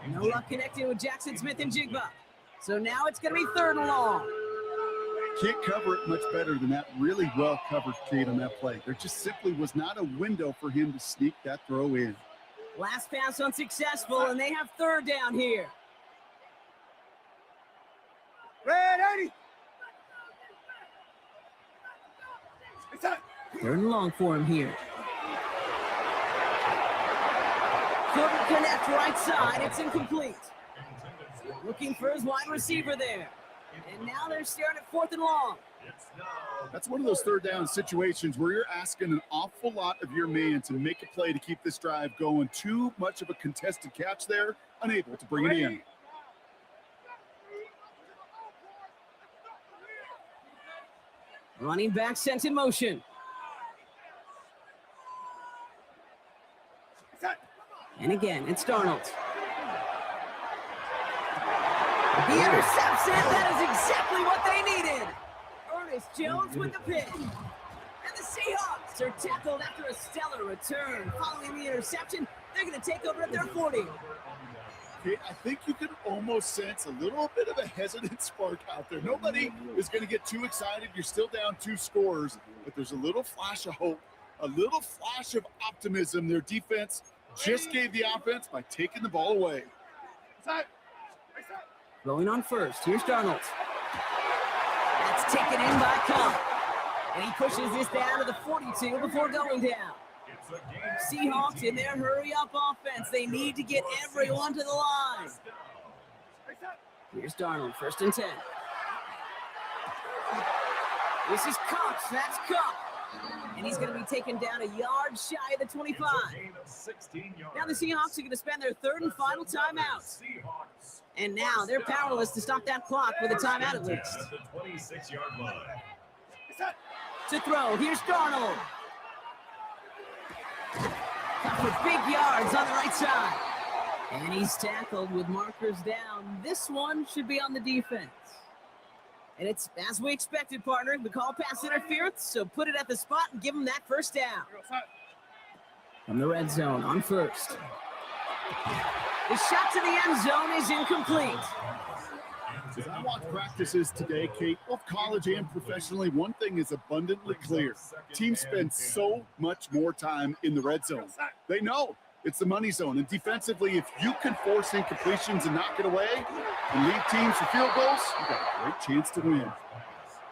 C: No luck connecting with Jackson Smith and Jigba. So now it's going to be third and long.
D: Can't cover it much better than that really well covered Kate on that play. There just simply was not a window for him to sneak that throw in.
C: Last pass unsuccessful, and they have third down here.
E: Red 80. Face up.
C: Third and long for him here. Couldn't connect right side. It's incomplete. Looking for his wide receiver there. And now they're staring at fourth and long.
D: That's one of those third down situations where you're asking an awful lot of your man to make a play to keep this drive going. Too much of a contested catch there, unable to bring it in.
C: Running back sent in motion. And again, it's Darnold. He intercepts it. That is exactly what they needed. Ernest Jones with the pick. And the Seahawks Seahawks are tackled after a stellar return. Following the interception, they're going to take over at their 40.
D: Okay, I think you can almost sense a little bit of a hesitant spark out there. Nobody is going to get too excited. You're still down 2 scores, but there's a little flash of hope, a little flash of optimism. Their defense just gave the offense by taking the ball away.
C: Going on first. Here's Darnold. That's taken in by Cobb. And he pushes this down to the 42 before going down. Seahawks in their hurry-up offense. They need to get everyone to the line. Here's Darnold, 1st and 10. This is Cox. That's Cox. And he's going to be taken down a yard shy of the 25. Now the Seahawks are going to spend their 3rd and final timeout. And now they're powerless to stop that clock with a timeout at least. To throw, here's Darnold. Got for big yards on the right side. And he's tackled with markers down. This one should be on the defense. And it's as we expected, partner. We call pass interference, so put it at the spot and give him that 1st down. From the red zone on 1st. The shot to the end zone is incomplete.
D: As I watch practices today, Kate, both college and professionally, one thing is abundantly clear. Teams spend so much more time in the red zone. They know it's the money zone. And defensively, if you can force incompletions and knock it away and lead teams for field goals, you've got a great chance to win.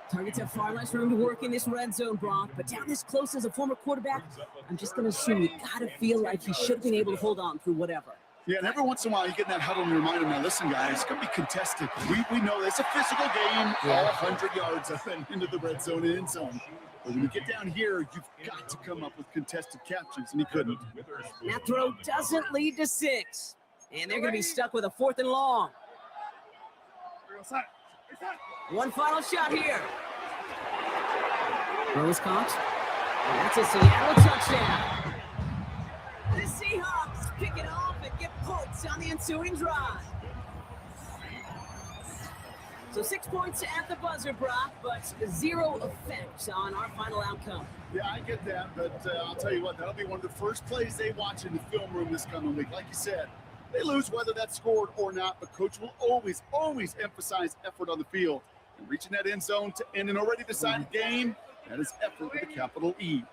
C: Targets have far less room to work in this red zone, Brock. But down this close as a former quarterback, I'm just going to assume you got to feel like he should have been able to hold on through whatever.
D: Yeah, and every once in a while you get in that huddle and you remind them, now listen, guys, it's going to be contested. We know it's a physical game, all 100 yards up and into the red zone and end zone. But when you get down here, you've got to come up with contested catches, and he couldn't.
C: That throw doesn't lead to 6. And they're going to be stuck with a 4th and long. One final shot here. Rose Cox. That's a Seattle touchdown. The Seahawks pick it off and get points on the ensuing drive. So 6 points at the buzzer, Brock, but 0 effect on our final outcome.
D: Yeah, I get that, but I'll tell you what, that'll be one of the first plays they watch in the film room this coming week. Like you said, they lose whether that's scored or not, but Coach will always emphasize effort on the field. And reaching that end zone to end an already decided game, that is effort with a capital E.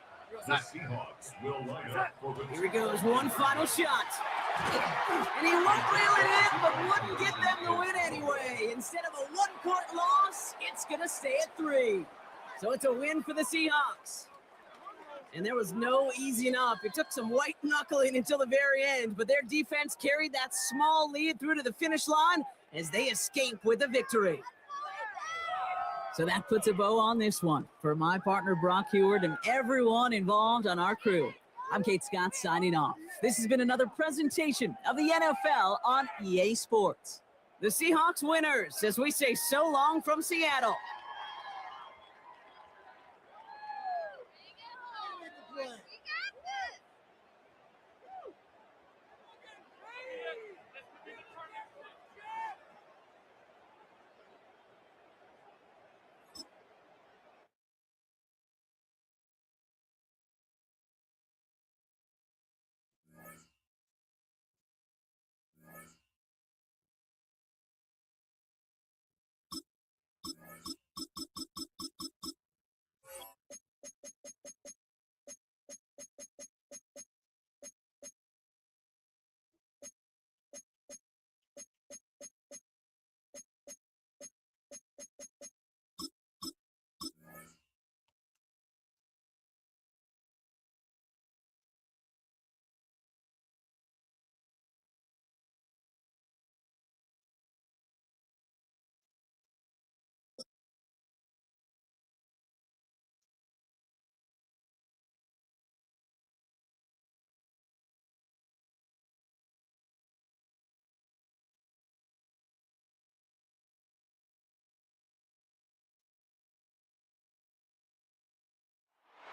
B: The Seahawks will line up for the
C: Here he goes, one final shot. And he won't reel it in, but wouldn't get them the win anyway. Instead of a 1-point loss, it's going to stay at 3. So it's a win for the Seahawks. And there was no easing up. It took some white knuckling until the very end, but their defense carried that small lead through to the finish line as they escape with the victory. So that puts a bow on this one. For my partner, Brock Heward, and everyone involved on our crew, I'm Kate Scott signing off. This has been another presentation of the NFL on EA Sports. The Seahawks winners, as we say so long from Seattle.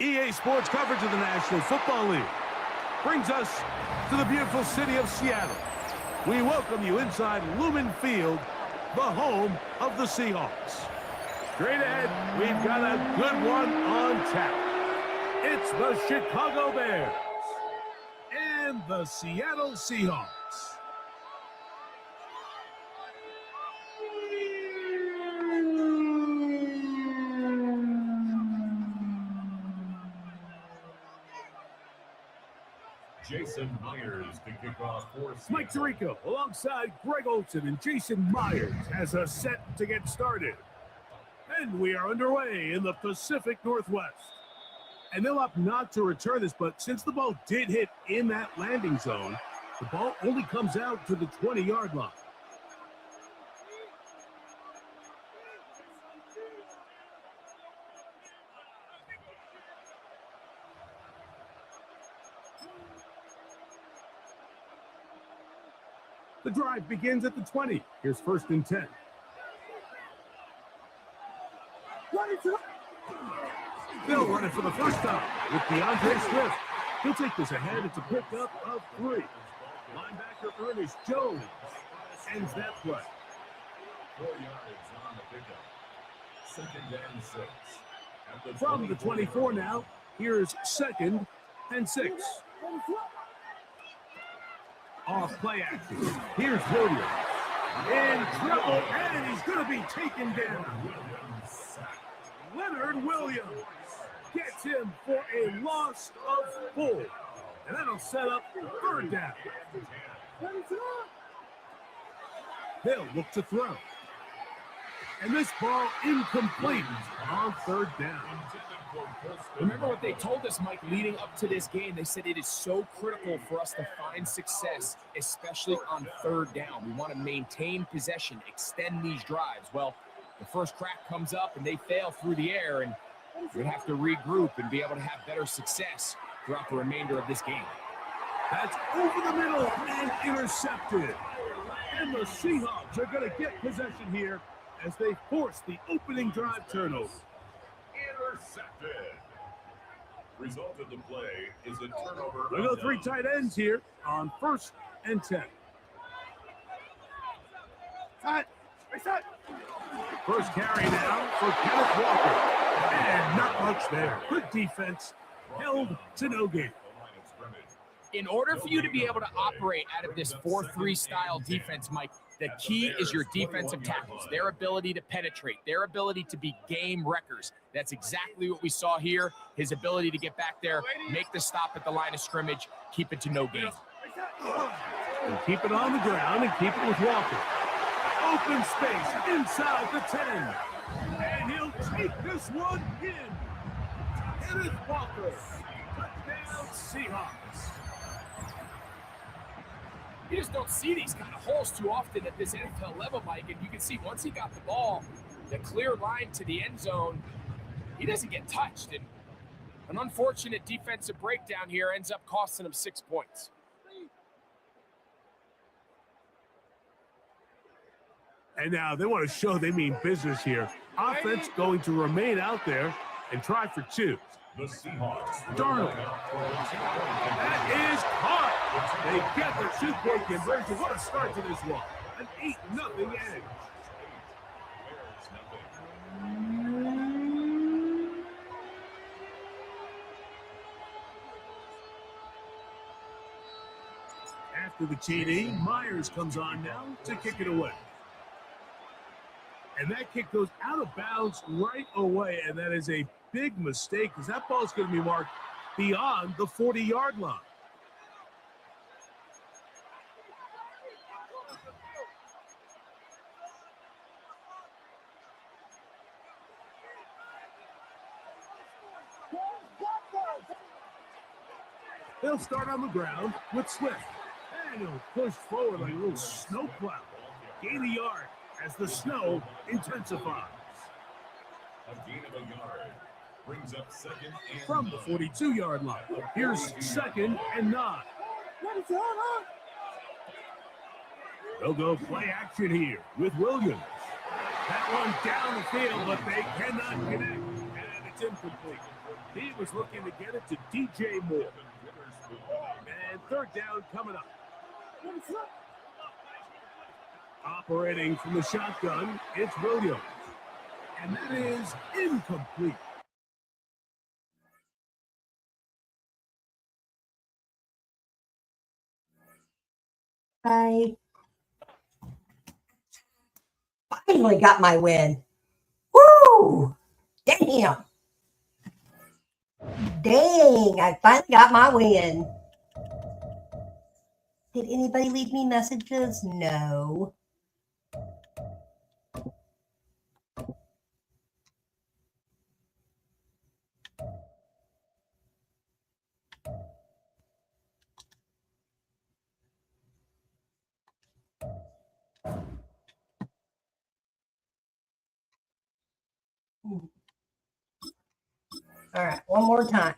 G: EA Sports coverage of the National Football League brings us to the beautiful city of Seattle. We welcome you inside Lumen Field, the home of the Seahawks. Straight ahead, we've got a good one on tap. It's It's the Chicago Bears and the Seattle Seahawks.
B: Jason Myers to kick off for
G: Mike Tirico alongside Greg Olson and Jason Myers has us set to get started. And we are underway in the Pacific Northwest. And they'll opt not to return this, but since the ball did hit in that landing zone, the ball only comes out to the 20-yard line. The drive begins at the 20. Here's 1st and 10. They'll run it for the first time with DeAndre Swift. He'll take this ahead. It's a pickup of 3. Linebacker Ernest Jones ends that play.
B: 4 yards on the pickup. 2nd and 6. At the
G: From the 24 now, here's 2nd and 6. Off play action. Here's Williams. In trouble, and he's going to be taken down. Leonard Williams gets him for a loss of 4. And that'll set up 3rd down. They'll look to throw. And this ball incomplete on 3rd down.
H: Remember what they told us, Mike, leading up to this game. They said it is so critical for us to find success, especially on 3rd down. We want to maintain possession, extend these drives. Well, the first crack comes up and they fail through the air, and we're going to have to regroup and be able to have better success throughout the remainder of this game.
G: That's over the middle and intercepted. And the Seahawks are going to get possession here as they force the opening drive turnover.
B: Intercepted. Result of the play is a turnover.
G: We go 3 tight ends here on 1st and 10. Cut. Reset. First carry now for Kenneth Walker. And not much there. Good defense. Held to no gain.
H: In order for you to be able to operate out of this 4-3 style defense, Mike, the key is your defensive tackles, their ability to penetrate, their ability to be game wreckers. That's exactly what we saw here. His ability to get back there, make the stop at the line of scrimmage, keep it to no gain.
G: And keep it on the ground and keep it with Walker. Open space inside the 10. And he'll take this one in. Kenneth Walker. Touchdown Seahawks.
H: You just don't see these kind of holes too often at this NFL level, Mike. And you can see once he got the ball, the clear line to the end zone, he doesn't get touched. And an unfortunate defensive breakdown here ends up costing him 6 points.
G: And now they want to show they mean business here. Offense going to remain out there and try for 2.
B: The Seahawks.
G: Darnold. That is caught. They get the 2-point conversion. What a start to this one. An 8-0 edge. After the TD, Myers comes on now to kick it away. And that kick goes out of bounds right away, and that is a big mistake because that ball is going to be marked beyond the 40-yard line. They'll start on the ground with Swift. And he'll push forward like a little snowplow. Gain a yard as the snow intensifies.
B: A gain of a yard brings up 2nd and
G: From the 42-yard line, here's 2nd and 9. They'll go play action here with Williams. That one down the field, but they cannot connect, and it's incomplete. He was looking to get it to DJ Moore. And 3rd down coming up. Operating from the shotgun, it's Williams. And that is incomplete.
A: I finally got my win. Woo! Damn. Dang, I finally got my win. Did anybody leave me messages? No. All right, one more time.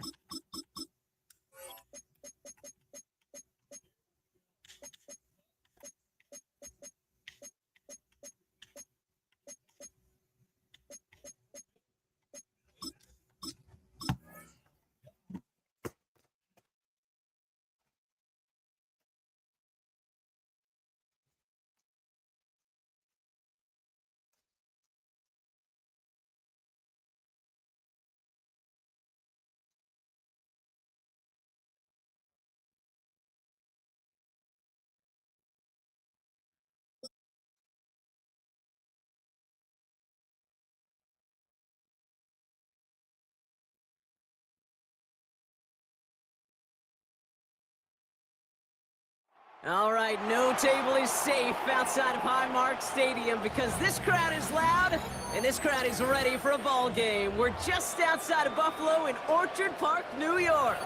C: All right, no table is safe outside of Highmark Stadium because this crowd is loud and this crowd is ready for a ball game. We're just outside of Buffalo in Orchard Park, New York.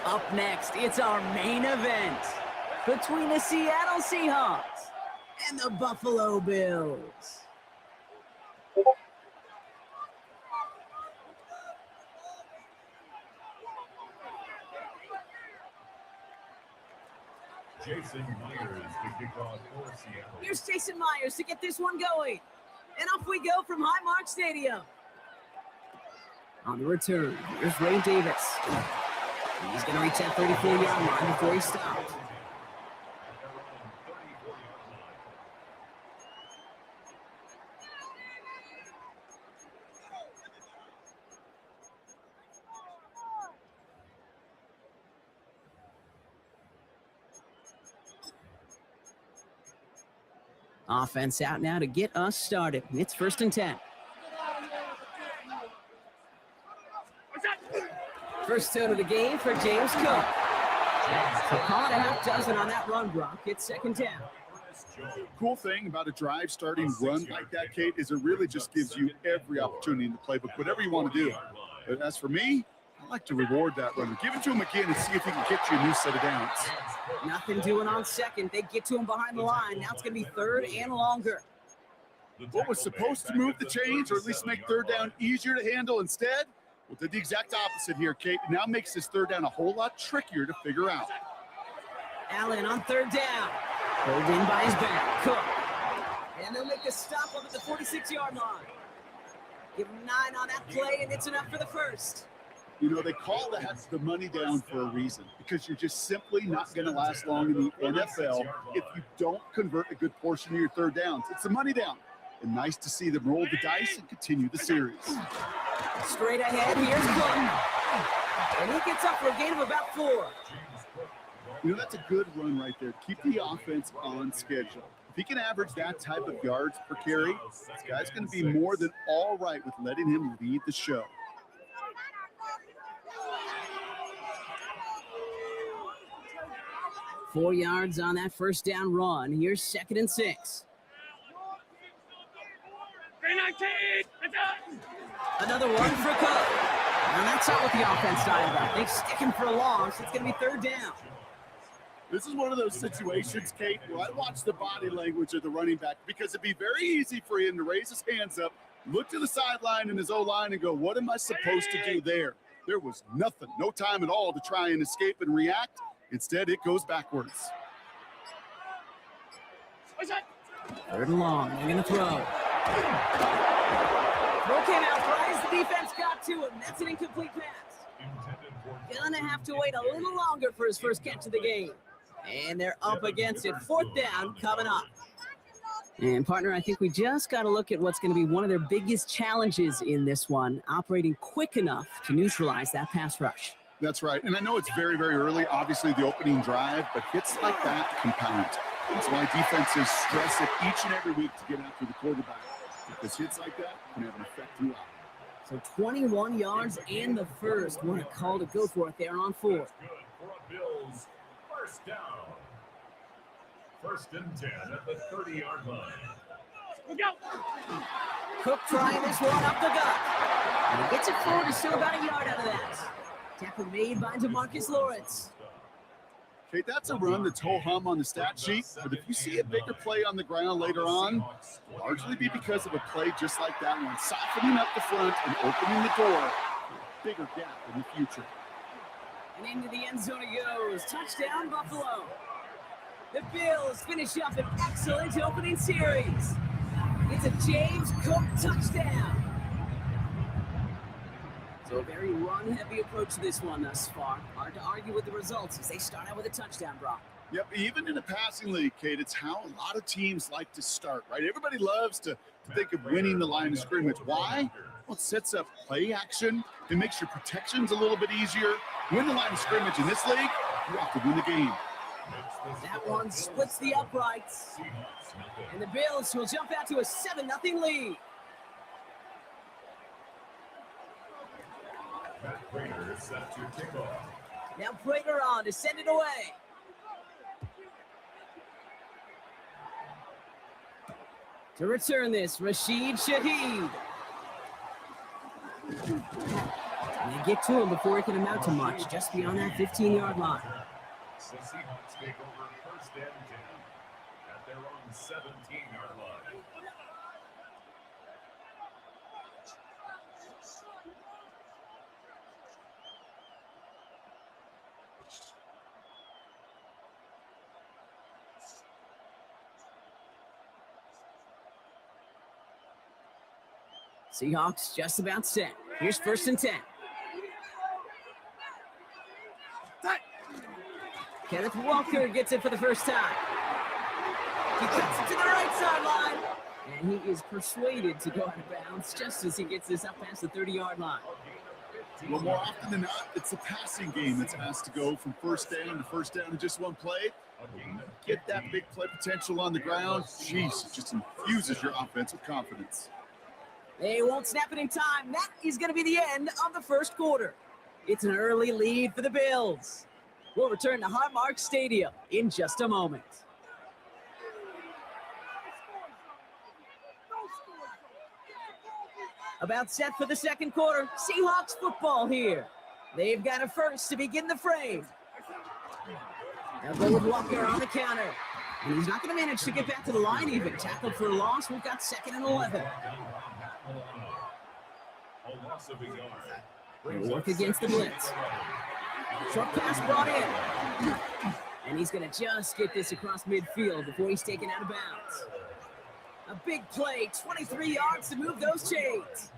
C: Up next, it's our main event between the Seattle Seahawks and the Buffalo Bills.
B: Jason Myers to kick off for Seattle.
C: Here's Jason Myers to get this one going. And off we go from Highmark Stadium. On the return, here's Ray Davis. He's going to reach that 34-yard line before he stopped. Offense out now to get us started. It's 1st and 10. First down of the game for James Cook. So call it a half dozen on that run block. It's 2nd down.
D: Cool thing about a drive starting run like that, Kate, is it really just gives you every opportunity in the playbook, whatever you want to do. But as for me, I like to reward that runner. Give it to him again and see if he can get you a new set of downs.
C: Nothing doing on 2nd. They get to him behind the line. Now it's going to be 3rd and longer.
D: What was supposed to move the chains or at least make 3rd down easier to handle instead? Well, did the exact opposite here, Kate. Now makes this 3rd down a whole lot trickier to figure out.
C: Allen on 3rd down. Pulled in by his back. Cook. And they'll make a stop up at the 46-yard line. Give him 9 on that play, and it's enough for the first.
D: You know, they call that the money down for a reason, because you're just simply not going to last long in the NFL if you don't convert a good portion of your 3rd downs. It's the money down. And nice to see them roll the dice and continue the series.
C: Straight ahead, here's Cook. And he gets up for a gain of about 4.
D: You know, that's a good run right there. Keep the offense on schedule. If he can average that type of yards per carry, this guy's going to be more than all right with letting him lead the show.
C: Four yards on that 1st down run. Here's 2nd and 6. Another one for Cook. And that's not what the offense dialed up. They stick him for a loss. It's going to be 3rd down.
D: This is one of those situations, Kate, where I watch the body language of the running back, because it'd be very easy for him to raise his hands up, look to the sideline in his O-line and go, what am I supposed to do there? There was nothing, no time at all to try and escape and react. Instead, it goes backwards.
C: 3rd and long. They're going to throw. Throw came out right as the defense got to him. That's an incomplete pass. Gonna have to wait a little longer for his first catch of the game. And they're up against it. 4th down coming up. And partner, I think we just got to look at what's going to be one of their biggest challenges in this one, operating quick enough to neutralize that pass rush.
D: That's right. And I know it's very, very early, obviously the opening drive, but hits like that compound. That's why defenses stress it each and every week to get after the quarterback, because hits like that can have an effect throughout.
C: So 21 yards and the first. What a call to go for it there on 4.
B: That's good for a Bills first down. 1st and 10 at the 30-yard line.
C: Cook trying this one up the gut. And he gets it forward to still about a yard out of that. Tackle made by DeMarcus Lawrence.
D: Okay, that's a run that's ho-hum on the stat sheet, but if you see a bigger play on the ground later on, it'll largely be because of a play just like that one, softening up the front and opening the door, bigger gap in the future.
C: And into the end zone it goes. Touchdown, Buffalo. The Bills finish up an excellent opening series. It's a James Cook touchdown. So a very run-heavy approach to this one thus far. Hard to argue with the results as they start out with a touchdown, Brock.
D: Yep, even in a passing league, Kate, it's how a lot of teams like to start, right? Everybody loves to think of winning the line of scrimmage. Why? Well, it sets up play action. It makes your protections a little bit easier. Win the line of scrimmage in this league, you have to win the game.
C: That one splits the uprights. And the Bills will jump out to a 7-0 lead.
B: Prater is set to kick off.
C: Now Prater on to send it away. To return this, Rashid Shaheed. And they get to him before he can amount to much, just beyond that 15-yard line.
B: The Seahawks take over 1st and 10 at their own 17-yard line.
C: Seahawks just about set. Here's 1st and 10. Kenneth Walker gets it for the first time. He cuts it to the right sideline. And he is persuaded to go out of bounds just as he gets this up past the 30-yard line.
D: Well, more often than not, it's the passing game that's asked to go from first down to first down in just one play. Get that big play potential on the ground. Jeez, it just infuses your offense with confidence.
C: They won't snap it in time. That is going to be the end of the first quarter. It's an early lead for the Bills. We'll return to Highmark Stadium in just a moment. About set for the second quarter. Seahawks football here. They've got a first to begin the frame. They'll go with Walker on the counter. And he's not going to manage to get back to the line even. Tackled for a loss. We've got 2nd and 11. They'll work against the blitz. Short pass brought in. And he's going to just get this across midfield before he's taken out of bounds. A big play, 23 yards to move those chains.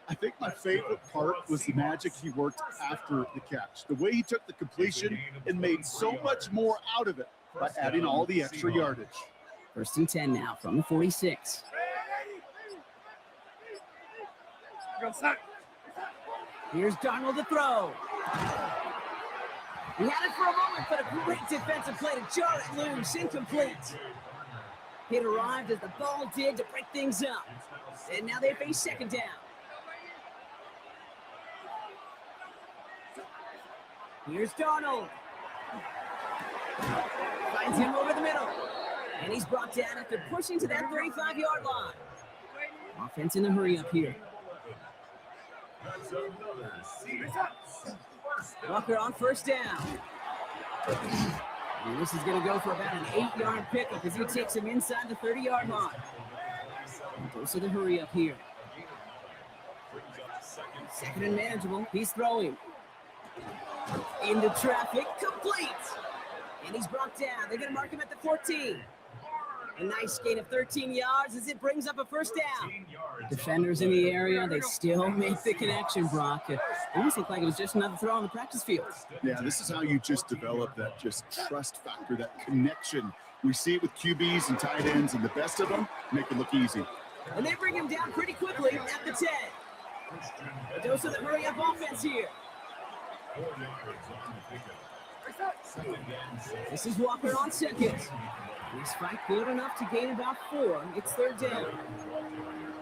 D: I think my favorite part was the magic he worked after the catch. The way he took the completion and made so much more out of it by adding all the extra yardage.
C: 1st and 10 now from the 46. Here's Darnold to throw. He had it for a moment, but a great defensive play to jar it loose, incomplete. It arrived as the ball did to break things up. And now they face 2nd down. Here's Darnold. Finds him over the middle. And he's brought down after pushing to that 35-yard line. Offense in a hurry up here. Walker on 1st down. And this is going to go for about an 8-yard pickup as he takes him inside the 30-yard line. And goes to the hurry up here. 2nd and manageable. He's throwing. Into traffic. Complete. And he's brought down. They're going to mark him at the 14. A nice gain of 13 yards as it brings up a 1st down. Defenders in the area, they still make the connection, Brock. It almost looked like it was just another throw on the practice field.
D: Yeah, this is how you just develop that just trust factor, that connection. We see it with QBs and tight ends, and the best of them make it look easy.
C: And they bring him down pretty quickly at the 10. A dose of the hurry-up offense here. This is Walker on second. This fight good enough to gain about 4. It's third down.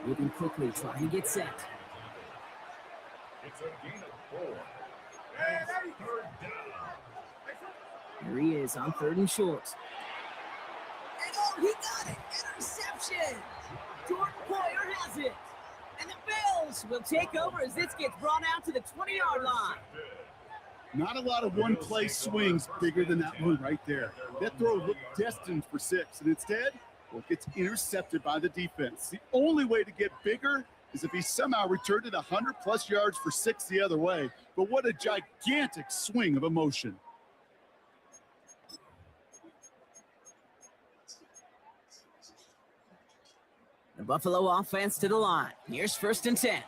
C: Moving quickly, trying to get set.
B: It's a gain of 4. And it's third down.
C: Here he is on 3rd and short. And oh, he got it! Interception! Jordan Poyer has it. And the Bills will take over as this gets brought out to the 20-yard line.
D: Not a lot of one-play swings bigger than that one right there. That throw looked destined for 6, and instead, well, it gets intercepted by the defense. The only way to get bigger is if he somehow returned it 100-plus yards for 6 the other way. But what a gigantic swing of emotion.
C: The Buffalo offense to the line. Here's 1st and 10.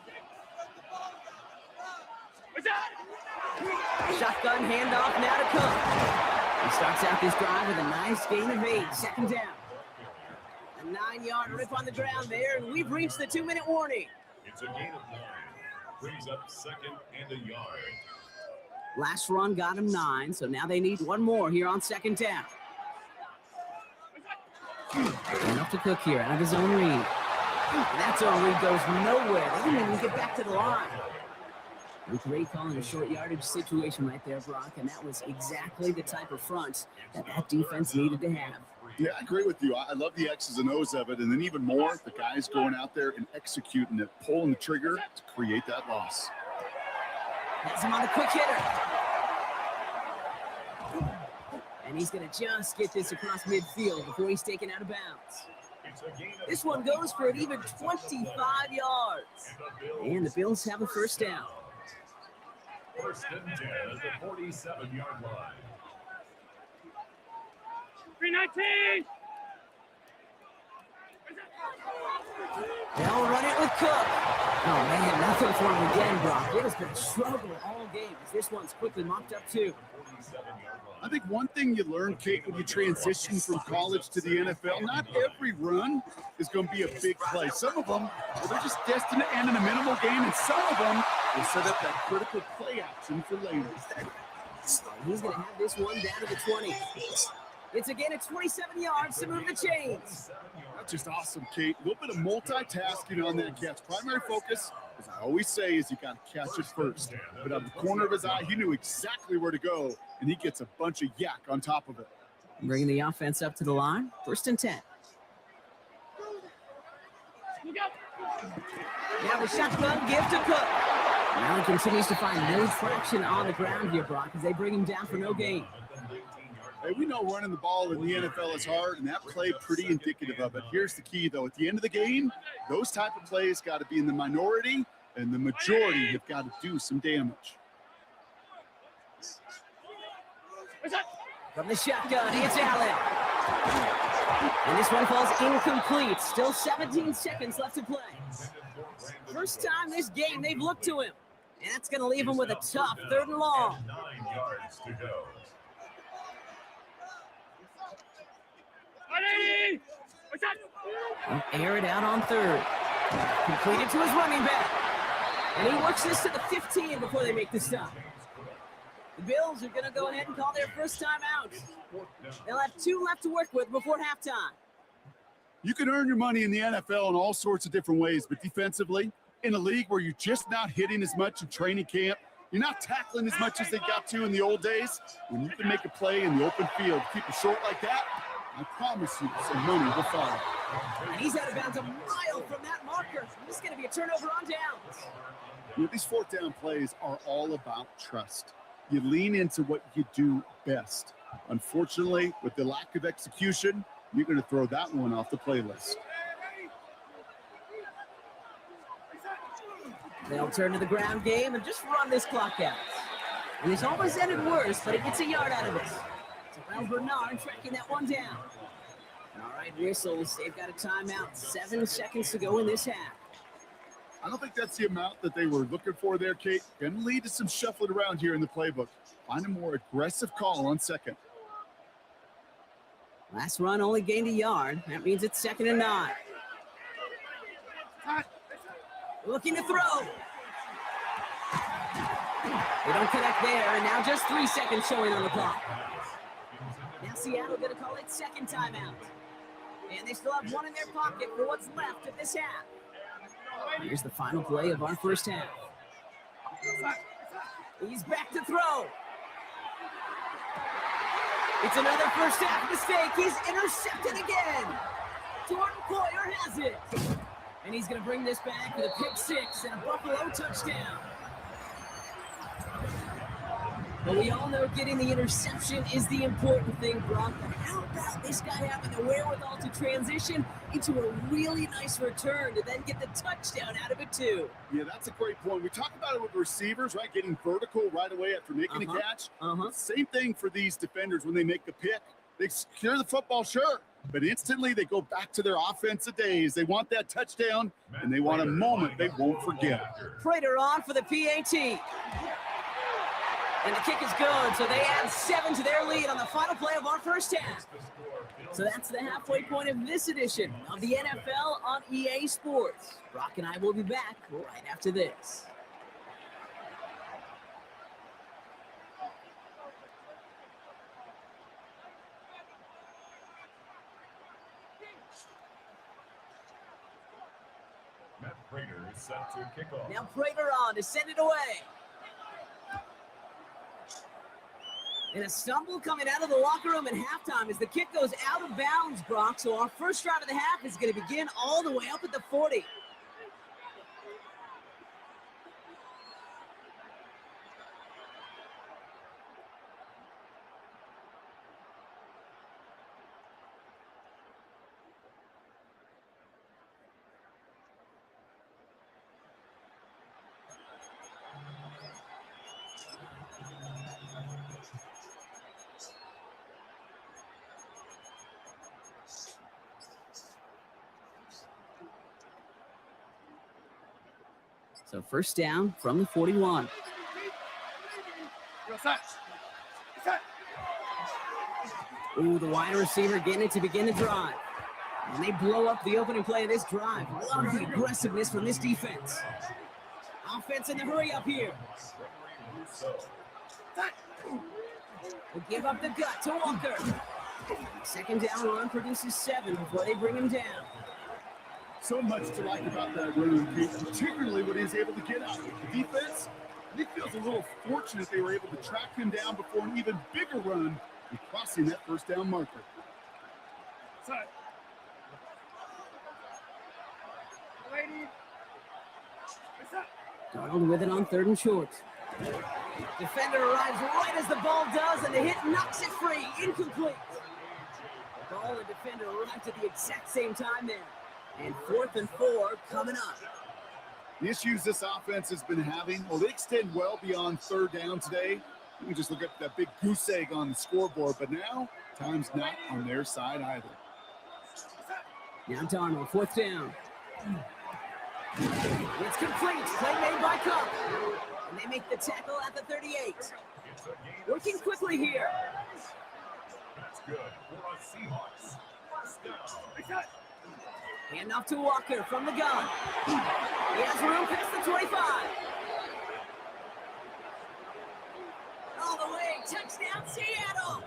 C: Shotgun handoff now to Cook. He starts out this drive with a nice gain of 8. 2nd down. A 9-yard rip on the ground there, and we've reached the 2-minute warning.
B: It's a gain of 9. Brings up 2nd and a yard.
C: Last run got him 9, so now they need one more here on 2nd down. Enough to Cook here, out of his own read. That zone read goes nowhere. They didn't even get back to the line. With Ray calling a short yardage situation right there, Brock, and that was exactly the type of front that defense needed to have.
D: Yeah, I agree with you. I love the X's and O's of it, and then even more, the guys going out there and executing it, pulling the trigger to create that loss.
C: Has him on the quick hitter. And he's going to just get this across midfield before he's taken out of bounds. This one goes for an even 25 yards. And the Bills have a 1st down.
B: 1st and 10 at the 47-yard line.
E: 319.
C: They'll run it with Cook. Oh, man, nothing for him again, Brock. It has been a struggle all game as this one's quickly mopped up, too.
D: I think one thing you learn, Kate, when you transition from college to the NFL, not every run is going to be a big play. Some of them, well, they're just destined to end in a minimal game, and some of them will set up that critical play action for later.
C: He's going to have this one down to the 20. It's a gain of 27 yards to move the chains.
D: That's just awesome, Kate. A little bit of multitasking on that catch. Primary focus, as I always say, is you got to catch it first. But out of the corner of his eye, he knew exactly where to go, and he gets a bunch of yak on top of it.
C: Bringing the offense up to the line. 1st and 10. Now the shotgun give to Cook. Now he continues to find no traction on the ground here, Brock, as they bring him down for no gain.
D: Hey, we know running the ball in the NFL is hard, and that play pretty indicative of it. Here's the key, though. At the end of the game, those type of plays got to be in the minority, and the majority have got to do some damage.
C: From the shotgun, it's Allen. And this one falls incomplete. Still 17 seconds left to play. First time this game they've looked to him. And that's going to leave him with a tough 3rd and long.
B: 9 yards to go.
C: Air it out on 3rd. Completed to his running back. And he works this to the 15 before they make the stop. The Bills are going to go ahead and call their first time out. They'll have 2 left to work with before halftime.
D: You can earn your money in the NFL in all sorts of different ways, but defensively, in a league where you're just not hitting as much in training camp, you're not tackling as much as they got to in the old days, when you can make a play in the open field, keep it short like that, I promise you some money will follow.
C: And he's out of bounds a mile from that marker. This is going to be a turnover on downs.
D: You know, these 4th down plays are all about trust. You lean into what you do best. Unfortunately, with the lack of execution, you're going to throw that one off the playlist.
C: They'll turn to the ground game and just run this clock out. And it's almost ended worse, but it gets a yard out of it. Well, Bernard tracking that one down. All right, whistles. They've got a timeout. 7 seconds to go in this half.
D: I don't think that's the amount that they were looking for there, Kate. Going to lead to some shuffling around here in the playbook. Find a more aggressive call on 2nd.
C: Last run only gained a yard. That means it's 2nd and 9. Looking to throw. They don't connect there, and now just 3 seconds showing on the clock. Now Seattle going to call it second timeout. And they still have one in their pocket for what's left of this half. Here's the final play of our first half. He's back to throw. It's another first half mistake. He's intercepted again. Jordan Poyer has it. And he's going to bring this back with a pick six and a Buffalo touchdown. But we all know getting the interception is the important thing, Brock. But how about this guy having the wherewithal to transition into a really nice return to then get the touchdown out of it, too?
D: Yeah, that's a great point. We talk about it with receivers, right? Getting vertical right away after making a catch. Same thing for these defenders when they make the pick. They secure the football, sure, but instantly they go back to their offensive days. They want that touchdown, and they want a moment they won't forget.
C: Prater on for the PAT. And the kick is good, so they add 7 to their lead on the final play of our first half. So that's the halfway point of this edition of the NFL on EA Sports. Brock and I will be back right after this.
B: Matt Prater is set to kick off.
C: Now Prater on to send it away. And a stumble coming out of the locker room at halftime as the kick goes out of bounds, Brock. So our first drive of the half is going to begin all the way up at the 40. So first down from the 41. Ooh, the wide receiver getting it to begin the drive. And they blow up the opening play of this drive. Love the aggressiveness from this defense. Offense in the hurry up here. They give up the gut to Walker. Second down run produces 7 before they bring him down.
D: So much to like about that run, particularly when he's able to get out of the defense. He feels a little fortunate they were able to track him down before an even bigger run and crossing that first down marker.
C: Donald with it on 3rd and short. Defender arrives right as the ball does, and the hit knocks it free. Incomplete. The ball and defender arrived at the exact same time there. And 4th and 4 coming up.
D: The issues this offense has been having, well, they extend well beyond 3rd down today. You can just look at that big goose egg on the scoreboard, but now time's not on their side either.
C: Now Darnold, 4th down. It's complete. Play made by Cup. And they make the tackle at the 38. Working quickly here.
B: That's good for a Seahawks. First down.
C: Hand off to Walker from the gun. He has room past the 25. All the way, touchdown Seattle.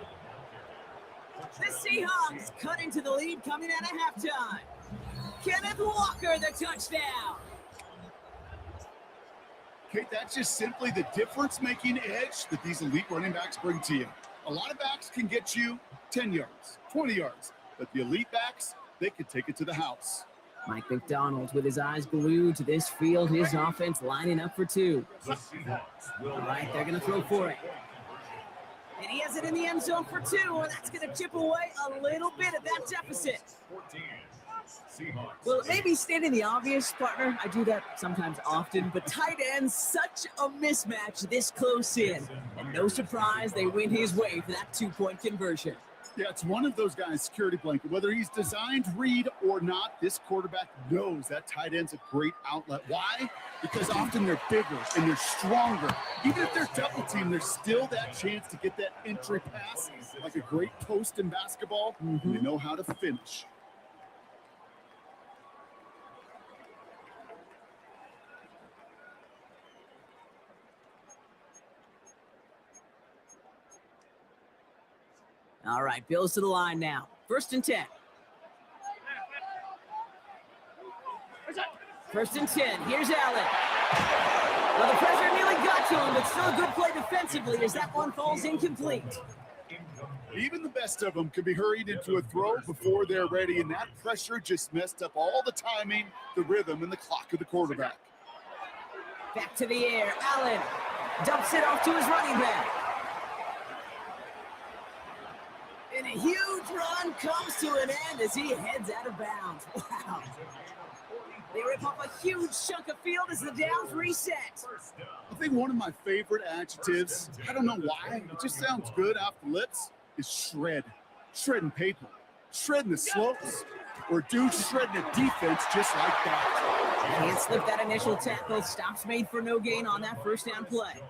C: The Seahawks cut into the lead coming out of halftime. Kenneth Walker, the touchdown.
D: Kate, that's just simply the difference-making edge that these elite running backs bring to you. A lot of backs can get you 10 yards, 20 yards, but the elite backs, they could take it to the house.
C: Mike McDonald with his eyes glued to this field. His offense lining up for 2. All right, they're going to throw for it. And he has it in the end zone for 2, and that's going to chip away a little bit of that deficit. Well, it may be stating the obvious, partner. I do that sometimes often, but tight ends, such a mismatch this close in. And no surprise, they win his way for that 2-point conversion.
D: Yeah, it's one of those guys' security blanket. Whether he's designed read or not, this quarterback knows that tight end's a great outlet. Why? Because often they're bigger and they're stronger. Even if they're double teamed, there's still that chance to get that entry pass, like a great post in basketball. And they know how to finish.
C: All right, Bills to the line now. 1st and 10. 1st and 10. Here's Allen. Well, the pressure nearly got to him, but still a good play defensively as that one falls incomplete.
D: Even the best of them can be hurried into a throw before they're ready, and that pressure just messed up all the timing, the rhythm, and the clock of the quarterback.
C: Back to the air. Allen dumps it off to his running back. And a huge run comes to an end as he heads out of bounds. Wow. They rip up a huge chunk of field as the downs reset.
D: I think one of my favorite adjectives, I don't know why, it just sounds good off the lips, is shred. Shredding paper. Shredding the slopes. Or dude shredding a defense just like that.
C: Can't slip that initial tackle. Stops made for no gain on that 1st down play.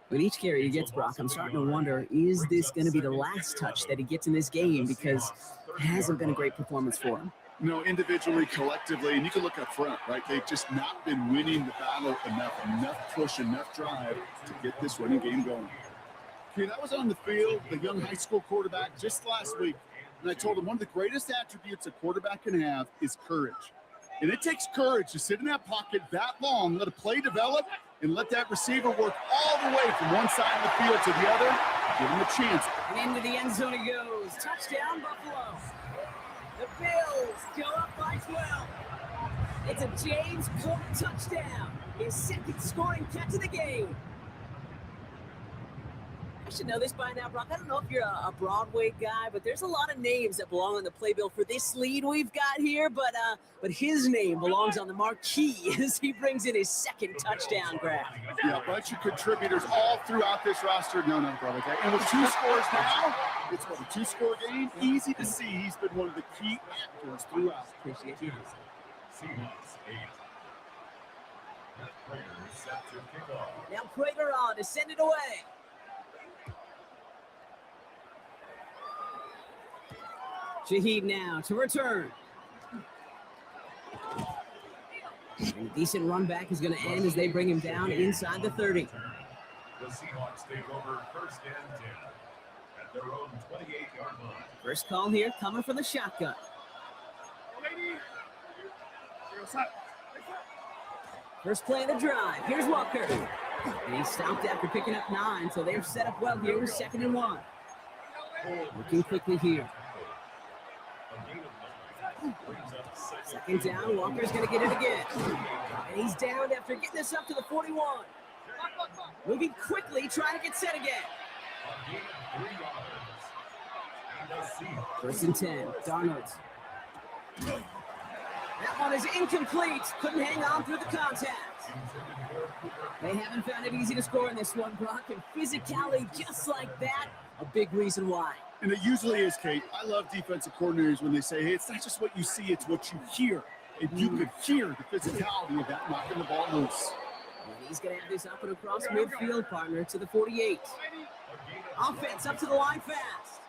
C: With each carry he gets, Brock, I'm starting to wonder, is this going to be the last touch that he gets in this game? Because it hasn't been a great performance for him.
D: No, individually, collectively, and you can look up front, right? They've just not been winning the battle enough push, enough drive to get this running game going. Okay, that was on the field, the young high school quarterback, just last week. And I told him one of the greatest attributes a quarterback can have is courage. And it takes courage to sit in that pocket that long, let a play develop, and let that receiver work all the way from one side of the field to the other. Give him a chance.
C: And into the end zone he goes. Touchdown, Buffalo. The Bills go up by 12. It's a James Cook touchdown. His 2nd scoring catch of the game. I should know this by now, Brock. I don't know if you're a Broadway guy, but there's a lot of names that belong on the playbill for this lead we've got here. But his name belongs on the marquee as he brings in his 2nd touchdown grab.
D: Yeah, a bunch of contributors all throughout this roster. No, Broadway guy. And with 2 scores now, it's what, a 2-score game? Easy to see he's been one of the key actors throughout.
C: Appreciate you.
B: Seahawks 8. Prater set to kick off.
C: Now Prater on to send it away. Shaheed now to return. And a decent run back is going to end as they bring him down inside the 30.
B: The Seahawks take over 1st and 10 at their own 28-yard line.
C: First call here coming from the shotgun. First play of the drive. Here's Walker. And he stopped after picking up 9, so they're set up well here with 2nd and 1. Looking quickly here. 2nd down, Walker's going to get it again. And he's down after getting this up to the 41. Moving quickly, trying to get set again. 1st and 10, Darnold. That one is incomplete. Couldn't hang on through the contact. They haven't found it easy to score in this one, Brock. And physicality just like that, a big reason why.
D: And it usually is, Kate. I love defensive coordinators when they say, hey, it's not just what you see, it's what you hear. And you could hear the physicality of that knocking the ball loose.
C: And he's going to have this up and across midfield, partner, to the 48. Offense up to the line fast.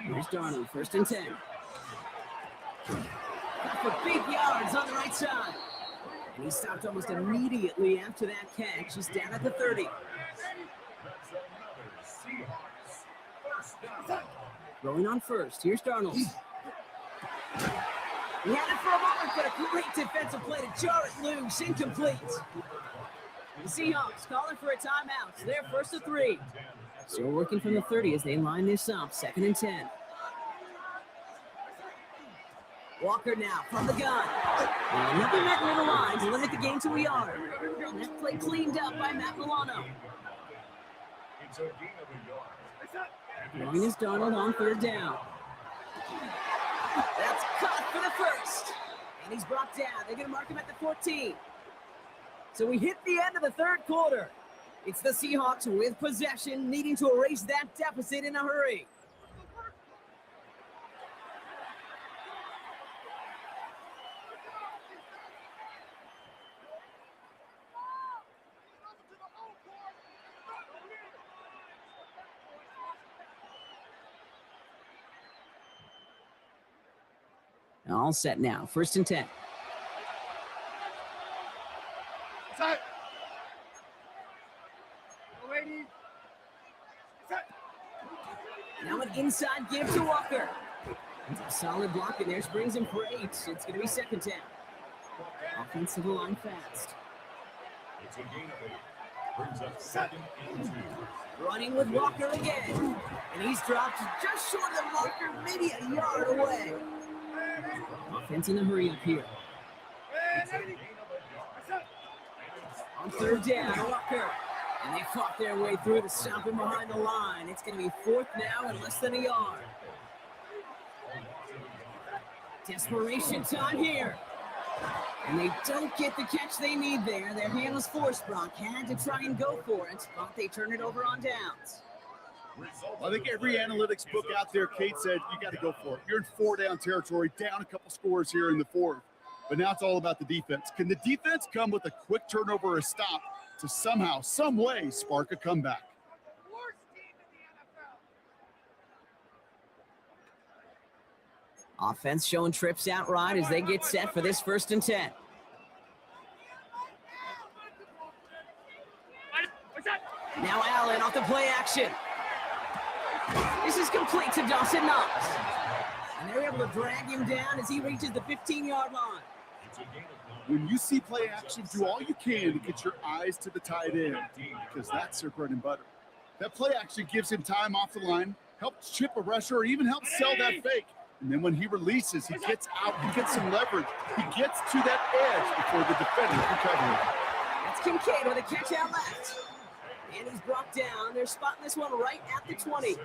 C: Here's Darnold, 1st and 10. For big yards on the right side. And he stopped almost immediately after that catch. He's down at the 30. Rolling on 1st. Here's Darnold. He had it for a moment, but a great defensive play to jar it loose. Incomplete. The Seahawks calling for a timeout. So they're 1st and 3. Still working from the 30 as they line this up. 2nd and 10. Walker now from the gun. And nothing met near the line to limit the game to a yard. And that play cleaned up by Matt Milano.
B: It's a gain of a yard.
C: Throwing is Darnold on 3rd down. That's caught for the 1st. And he's brought down. They're going to mark him at the 14. So we hit the end of the 3rd quarter. It's the Seahawks with possession, needing to erase that deficit in a hurry. All set now. 1st and 10.
E: Set.
C: Now an inside give to Walker. It's a solid block, and there's brings him for 8. It's going to be second down. Offensive line fast.
B: It's a gain of 8. Brings up second and 2.
C: Running with Walker again. And he's dropped just short of the marker, maybe a yard away. Offense in a hurry up here. On third down, Walker. And they fought their way through to stop him behind the line. It's going to be fourth now and less than a yard. Desperation time here. And they don't get the catch they need there. Their hand was forced. Brock had to try and go for it, but they turn it over on downs.
D: I think every analytics book out there, Kate said, you got to go for it. You're in 4-down territory, down a couple scores here in the fourth. But now it's all about the defense. Can the defense come with a quick turnover or a stop to somehow, some way, spark a comeback?
C: Offense showing trips out right as they get set for this 1st and 10. Now Allen off the play action. This is complete to Dawson Knox. And they're able to drag him down as he reaches the 15-yard line.
D: When you see play action, do all you can to get your eyes to the tight end because that's their bread and butter. That play action gives him time off the line, helps chip a rusher, or even helps sell that fake. And then when he releases, he gets out, he gets some leverage. He gets to that edge before the defender recovering.
C: That's Kincaid with a catch out left. And he's brought down. They're spotting this one right at the 20.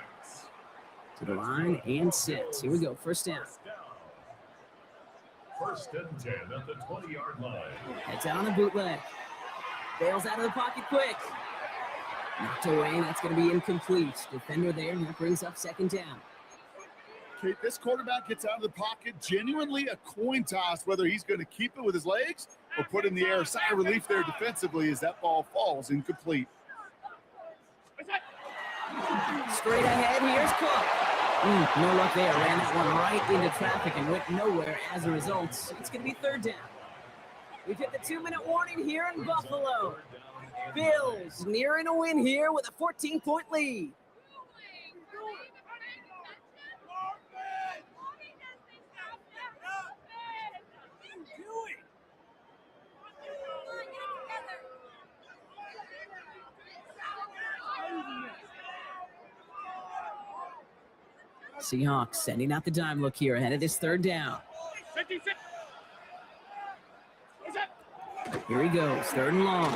C: To the line and 6. Here we go, first down.
B: 1st and 10 at the 20-yard line.
C: Heads out on the bootleg. Bails out of the pocket quick. Knocked away, that's going to be incomplete. Defender there, and that brings up second down.
D: Okay, this quarterback gets out of the pocket, genuinely a coin toss, whether he's going to keep it with his legs or put in the air. Sigh of relief there defensively as that ball falls incomplete.
C: Straight ahead, here's Cook. No luck there. Ran that one right into traffic and went nowhere as a result. It's going to be third down. We've hit the 2-minute warning here in Buffalo. Bills nearing a win here with a 14-point lead. Seahawks sending out the dime look here ahead of this third down. Here he goes, third and long.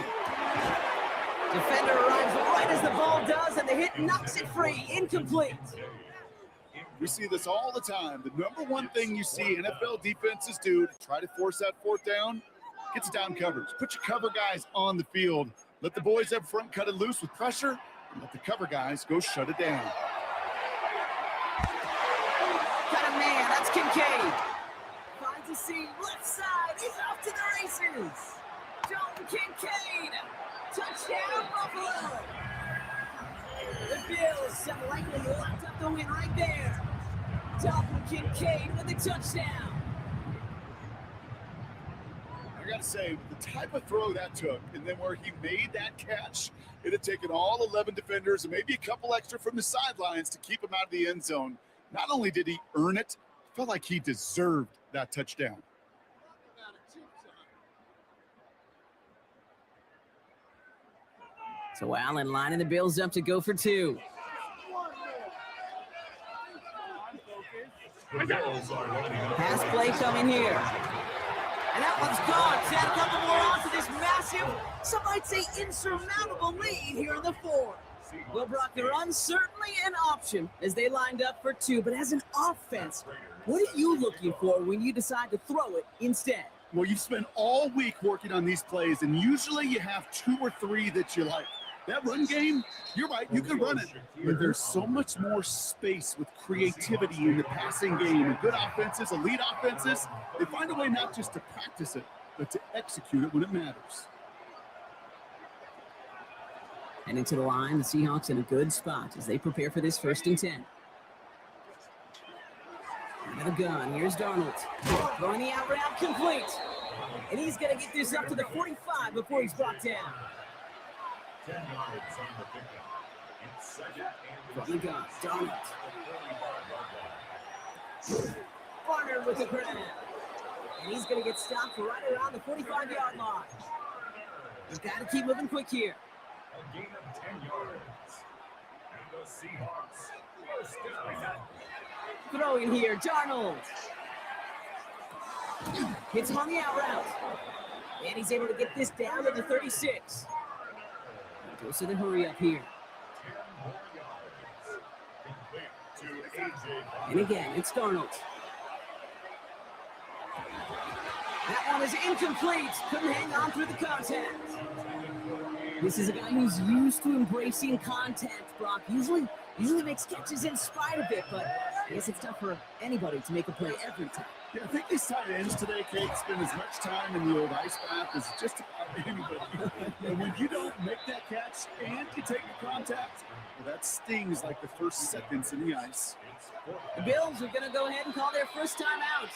C: Defender arrives right as the ball does, and the hit knocks it free, incomplete.
D: We see this all the time. The number one thing you see NFL defenses do to try to force that fourth down, gets down coverage. Put your cover guys on the field. Let the boys up front cut it loose with pressure, and let the cover guys go shut it down.
C: Got a man, that's Kincaid. Finds a seam, left side, he's off to the races. Dalton Kincaid, touchdown Buffalo. The Bills likely locked up the win right there. Dalton Kincaid with a touchdown.
D: I gotta say, the type of throw that took, and then where he made that catch, it had taken all 11 defenders and maybe a couple extra from the sidelines to keep him out of the end zone. Not only did he earn it, it felt like he deserved that touchdown.
C: So Allen lining the Bills up to go for 2. Pass play coming here. And that one's gone. To add a couple more on to this massive, some might say insurmountable lead here in the 4th. Well, Brock, the run certainly an option as they lined up for 2. But as an offense, what are you looking for when you decide to throw it instead?
D: Well, you've spent all week working on these plays, and usually you have 2 or 3 that you like. That run game, you're right, you can run it, but there's so much more space with creativity in the passing game. And good offenses, elite offenses, they find a way not just to practice it, but to execute it when it matters.
C: And into the line, the Seahawks in a good spot as they prepare for this 1st and 10. Out of the gun, here's Darnold. Throwing the out route complete. And he's going to get this up to the 45 before he's brought down.
B: 10 yards on the pickup. It's
C: From the gun, Donald. Barnard with the grab. And he's going to get stopped right around the 45-yard line. We've got to keep moving quick here.
B: A gain of 10 yards. And the Seahawks first down.
C: Throwing here, Darnold. Hits him on the out route. And he's able to get this down to the 36. Goes to the hurry up here.
B: 10 more yards. Complete to AJ.
C: And again, it's Darnold. That one is incomplete. Couldn't hang on through the contact. This is a guy who's used to embracing contact, Brock. Usually makes catches in spite of it, but I guess it's tough for anybody to make a play every time.
D: Yeah, I think these tight ends today, Kate, spend as much time in the old ice bath as just about anybody. And when you don't make that catch and you take the contact, well, that stings like the first seconds in the ice.
C: The Bills are going to go ahead and call their first time out.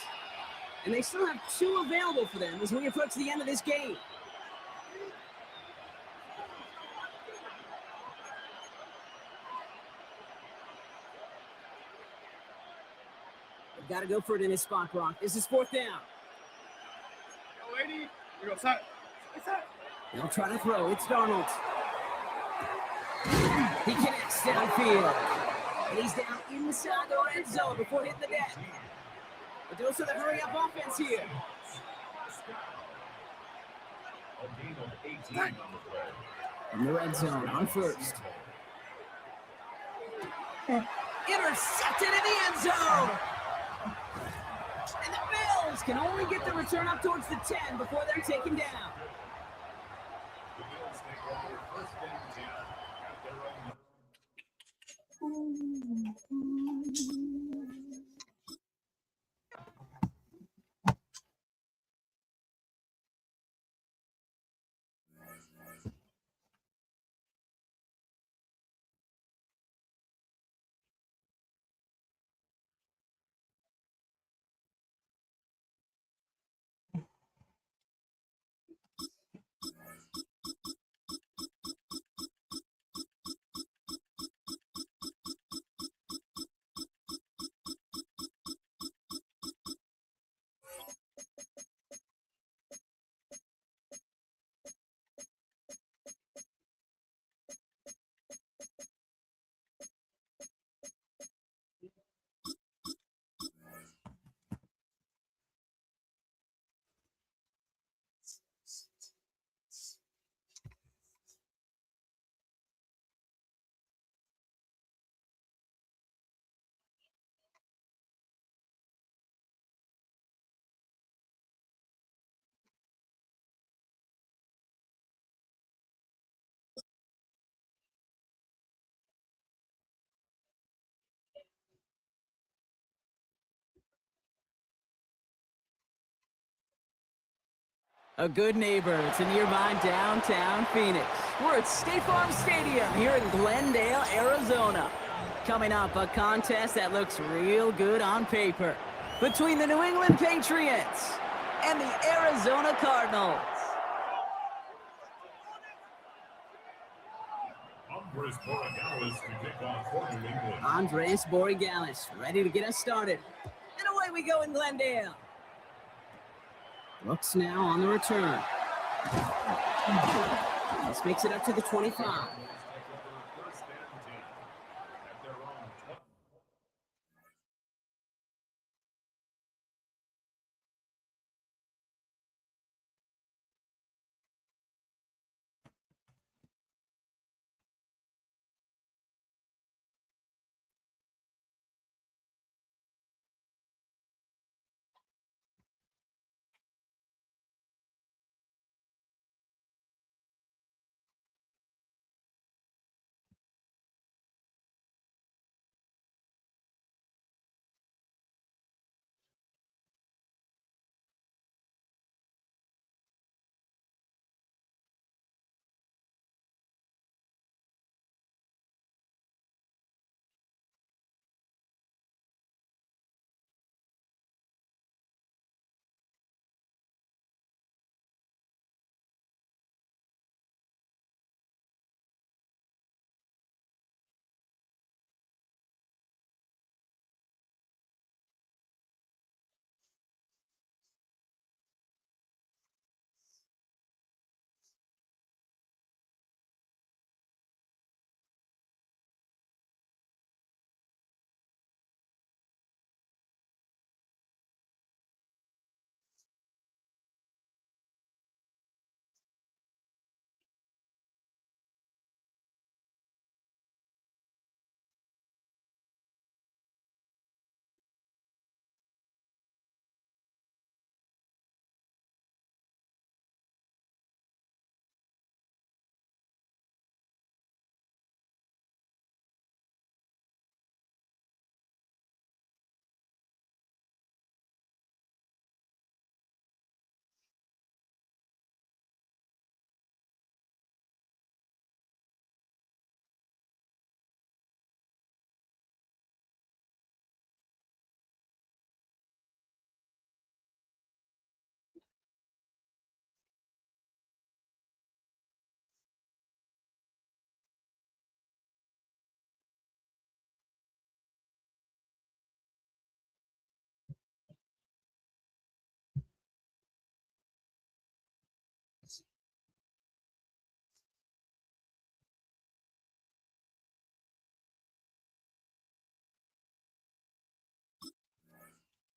C: And they still have 2 available for them as we approach the end of this game. They've got to go for it in his spot, Brock. This is 4th down.
E: Yo, lady, we go side.
C: They'll try to throw. It's Darnold. He connects downfield. And he's down inside the red zone before hitting the deck. But those are the hurry-up offense here.
B: A gain of 18 on the play.
C: In the red zone on first. Intercepted in the end zone. And the Bills can only get the return up towards the 10 before they're taken down.
B: The Bills take over first and 10 at their own.
C: A good neighbor to nearby downtown Phoenix. We're at State Farm Stadium here in Glendale, Arizona. Coming up, a contest that looks real good on paper between the New England Patriots and the Arizona Cardinals.
B: Andres Borregales to kick off for New England.
C: Andres Borregales ready to get us started. And away we go in Glendale. Brooks now on the return. This makes it up to the 25.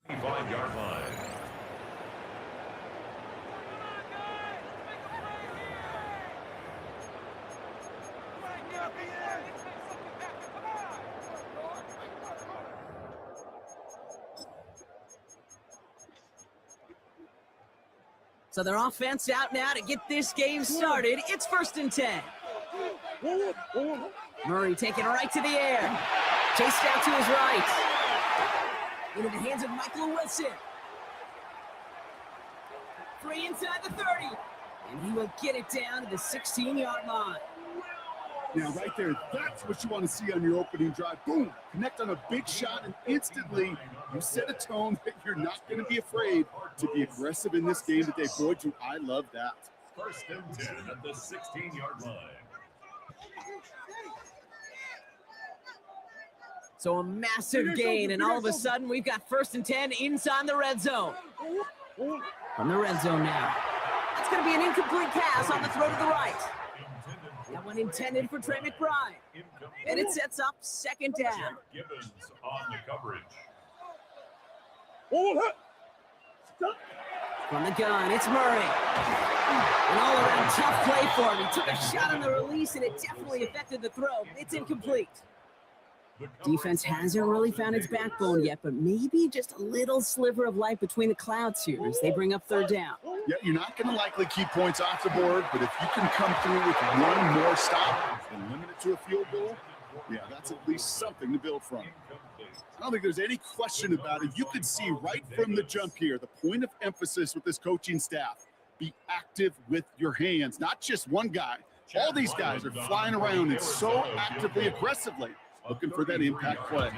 B: 5-yard line.
C: So their offense out now to get this game started. It's 1st and 10. Murray taking it right to the air. Chased out to his right. Into the hands of Michael Wilson. 3 inside the 30. And he will get it down to the 16-yard line.
D: Now, right there, that's what you want to see on your opening drive. Boom! Connect on a big shot, and instantly you set a tone that you're not going to be afraid to be aggressive in this game today. Boy, do I love that.
B: 1st and 10 at the 16-yard line.
C: So a massive gain, and all of a sudden we've got 1st and 10 inside the red zone. From the red zone now. It's going to be an incomplete pass on the throw to the right. That one intended for Trey McBride. And it sets up 2nd down.
B: Gibbons on the coverage.
C: From the gun, it's Murray. An all-around tough play for him. He took a shot on the release, and it definitely affected the throw. It's incomplete. Defense hasn't really found its backbone yet, but maybe just a little sliver of light between the clouds here as they bring up 3rd down.
D: Yeah, you're not going to likely keep points off the board, but if you can come through with one more stop and limit it to a field goal, yeah, that's at least something to build from. I don't think there's any question about it. You could see right from the jump here, the point of emphasis with this coaching staff, be active with your hands, not just one guy. All these guys are flying around and so actively, aggressively looking for that impact play.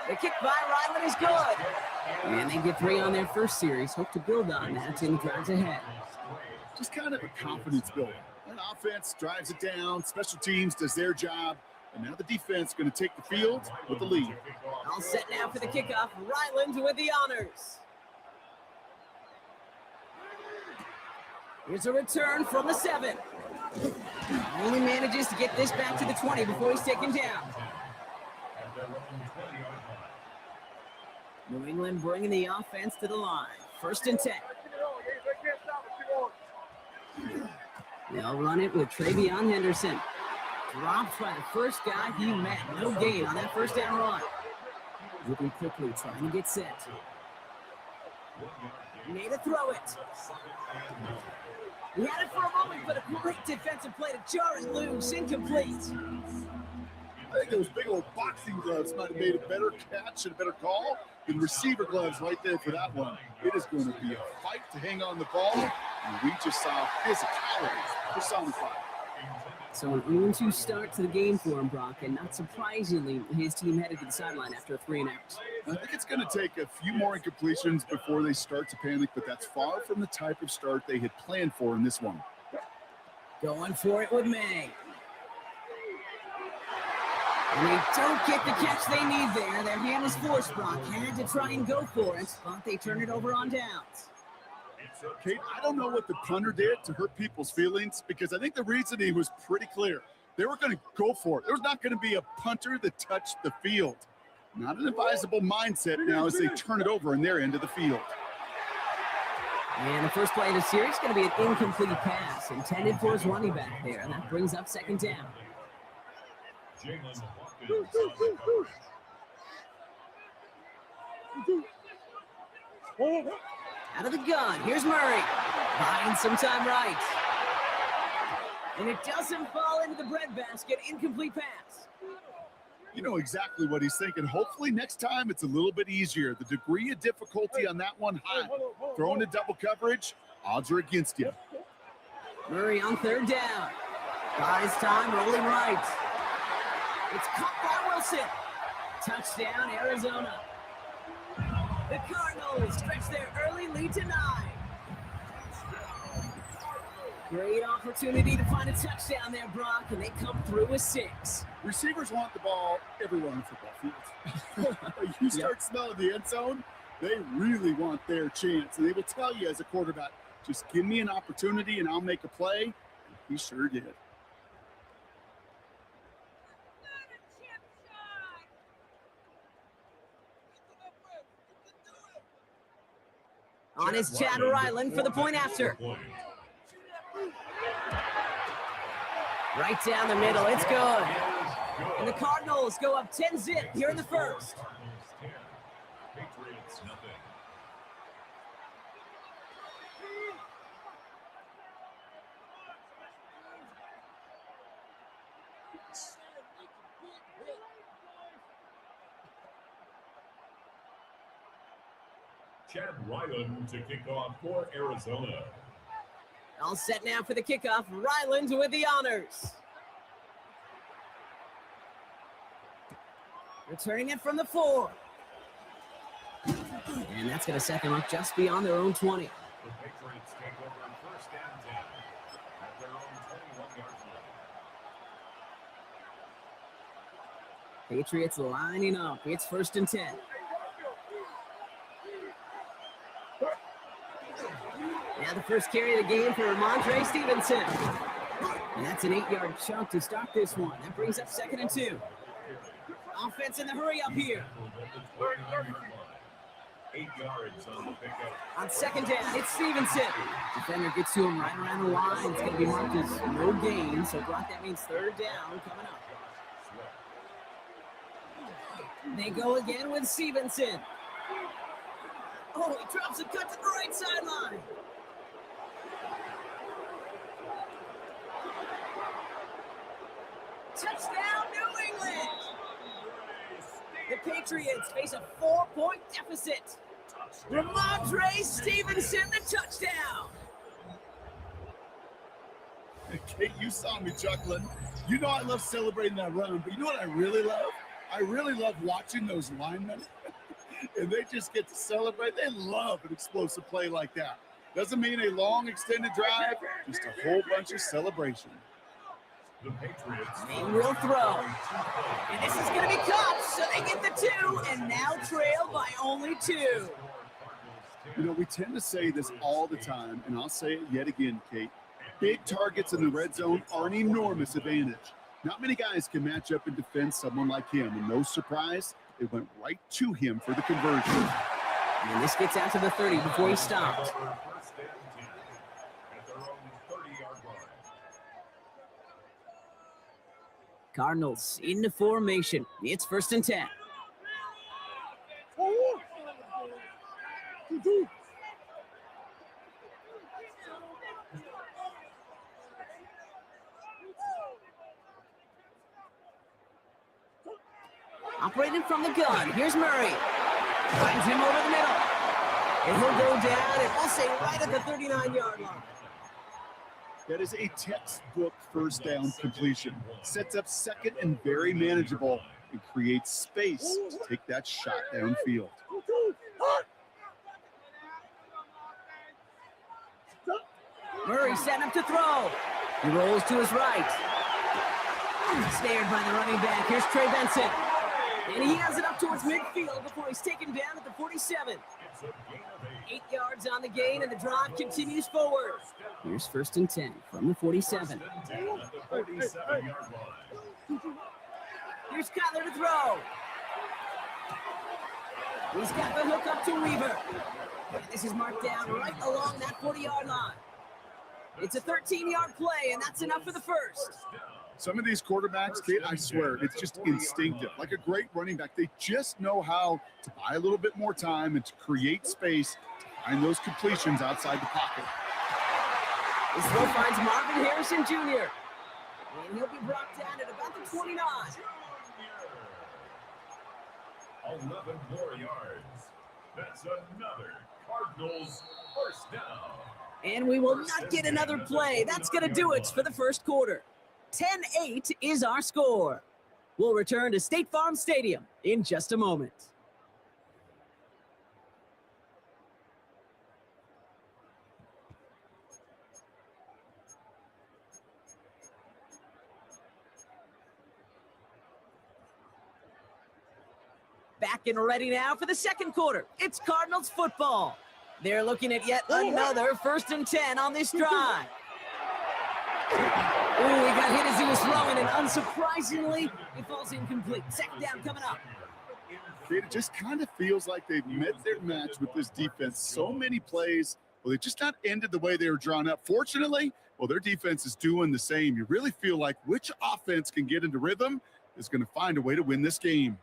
C: The kick by Ryland is good. And they get 3 on their first series. Hope to build on that in the drives ahead.
D: Just kind of a confidence builder. An offense drives it down, special teams does their job, and now the defense going to take the field with the lead.
C: All set now for the kickoff. Ryland with the honors. Here's a return from the 7. Only manages to get this back to the 20 before he's taken down. New England bringing the offense to the line. 1st and 10. They'll run it with Travion Henderson. Dropped by the first guy he met. No gain on that 1st down run. Moving quickly, trying to get set. Made a throw it. He had it for a moment, but a great defensive play to jar it loose. Incomplete.
D: I think those big old boxing gloves might have made a better catch and a better call than receiver gloves right there for that one. It is going to be a fight to hang on the ball, and we just saw physicality personified.
C: So an 0-2 start to the game for him, Brock, and not surprisingly, his team headed to the sideline after a 3 and out.
D: I think it's going to take a few more incompletions before they start to panic, but that's far from the type of start they had planned for in this one.
C: Going for it with May. And they don't get the catch they need there. Their hand was forced, Brock. Had to try and go for it, but they turn it over on downs.
D: Kate, I don't know what the punter did to hurt people's feelings, because I think the reasoning was pretty clear. They were going to go for it. There's not going to be a punter that touched the field. Not an advisable mindset now as they turn it over in their end of the field.
C: And the first play of the series is going to be an incomplete pass intended for his running back there, and that brings up 2nd down. Out of the gun, here's Murray. Buying some time right. And it doesn't fall into the breadbasket. Incomplete pass.
D: You know exactly what he's thinking. Hopefully next time it's a little bit easier. The degree of difficulty on that one high. Throwing to double coverage, odds are against you.
C: Murray on 3rd down. Buys time, rolling right. It's caught by Wilson. Touchdown, Arizona. The Cardinals stretch their early lead to 9. Great opportunity to find a touchdown there, Brock, and they come through with 6.
D: Receivers want the ball everywhere on the football field. You start smelling the end zone, they really want their chance. And they will tell you as a quarterback, just give me an opportunity and I'll make a play. And he sure did.
C: On is Chad Ryland for the point after. Right down the middle, it's good. And the Cardinals go up 10-zip here in the first.
B: Patriots nothing. Chad Ryland to kick off for Arizona.
C: All set now for the kickoff. Ryland with the honors. Returning it from the 4. And that's going to set them up just beyond their own 20.
B: The Patriots take over first and 10 at their own 21-yard line.
C: Patriots lining up. It's first and 10. Now the first carry of the game for Ramondre Stevenson. And that's an 8-yard chunk to start this one. That brings up second and 2. Offense in the hurry up here.
B: 8 yards on the pickup.
C: On second down, it's Stevenson. Defender gets to him right around the line. It's going to be marked as no gain. So Brock, that means third down coming up. They go again with Stevenson. Oh, he drops a cut to the right sideline. Touchdown, New England! The Patriots face a 4-point deficit. Ramondre Stevenson, the touchdown.
D: Kate, you saw me chuckling. You know I love celebrating that run, but you know what I really love? I really love watching those linemen. And they just get to celebrate. They love an explosive play like that. Doesn't mean a long extended drive, just a whole bunch of celebration.
B: The Patriots.
C: They will throw. And this is going to be caught, so they get the 2 and now trail by only 2.
D: You know, we tend to say this all the time, and I'll say it yet again, Kate. Big targets in the red zone are an enormous advantage. Not many guys can match up and defend someone like him, and no surprise, it went right to him for the conversion.
C: And this gets out to the 30 before he stopped.
B: First and 10 at their own 30-yard line.
C: Cardinals into formation. It's first and 10. Operating from the gun. Here's Murray. Finds him over the middle. And he'll go down and we'll say right at the 39-yard line.
D: That is a textbook first down completion. Sets up second and very manageable and creates space to take that shot downfield.
C: Murray setting up to throw. He rolls to his right. Snared by the running back. Here's Trey Benson. And he has it up towards midfield before he's taken down at the 47. 8 yards on the gain, and the drive continues forward. Here's first and 10 from the 47. Here's Kyler to throw. He's got the hook up to Weaver. And this is marked down right along that 40-yard line. It's a 13-yard play, and that's enough for the first.
D: Some of these quarterbacks, Kate, I swear, it's just instinctive. Like a great running back, they just know how to buy a little bit more time and to create space to find those completions outside the pocket.
C: This throw finds Marvin Harrison Jr. And he'll be brought down at about the 29.
B: 11 more yards. That's another Cardinals first down.
C: And we will not get another play. That's going to do it for the first quarter. 10-8 is our score. We'll return to State Farm Stadium in just a moment. Back and ready now for the second quarter. It's Cardinals football. They're looking at yet another first and 10 on this drive. Oh, he got hit as he was throwing, and unsurprisingly, it falls incomplete. Second down coming up.
D: It just kind of feels like they've met their match with this defense. So many plays, well, they just not ended the way they were drawn up. Fortunately, well, their defense is doing the same. You really feel like which offense can get into rhythm is going to find a way to win this game.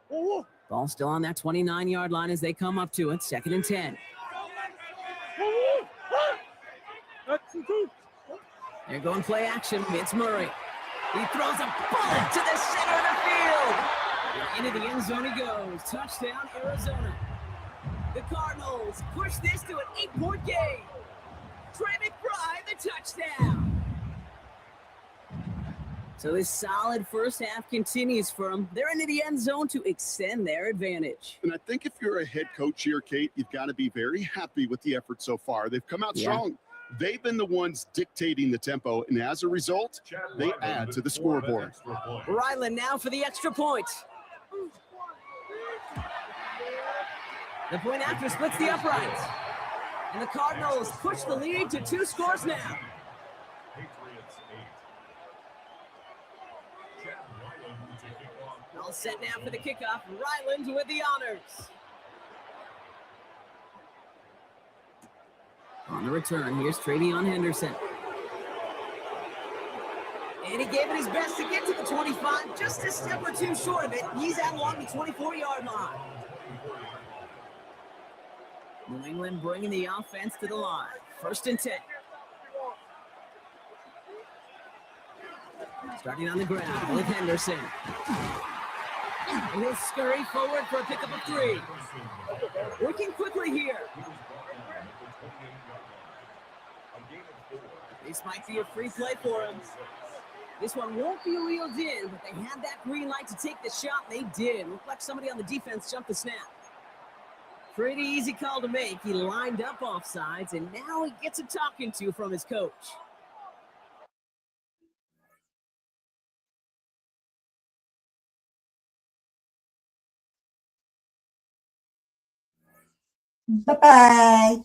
C: Ball still on that 29-yard line as they come up to it. 2nd and 10. They're going play action. It's Murray. He throws a bullet to the center of the field. Into the end zone he goes. Touchdown, Arizona. The Cardinals push this to an 8-point game. Trey McBride, the touchdown. So this solid first half continues for them. They're into the end zone to extend their advantage.
D: And I think if you're a head coach here, Kate, you've got to be very happy with the effort so far. They've come out strong. They've been the ones dictating the tempo, and as a result, they add to the scoreboard.
C: Ryland now for the extra point. The point after splits the uprights. And the Cardinals push the lead to 2 scores now. All set now for the kickoff. Ryland with the honors. On the return, here's Travion Henderson. And he gave it his best to get to the 25, just a step or two short of it. He's out along the 24-yard line. New England bringing the offense to the line. 1st and 10. Starting on the ground with Henderson. And he'll scurry forward for a pickup of 3. Working quickly here. This might be a free play for him. This one won't be reeled in, but they had that green light to take the shot. They did. Looked like somebody on the defense jumped the snap. Pretty easy call to make. He lined up offsides, and now he gets a talking to from his coach.
A: Bye-bye.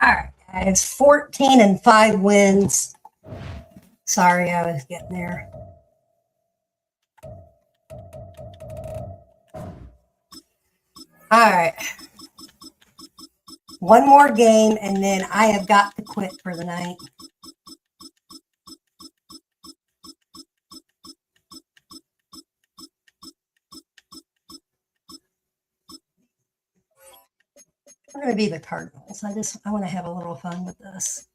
A: All right, guys, 14 and 5 wins. Sorry, I was getting there. All right. One more game, and then I have got to quit for the night. We're going to be the Cardinals. I want to have a little fun with this.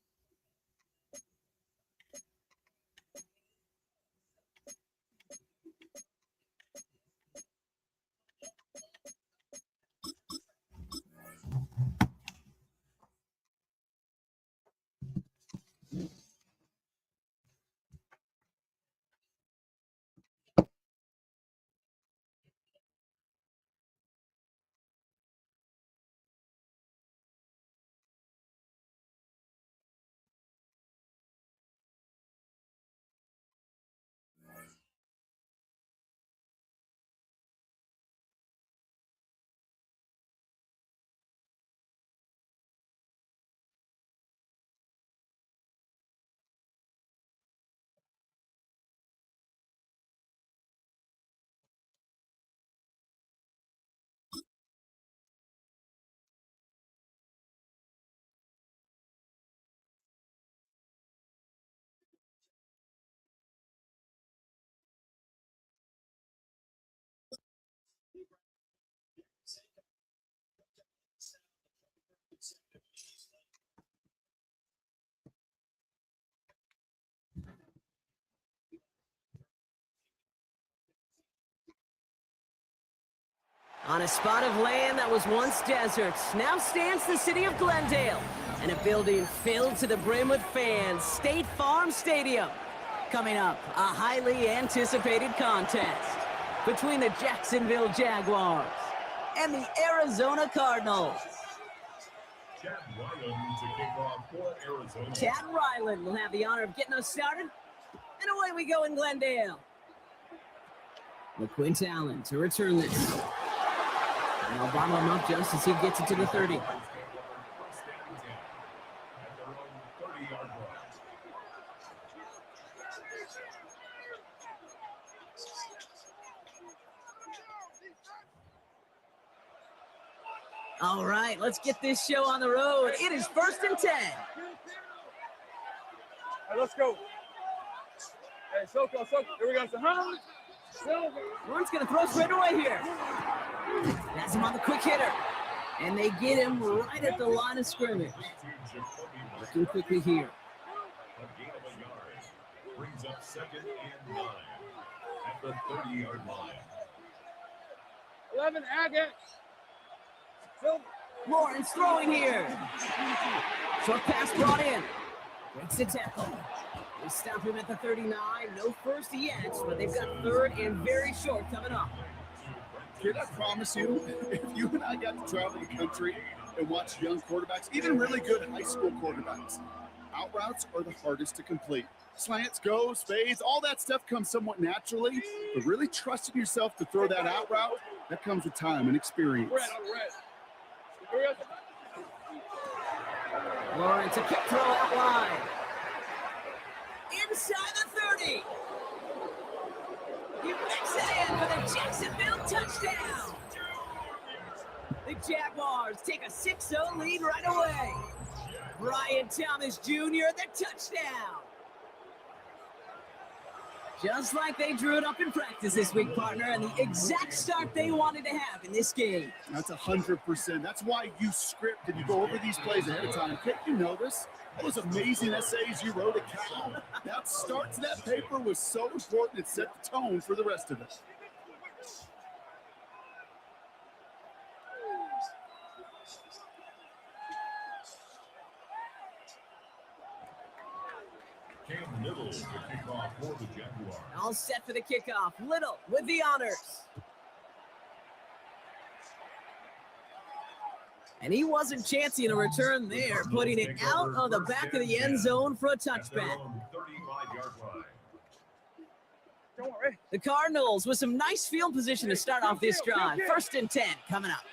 C: On a spot of land that was once desert, now stands the city of Glendale, and a building filled to the brim with fans, State Farm Stadium. Coming up, a highly anticipated contest between the Jacksonville Jaguars and the Arizona Cardinals.
B: Chad Ryland to kick off for Arizona.
C: Chad Ryland will have the honor of getting us started, and away we go in Glendale. LaQuint Allen to return this. And I'll bottle him up just as he gets it to the 30. All right, let's get this show on the road. It is 1st and 10.
E: Hey, let's go. Hey, Soko. Here we go.
C: Lawrence going to throw straight away here. That's him on the quick hitter. And they get him right at the line of scrimmage. Working quickly here.
B: A gain of a yard brings up 2nd and 9 at the 30-yard line.
E: 11, Agate.
C: Lawrence throwing here. Short pass brought in. Breaks the tackle. They stop him at the 39. No first yet, but they've got 3rd and very short coming up.
D: Kid, I promise you, if you and I got to travel the country and watch young quarterbacks, even really good high school quarterbacks, out routes are the hardest to complete. Slants, goes, fades, all that stuff comes somewhat naturally, but really trusting yourself to throw that out route, that comes with time and experience.
C: Lawrence, a quick throw out wide. Inside the 30. He makes it in for the Jacksonville touchdown. The Jaguars take a 6-0 lead right away. Brian Thomas Jr., the touchdown. Just like they drew it up in practice this week, partner, and the exact start they wanted to have in this game.
D: That's 100%. That's why you script and you go over these plays ahead of time. Can't you know this? All those amazing essays you wrote at Cal. That start to that paper was so important. It set the tone for the rest of us.
B: Cam Little to kick off for the Jaguars.
C: All set for the kickoff. Little with the honors. And he wasn't chancing a return there, putting it out on the back of the end zone for a touchback.
B: 35-yard line.
C: The Cardinals with some nice field position to start off this drive. 1st and 10 coming up.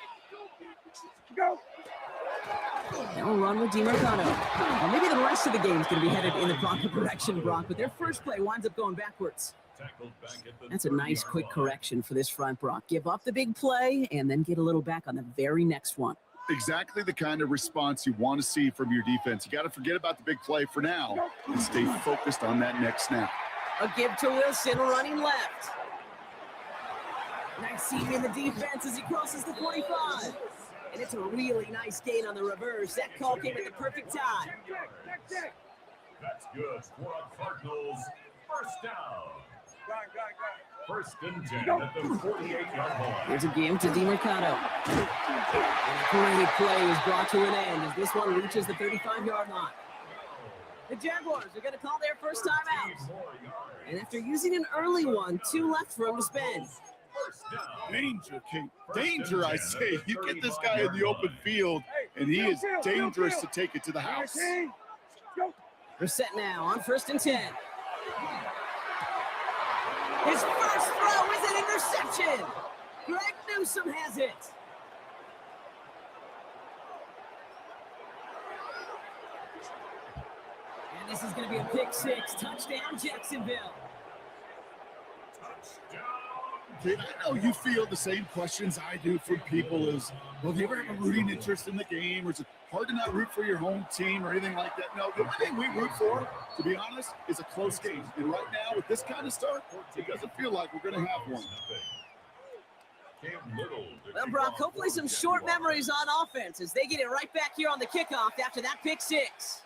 C: They'll run with DiMercado. Well, maybe the rest of the game is going to be headed in the proper direction, Brock, but their first play winds up going backwards. That's a nice quick correction for this front, Brock. Give up the big play and then get a little back on the very next one.
D: Exactly the kind of response you want to see from your defense. You got to forget about the big play for now and stay focused on that next snap.
C: A give to Wilson running left. Nice seam in the defense as he crosses the 45. And it's a really nice gain on the reverse. That call came at the perfect time.
B: That's good for a Cardinals first down. 1st and 10 at the 48-yard line.
C: Here's a game to DiMercado. And a great play is brought to an end as this one reaches the 35-yard line. The Jaguars are going to call their first time out. And after using an early one, 2 left for him to spend.
D: Danger, Kate. Danger, I say. You get this guy in the open field, and he is dangerous to take it to the house.
C: They're set now on 1st and 10. His first throw is an interception. Greg Newsome has it. And this is going to be a pick 6. Touchdown, Jacksonville.
D: I know you feel the same questions I do from people as, well, do you ever have a rooting interest in the game? Or is it hard to not root for your home team or anything like that? No, the only thing we root for, to be honest, is a close game. And right now, with this kind of start, it doesn't feel like we're going to have one.
C: Well, Brock, hopefully some short memories on offense as they get it right back here on the kickoff after that pick 6.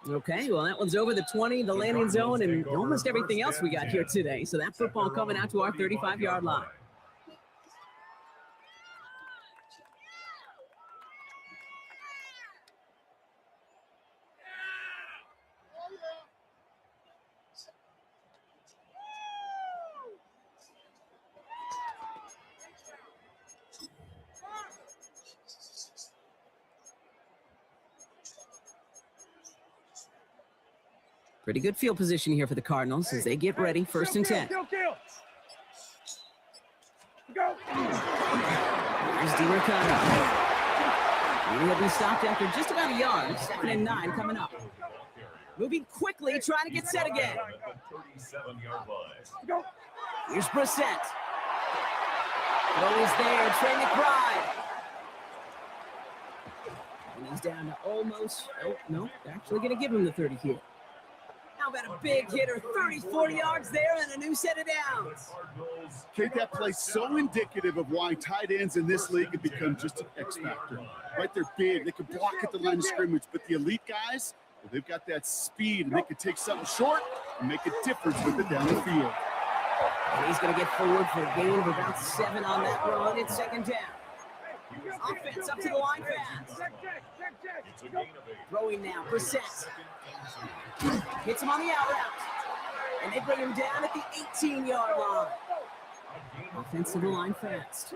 C: Okay, well, that one's over the 20, the landing zone, and almost everything else we got here today. So that football coming out to our 35-yard line. Pretty good field position here for the Cardinals as they get ready. 1st and 10.
E: Go.
C: Here's DiMercado. And he'll be stopped after just about a yard. 2nd and 9 coming up. Moving quickly, trying to get set again. Here's Brissett. Throw is there. Trey McBride. And he's down to almost, oh, no, they're actually going to give him the 30 here. How about a big hitter, 30, 40 yards there and a new set of downs.
D: Kate, that play's so indicative of why tight ends in this league have become just an X factor. Right, they're big, they can block at the line of scrimmage, but the elite guys, well, they've got that speed and they can take something short and make a difference with it down the field.
C: And he's going to get forward for a gain of about 7 on that run. It's 2nd down. Offense up to the line fast. Throwing now, Brissett. Hits him on the out route. And they bring him down at the 18-yard line. Offense to the line fast.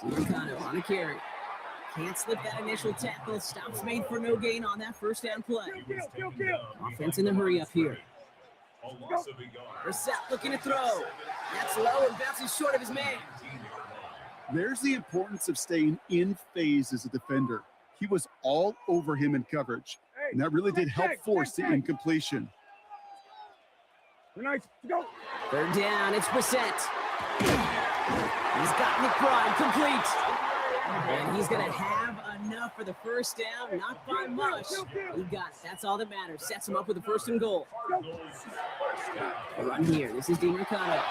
C: DiMercado on a carry. Can't slip that initial tackle. Stops made for no gain on that 1st down play. Offense in the hurry up here. Brissett looking to throw. That's low and bounces short of his man.
D: There's the importance of staying in phase as a defender. He was all over him in coverage, and that really did help force the incompletion.
C: 3rd down, it's Brissett. He's got McBride complete. And he's going to have enough for the 1st down, not by much. He got it. That's all that matters. Sets him up with a 1st and goal. Run here. This is DiMercado.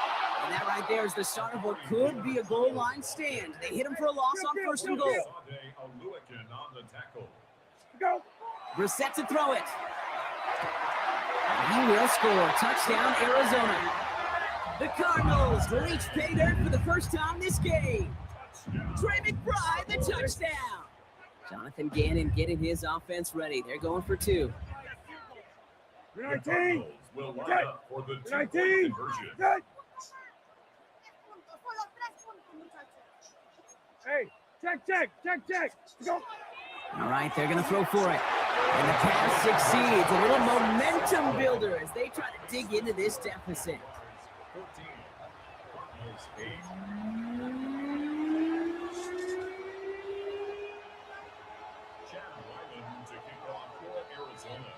C: And that right there is the start of what could be a goal line stand. They hit him for a loss on 1st and goal. Brissett to throw it. He will score. Touchdown, Arizona. The Cardinals reach pay dirt for the first time this game. Trey McBride, the touchdown. Jonathan Gannon getting his offense ready. They're going for 2.
E: 19.
B: Will line up for the
E: 19. Hey, check. Go.
C: All right, they're going to throw for it. And the pass succeeds. A little momentum builder as they try to dig into this deficit.
B: 14. Cardinals 8. Chad Ryland to kick off for Arizona.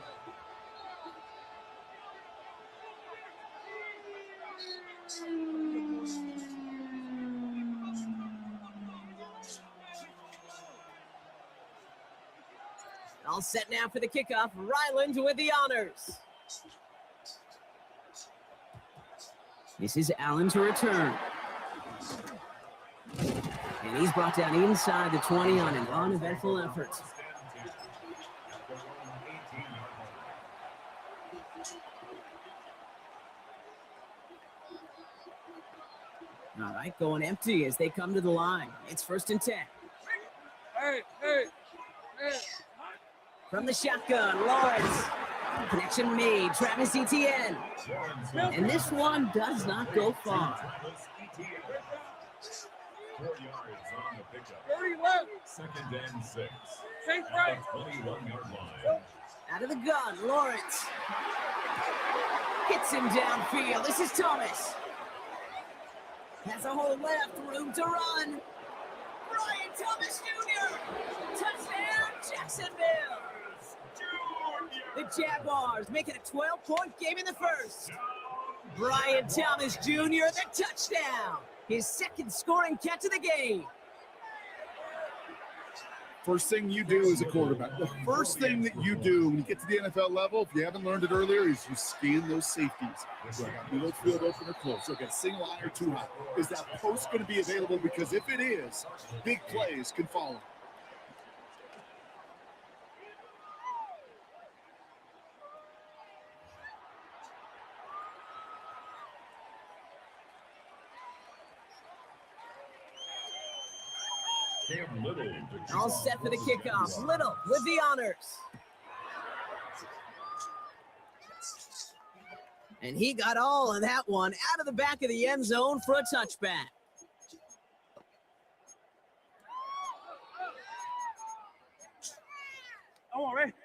C: All set now for the kickoff. Ryland with the honors. This is Allen to return. And he's brought down inside the 20 on an uneventful effort. All right, going empty as they come to the line. It's 1st and 10.
E: Hey.
C: From the shotgun, Lawrence. Connection made, Travis Etienne. And this one does not go far.
B: 4 yards on the pickup.
E: 30 left.
B: 2nd and 6.
E: Safe
B: At
E: right.
B: the 21-yard line.
C: Out of the gun, Lawrence. Hits him downfield. This is Thomas. Has a hole left, room to run. Brian Thomas Jr. Touchdown, Jacksonville. The Jaguars make it a 12-point game in the first. Brian Thomas Jr., the touchdown. His 2nd scoring catch of the game.
D: First thing you do as a quarterback, the first thing that you do when you get to the NFL level, if you haven't learned it earlier, is you scan those safeties. Do I got middle field open or close? Do I got a single line or too high? Is that post going to be available? Because if it is, big plays can follow.
B: Cam Little to kick
C: All
B: off
C: set for the
B: for
C: kickoff. Little with the honors. And he got all of that one out of the back of the end zone for a touchback.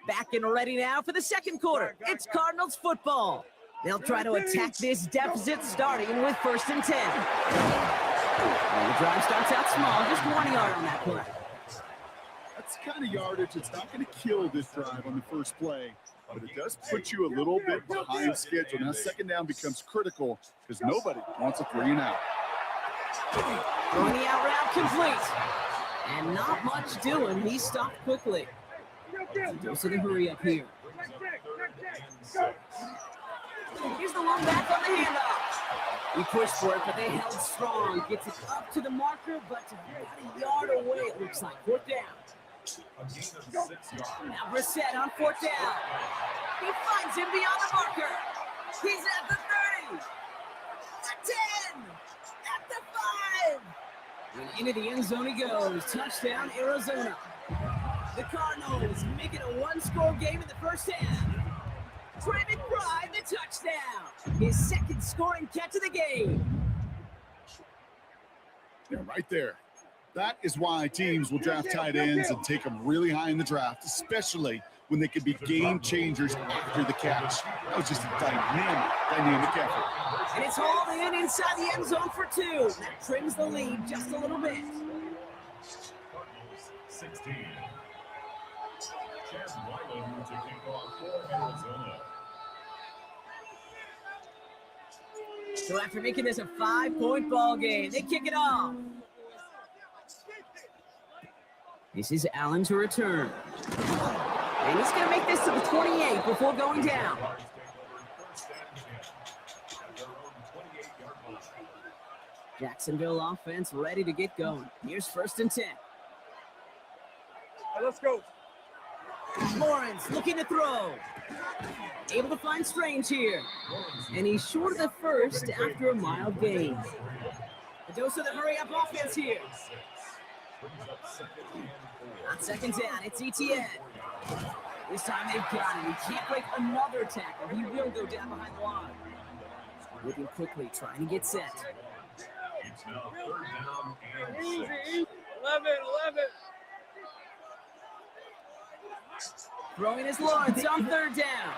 C: Back and ready now for the 2nd quarter. It's Cardinals football. They'll try to attack this deficit starting with 1st and 10. And the drive starts out small, just 1 yard on that play.
D: That's the kind of yardage that's not going to kill this drive on the first play, but it does put you a little bit behind schedule. Now 2nd down becomes critical because nobody wants a 3 and out.
C: Throwing the out route complete. And not much doing. He stopped quickly. Dose of the hurry up here. Here's the one back on the handoff. He pushed for it, but they held strong. Gets it up to the marker, but about a yard away, it looks like. 4th down.
B: A gain of 6 yards.
C: Now Brissett on 4th down. He finds him beyond the marker. He's at the 30. The 10. At the 5. And into the end zone he goes. Touchdown, Arizona. The Cardinals make it a 1-score game in the first half. Trey McBride, the touchdown. His 2nd scoring catch of the game.
D: Yeah, right there. That is why teams will draft tight ends and take them really high in the draft, especially when they can be game changers after the catch. That was just a dynamic effort.
C: And it's hauled in inside the end zone for 2. That trims the lead just a little bit.
B: Cardinals 16. Chad Ryland to kick off for Arizona.
C: So after making this a 5-point ball game, they kick it off. This is Allen to return. And he's going to make this to the 28 before going down. Jacksonville offense ready to get going. Here's 1st and 10.
E: Let's go.
C: Lawrence looking to throw. Able to find Strange here. And he's short of the 1st after a mild gain. A dose of the hurry-up offense here. On 2nd down, it's Etienne. This time they've got him. He can't break another tackle. He will go down behind the line. Looking quickly, trying to get set.
B: It's now 3rd down and 6.
C: Throwing his Lawrence on third down.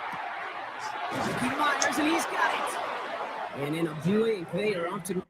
C: Ricky Myers, and he's got it. And in a blink, they are off to...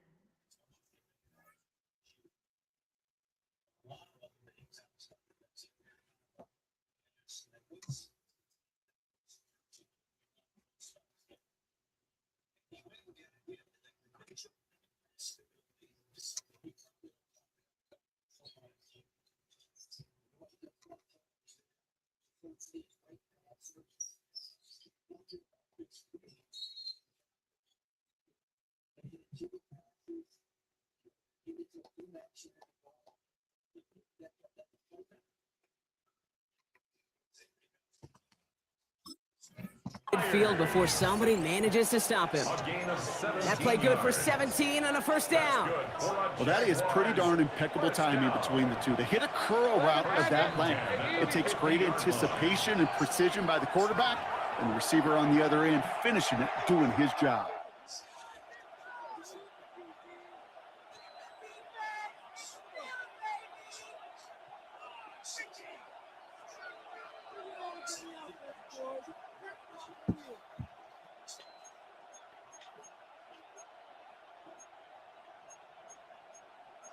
C: field before somebody manages to stop him. That play good for 17 on a first down.
D: Well, that is pretty darn impeccable timing between the two. They hit a curl route of that length. It takes great anticipation and precision by the quarterback, and the receiver on the other end finishing it, doing his job.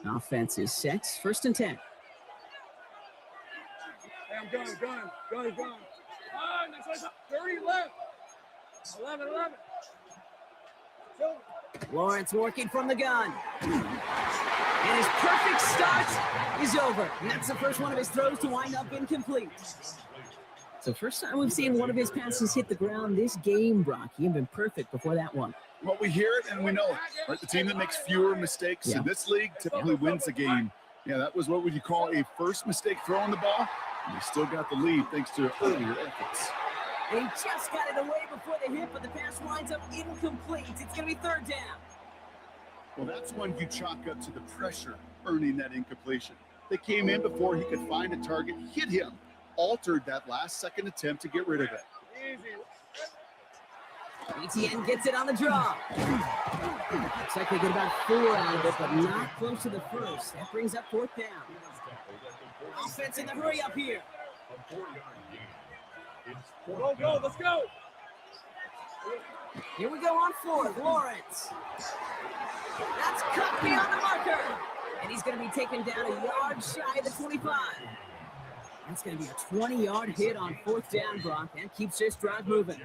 C: Offense is set. First and 10.
E: Hey, I'm going. Next 30 left. 11.
C: Lawrence working from the gun. And his perfect start is over. And that's the first one of his throws to wind up incomplete. So first time we've seen one of his passes hit the ground this game, Brock. He had been perfect before that one.
D: Well, we hear it and we know it. Right? The team that makes fewer mistakes in this league typically wins the game. Yeah, that was what would you call a first mistake throwing the ball. And they still got the lead thanks to earlier efforts.
C: And he just got it away before the hit, but the pass winds up incomplete. It's going to be third down.
D: Well, that's when you chalk up to the pressure earning that incompletion. They came in before he could find a target, hit him, altered that last second attempt to get rid of it.
C: ETN gets it on the draw. Looks like they get about 4 out of it, but not close to the first. That brings up fourth down. Offense in the hurry up here.
E: Go, let's go.
C: Here we go on fourth. Lawrence. That's cut beyond the marker. And he's going to be taken down a yard shy of the 25. That's going to be a 20-yard hit on fourth down, Brock. That keeps this drive moving.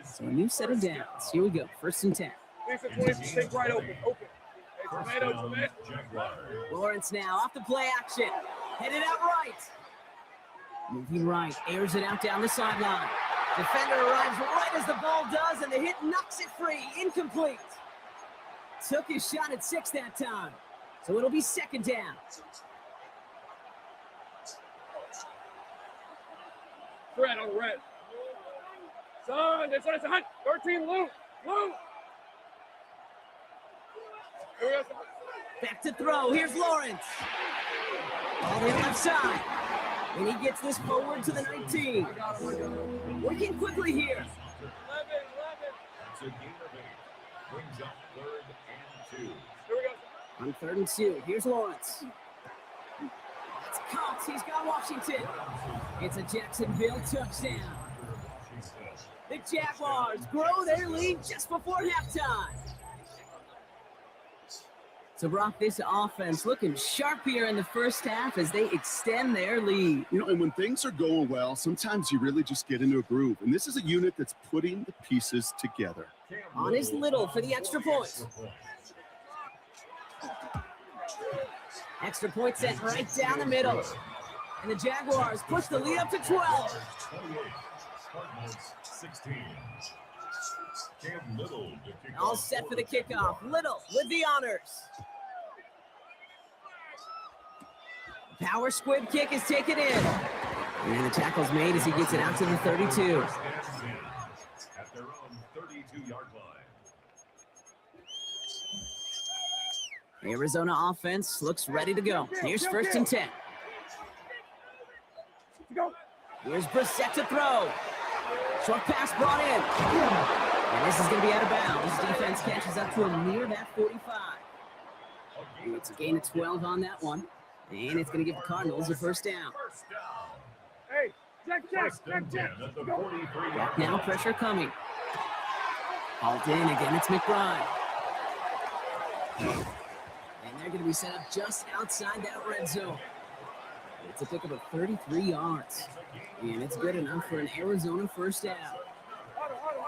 C: So a new set of downs. Here we go. First and 10.
E: Stay right open. Hey, tomato.
C: Lawrence now off the play action. Headed out right. Moving right. Airs it out down the sideline. Defender arrives right as the ball does, and the hit knocks it free. Incomplete. Took his shot at 6 that time. So it'll be second down.
E: Red on red. Son, it's a hunt. 13, Lou.
C: Back to throw. Here's Lawrence. All the left side. And he gets this forward to the 19. Working quickly here.
E: 11.
B: Brings up 3rd and 2.
E: Here we go.
C: On 3rd and 2. Here's Lawrence. It's Cox. He's got Washington. It's a Jacksonville touchdown. The Jaguars grow their lead just before halftime. So, Brock, this offense looking sharp here in the first half as they extend their lead.
D: You know, and when things are going well, sometimes you really just get into a groove. And this is a unit that's putting the pieces together.
C: On is Little for the extra point. Extra point set right down the middle. And the Jaguars push the lead up to 12.
B: 16. Cam Little to kick
C: All
B: off
C: set for the kickoff. Little with the honors. Power squib kick is taken in. And the tackle's made as he gets it out to the 32.
B: At their own 32-yard line.
C: Arizona offense looks ready to go. Here's 1st and 10. Here's Brissett to throw. Short pass brought in. And this is going to be out of bounds. This defense catches up to him near that 45. And it's a gain of 12 on that one. And it's going to give the Cardinals a first down.
E: Hey, check.
B: First and 10 at the 43-yard
C: Now
B: line.
C: pressure coming. Hauled in again, it's McBride. And they're going to be set up just outside that red zone. It's a pickup of 33 yards. And it's good enough for an Arizona first down.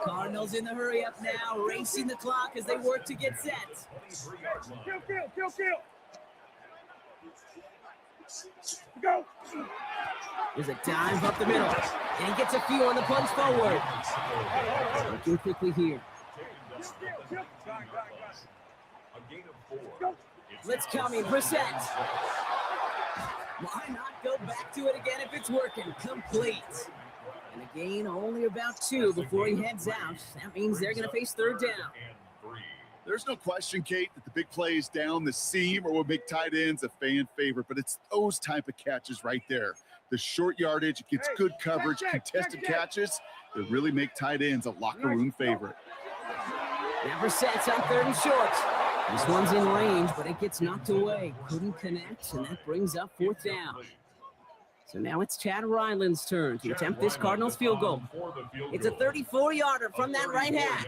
C: Cardinals in the hurry up now, racing the clock as they work to get set.
B: 23-yard line.
E: Kill. Go.
C: There's a dive up the middle. And he gets a few on the punch forward. Looking quickly here.
B: A gain of 4.
C: Let's coming, Brissett. Why not go back to it again if it's working? Complete. And a gain only about 2 before he heads out. That means they're going to face third down.
D: There's no question, Kate, that the big plays down the seam or will make tight ends a fan favorite, but it's those type of catches right there. The short yardage, it gets good coverage, contested catches that really make tight ends a locker room favorite.
C: Now Brissett's on 3rd and short. This one's in range, but it gets knocked away. Couldn't connect, and that brings up 4th down. So now it's Chad Ryland's turn to attempt this Cardinals field goal. It's a 34-yarder from that right hash.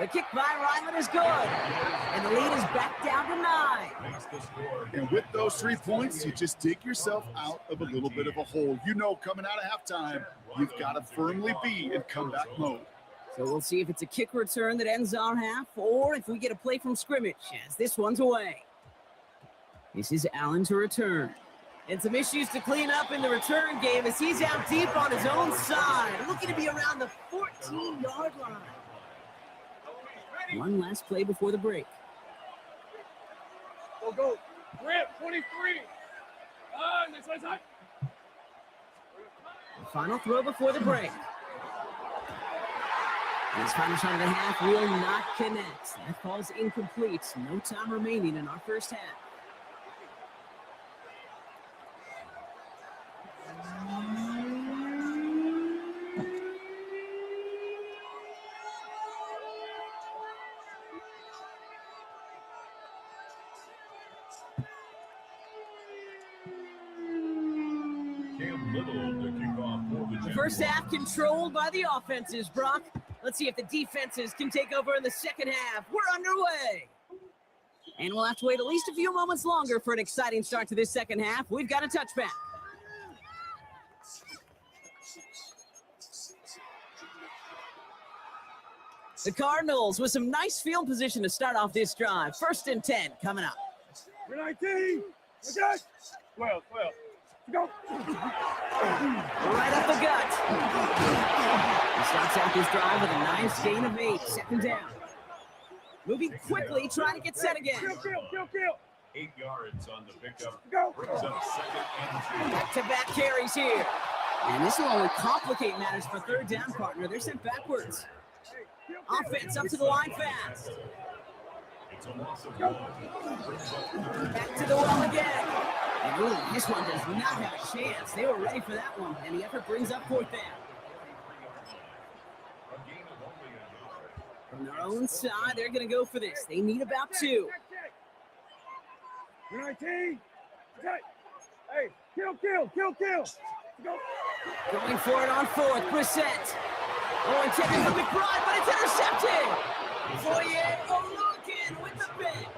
C: The kick by Ryland is good, and the lead is back down to 9.
D: And with those 3 points, you just dig yourself out of a little bit of a hole. You know, coming out of halftime, you've got to firmly be in comeback mode.
C: So we'll see if it's a kick return that ends our half, or if we get a play from scrimmage, as this one's away. This is Allen to return. And some issues to clean up in the return game as he's out deep on his own side, looking to be around the 14-yard line. One last play before the break.
E: Go. Grip, 23. Next side.
C: The final throw before the break. And his final shot of the half will not connect. That falls incomplete. No time remaining in our first half. The first half controlled by the offenses, Brock. Let's see if the defenses can take over in the second half. We're underway. And we'll have to wait at least a few moments longer for an exciting start to this second half. We've got a touchback. The Cardinals with some nice field position to start off this drive. 1st and 10 coming up.
E: We're 19. Okay. 12. Go.
C: Right up the gut. He starts out this drive with a nice gain of 8. 2nd down. Moving quickly, trying to get set again.
E: Kill.
B: 8 yards on the pickup.
E: Go.
B: Brings up 2nd and 2.
C: Back-to-back carries here. And this will only complicate matters for 3rd down, partner. They're sent backwards. Offense up to the line fast.
B: It's a loss of 1.
C: Back to the well again. And ooh, this one does not have a chance. They were ready for that one, and the effort brings up 4th down. From their own side, they're going to go for this. They need about 2.
E: We're 19. Okay. Hey, kill. Go.
C: Going for it on 4th. Brissett. Oh, intended for McBride, but it's intercepted. Foye looking with the pick.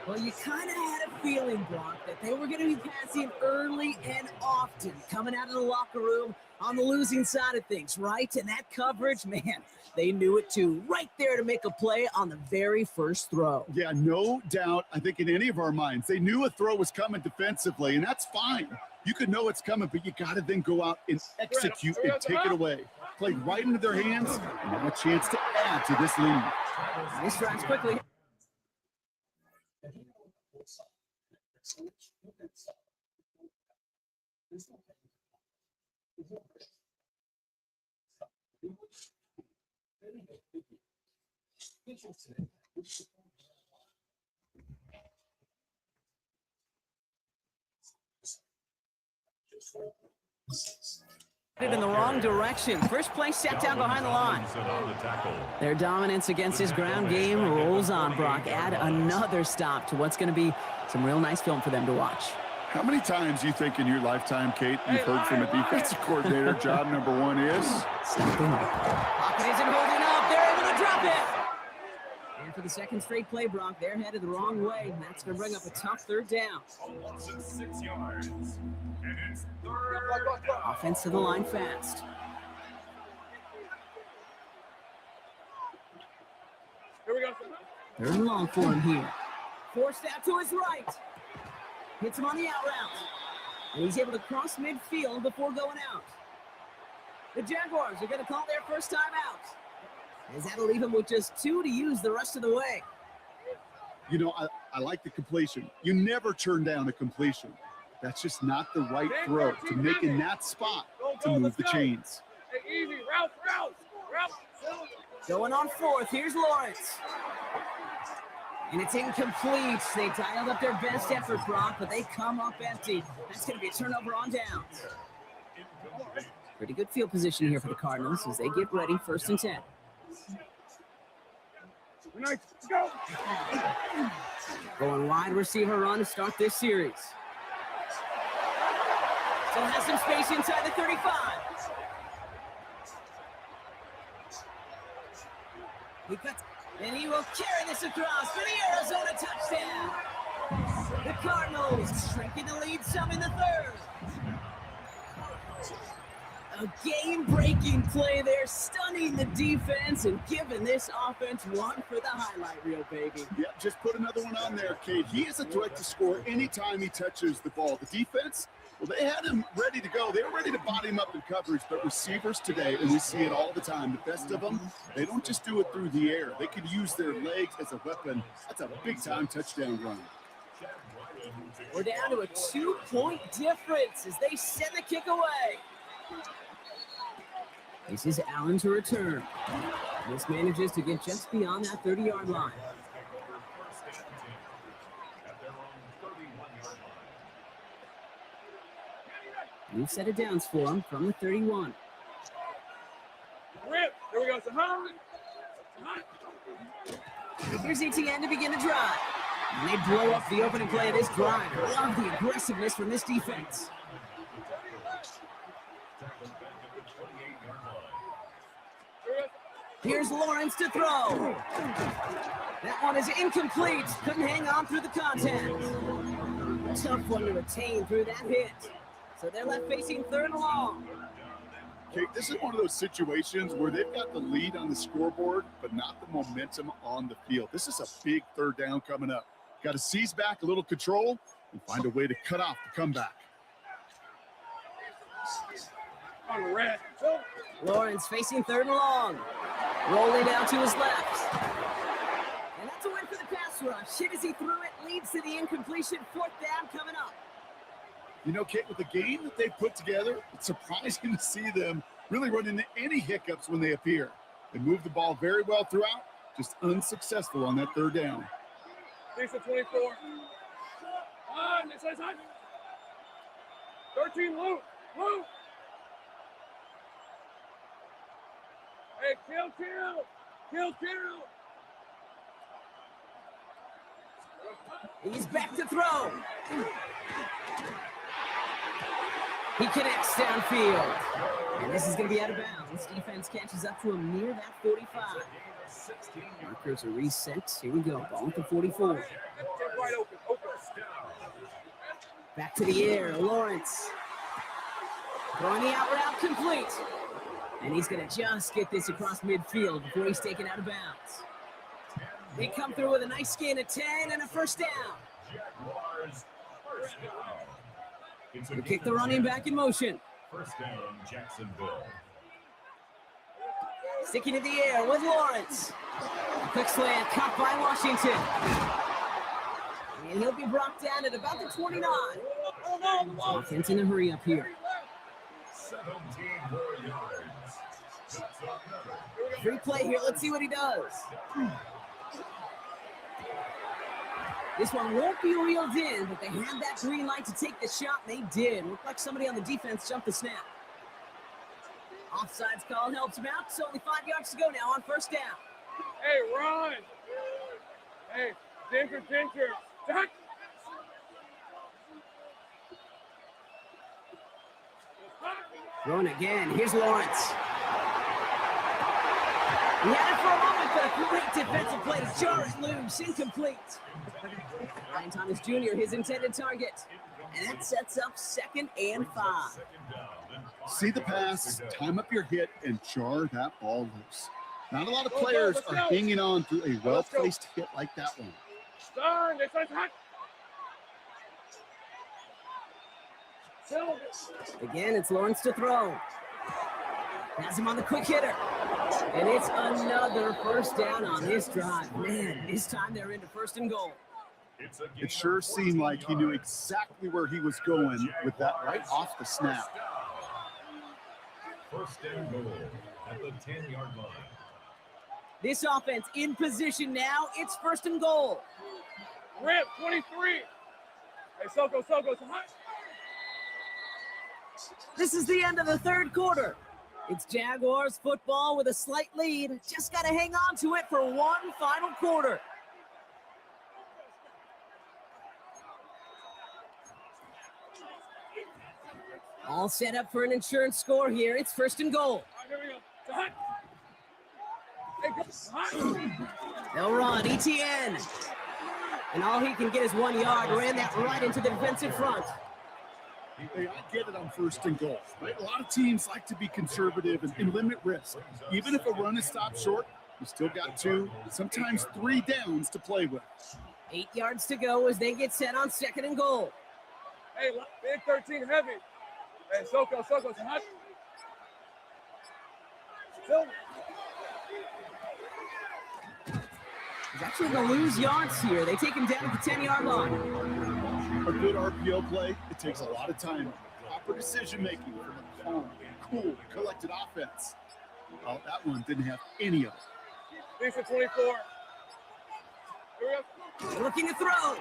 C: Well, you kind of had a feeling, Brock, that they were going to be passing early and often, coming out of the locker room on the losing side of things, right? And that coverage, man, they knew it too. Right there to make a play on the very first throw.
D: Yeah, no doubt. I think in any of our minds, they knew a throw was coming defensively, and that's fine. You could know it's coming, but you got to then go out and execute and take it away. Played right into their hands, and now a chance to add to this lead.
C: Nice drives quickly. in the wrong direction. First play set down behind the line. Their dominance against his ground game rolls on, Brock. Add another stop to what's going to be some real nice film for them to watch.
D: How many times do you think in your lifetime, Kate, you've heard from a defensive coordinator, job number one is?
C: Pocket isn't holding up. They're able to drop it. And for the second straight play, Brock, they're headed the wrong way. That's going to bring up a tough third down.
B: 6 yards. And it's third down.
C: Offense to the line fast.
E: Here we go.
C: Third and long for him here. Forced out to his right. Hits him on the out route. And he's able to cross midfield before going out. The Jaguars are going to call their first time out, as that'll leave him with just 2 to use the rest of the way.
D: You know, I like the completion. You never turn down a completion. That's just not the right throw to make in that spot to move the chains.
E: Hey, easy. Route.
C: Going on fourth, here's Lawrence. And it's incomplete. They dialed up their best effort, Brock, but they come up empty. That's going to be a turnover on downs. Pretty good field position here for the Cardinals as they get ready, 1st and 10.
E: Nice. Go.
C: Going wide receiver run to start this series. Still has some space inside the 35. He cuts, and he will carry this across for the Arizona touchdown. The Cardinals shrinking the lead some in the third. A game-breaking play there, stunning the defense and giving this offense one for the highlight reel, baby.
D: Yeah, just put another one on there, Kate. He is a threat to score anytime he touches the ball. The defense, well, they had him ready to go. They were ready to body him up in coverage, but receivers today, and we see it all the time, the best of them, they don't just do it through the air. They can use their legs as a weapon. That's a big-time touchdown run.
C: We're down to a 2-point difference as they send the kick away. This is Allen to return. This manages to get just beyond that 30-yard line. New set of downs for him from the 31.
E: Rip. There we go.
C: Here's ETN to begin the drive. And they blow up the opening play of this drive. Love the aggressiveness from this defense. Here's Lawrence to throw. That one is incomplete. Couldn't hang on through the contact. Tough one to retain through that hit. So they're left facing 3rd and long.
D: Kate, this is one of those situations where they've got the lead on the scoreboard, but not the momentum on the field. This is a big 3rd down coming up. Got to seize back a little control and find a way to cut off the comeback.
E: On red.
C: Lawrence facing 3rd and long. Rolling down to his left. And that's a win for the pass rush. Hit as he threw it, leads to the incompletion. 4th down coming up.
D: You know, Kate, with the game that they put together, it's surprising to see them really run into any hiccups when they appear. They move the ball very well throughout, just unsuccessful on that 3rd down.
E: 24. On, it says on. 13, Luke. Hey, kill.
C: He's back to throw. He connects downfield. And this is going to be out of bounds. Defense catches up to him near that 45. Markers are reset. Here we go. Ball at the 44. Back to the air. Lawrence. Throwing the out route complete. And he's going to just get this across midfield before he's taken out of bounds. They come through with a nice gain of 10 and a 1st down. They kick the running back in motion.
B: 1st down, Jacksonville.
C: Sticking to the air with Lawrence. Quick slant caught by Washington. And he'll be brought down at about the 29. Offense in a hurry up here.
B: 17 more yards.
C: Free play here. Let's see what he does. This one won't be reeled in, but they had that green light to take the shot. They did. Looked like somebody on the defense jumped the snap. Offsides call helps him out. It's only 5 yards to go now on first down.
E: Hey, run. Hey, Dinker. Duck.
C: Throwing again. Here's Lawrence. He had it for a moment, but a great defensive play to jar it loose. Incomplete. Ryan Thomas Jr., his intended target. And that sets up 2nd and 5.
D: See the pass, time up your hit, and jar that ball loose. Not a lot of players are hanging on to a well-placed hit like that one.
C: Again, it's Lawrence to throw. Has him on the quick hitter. And it's another first down on this drive. Man, this time they're into 1st and goal.
D: It sure seemed like he knew exactly where he was going with that right off the snap.
B: 1st and goal at the 10-yard line.
C: This offense in position now. It's 1st and goal.
E: Rip, 23. Hey, Soko.
C: This is the end of the 3rd quarter. It's Jaguars football with a slight lead. Just got to hang on to it for one final quarter. All set up for an insurance score here. It's 1st and goal. They'll run. ETN. And all he can get is 1 yard. Ran that right into the defensive front.
D: Hey, I get it on 1st and goal. Right? A lot of teams like to be conservative and limit risk. Even if a run is stopped short, you still got 2, sometimes 3 downs to play with.
C: 8 yards to go as they get set on 2nd and goal.
E: Hey, big 13 heavy. Hey, Soko.
C: He's actually going to lose yards here. They take him down at the 10-yard line.
D: A good RPO play, it takes a lot of time. Proper decision-making from a calm, cool, collected offense. Oh, that one didn't have any of it.
E: Decent 24. Here we go.
C: Looking to throw.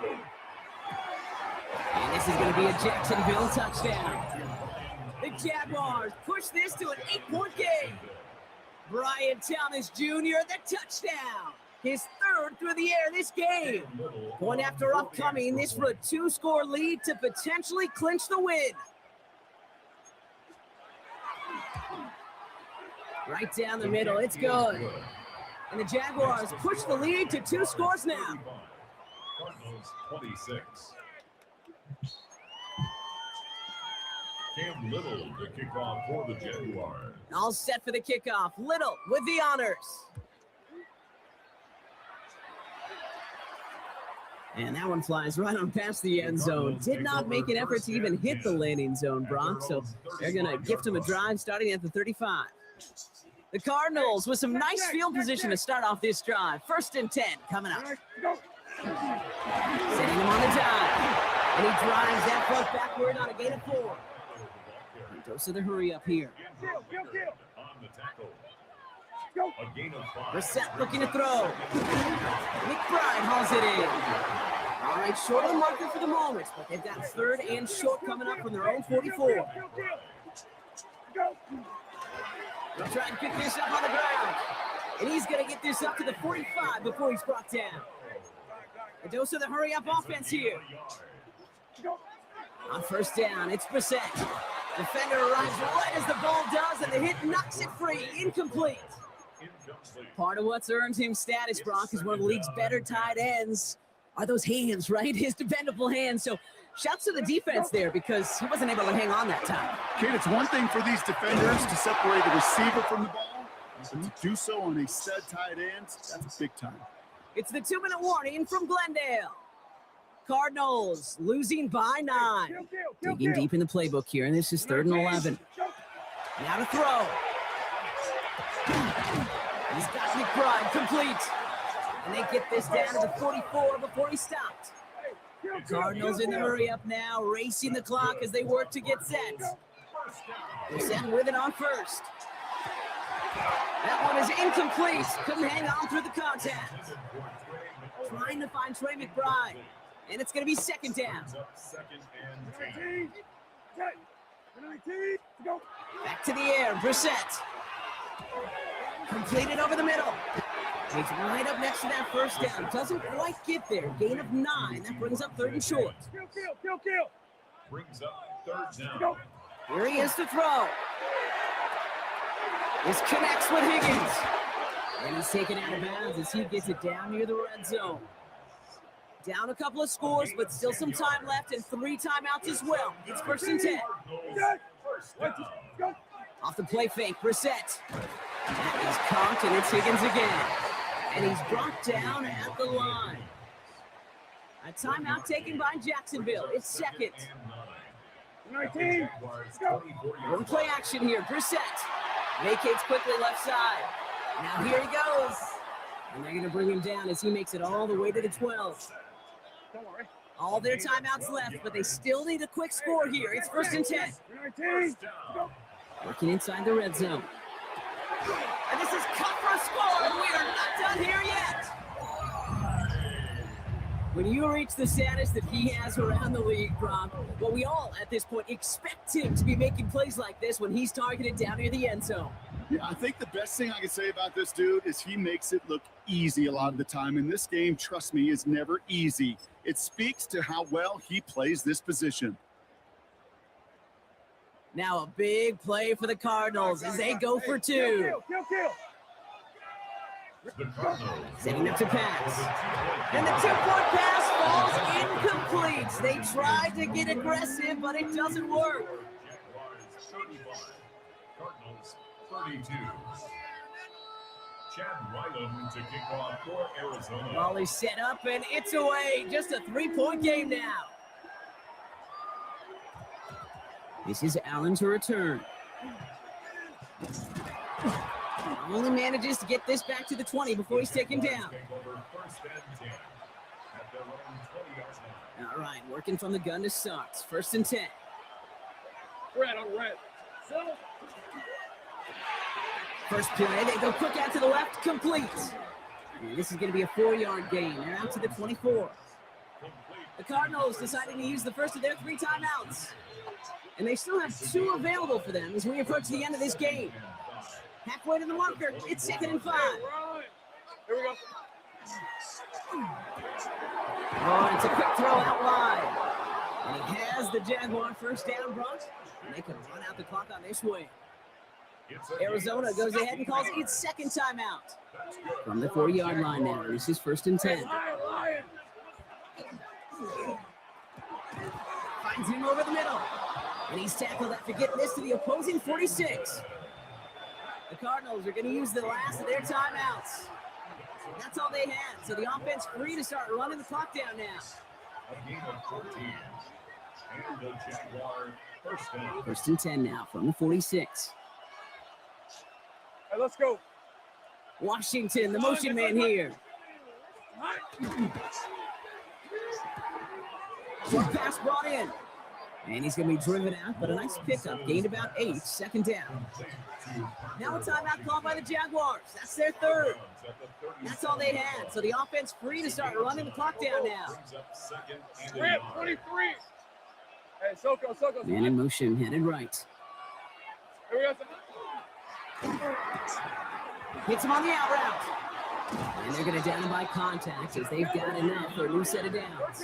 C: And this is going to be a Jacksonville touchdown. The Jaguars push this to an 8-point game. Brian Thomas Jr., the touchdown. His 3rd through the air this game. Going after upcoming, this for a 2-score lead to potentially clinch the win. Right down the middle, it's good. And the Jaguars push the lead to 2 scores now.
B: Cardinals 26. Cam Little to kick off for the Jaguars.
C: All set for the kickoff. Little with the honors. And that one flies right on past the end zone. Did not make an effort to even hit the landing zone, Brock. So they're going to gift him a drive starting at the 35. The Cardinals with some nice field position to start off this drive. 1st and 10 coming up. Setting him on the dive. And he drives that front backward on a gain of 4. Goes to the hurry up here. Brissett looking to throw. McBride hauls it in. All right, short of the marker for the moment, but they've got 3rd and short coming up from their own 44. They'll try and pick this up on the ground. And he's going to get this up to the 45 before he's brought down. A dose of the hurry-up offense here. On 1st down, it's Brissett. Defender arrives right as the ball does, and the hit knocks it free. Incomplete. Part of what's earned him status, Brock, is one of the league's better tight ends. Are those hands, right? His dependable hands. So shouts to the defense there because he wasn't able to hang on that time.
D: Kid, it's one thing for these defenders to separate the receiver from the ball, but to do so on a stud tight end, that's big time.
C: It's the 2-minute warning from Glendale. Cardinals losing by 9. Digging deep in the playbook here, and this is 3rd and 11. Now to throw. He's got McBride complete. And they get this down to the 44 before he stopped. Cardinals in the hurry up now, racing the clock as they work to get set. They're set with it on 1st. That one is incomplete. Couldn't hang on through the contact. Trying to find Trey McBride. And it's going to be 2nd down. Back to the air, Brissett. Completed over the middle. He's right up next to that first down. Doesn't quite get there. Gain of 9. That brings up 3rd and short.
B: Brings up 3rd down.
C: Here he is to throw. This connects with Higgins. And he's taken out of bounds as he gets it down near the red zone. Down a couple of scores, but still some time left and 3 timeouts as well. It's 1st and 10. Off the play fake, Brissett. That is caught, and it's Higgins again. And he's brought down at the line. A timeout taken by Jacksonville. It's 2nd.
E: 19.
C: One play action here. Brissett vacates quickly left side. Now here he goes. And they're going to bring him down as he makes it all the way to the 12. All their timeouts left, but they still need a quick score here. It's 1st and 10.
E: 19.
C: Working inside the red zone. And this is cut for a score, and we are not done here yet. When you reach the status that he has around the league, Gronk, well, we all at this point expect him to be making plays like this when he's targeted down near the end zone.
D: Yeah, I think the best thing I can say about this dude is he makes it look easy a lot of the time. And this game, trust me, is never easy. It speaks to how well he plays this position.
C: Now a big play for the Cardinals as they go for 2. Setting up to pass. And the 2-point pass falls incomplete. They tried to get aggressive, but it doesn't work.
B: Cardinals 32. Chad Ryland to kick off for Arizona.
C: Ball is set up, and it's away. Just a 3-point game now. This is Allen to return. Only manages to get this back to the 20 before he's taken down. All right, working from the gun to start. 1st and 10.
E: Red on red.
C: First play, they go quick out to the left, complete. And this is going to be a 4-yard gain. They're out to the 24. The Cardinals deciding to use the first of their 3 timeouts. And they still have 2 available for them as we approach the end of this game. Halfway to the marker, it's 2nd and 5.
E: Here we go.
C: Oh, it's a quick throw out wide. And he has the Jaguar first down, Bronx. And they can run out the clock on this way. Arizona goes ahead and calls its 2nd timeout. From the 40-yard line now, this is 1st and 10. Finds him over the middle. And he's tackled after getting this to the opposing 46. The Cardinals are going to use the last of their timeouts. That's all they had. So the offense free to start running the clock down now.
B: A game of 14. And the Jaguar first down.
C: 1st and 10 now from the 46.
E: Hey, let's go.
C: Washington, the motion man here. Short pass brought in. And he's going to be driven out, but a nice pickup. Gained about 8, 2nd down. Now a timeout called by the Jaguars. That's their 3rd. That's all they had. So the offense free to start running the clock down now.
E: Rip, 23. Hey, Soko.
C: Man in motion, headed right.
E: Here we go.
C: Hits him on the out route. And they're going to down him by contact as they've got enough for a new set of downs.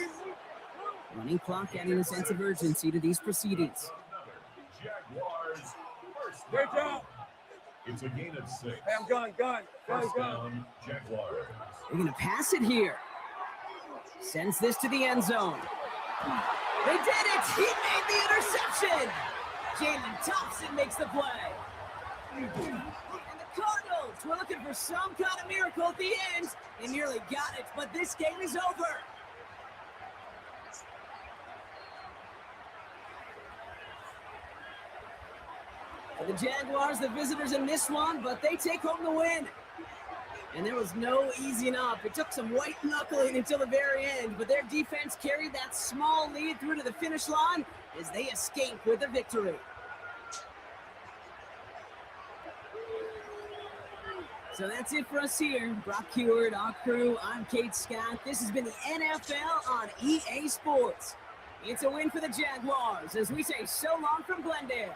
C: Running clock adding a sense of urgency to these proceedings.
B: Jaguars first
E: Great job.
B: It's a gain of 6.
E: Hey, I'm gun.
B: First down, Jaguars.
C: They're going to pass it here. Sends this to the end zone. They did it! He made the interception! Jalen Thompson makes the play. And the Cardinals were looking for some kind of miracle at the end. They nearly got it, but this game is over. For the Jaguars, the visitors in this one, but they take home the win. And there was no easing up. It took some white knuckling until the very end, but their defense carried that small lead through to the finish line as they escape with a victory. So that's it for us here. Brock Heward, our crew, I'm Kate Scott. This has been the NFL on EA Sports. It's a win for the Jaguars as we say so long from Glendale.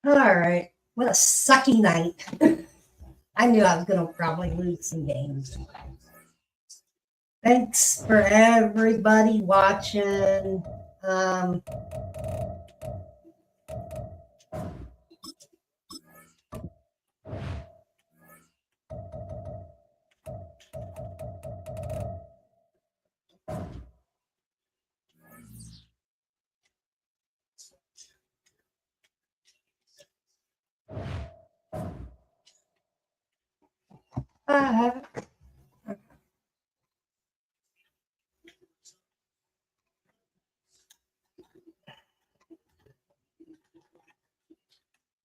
A: All right. What a sucky night. I knew I was going to probably lose some games. Thanks for everybody watching.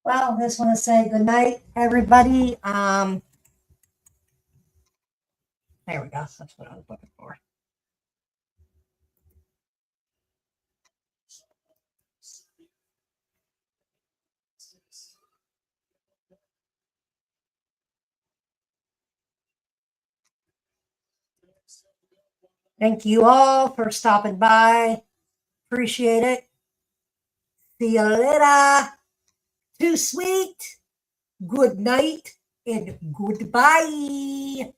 A: Well, just want to say good night, everybody. There we go. That's what I was looking for. Thank you all for stopping by. Appreciate it. See you later. Too sweet. Good night and goodbye.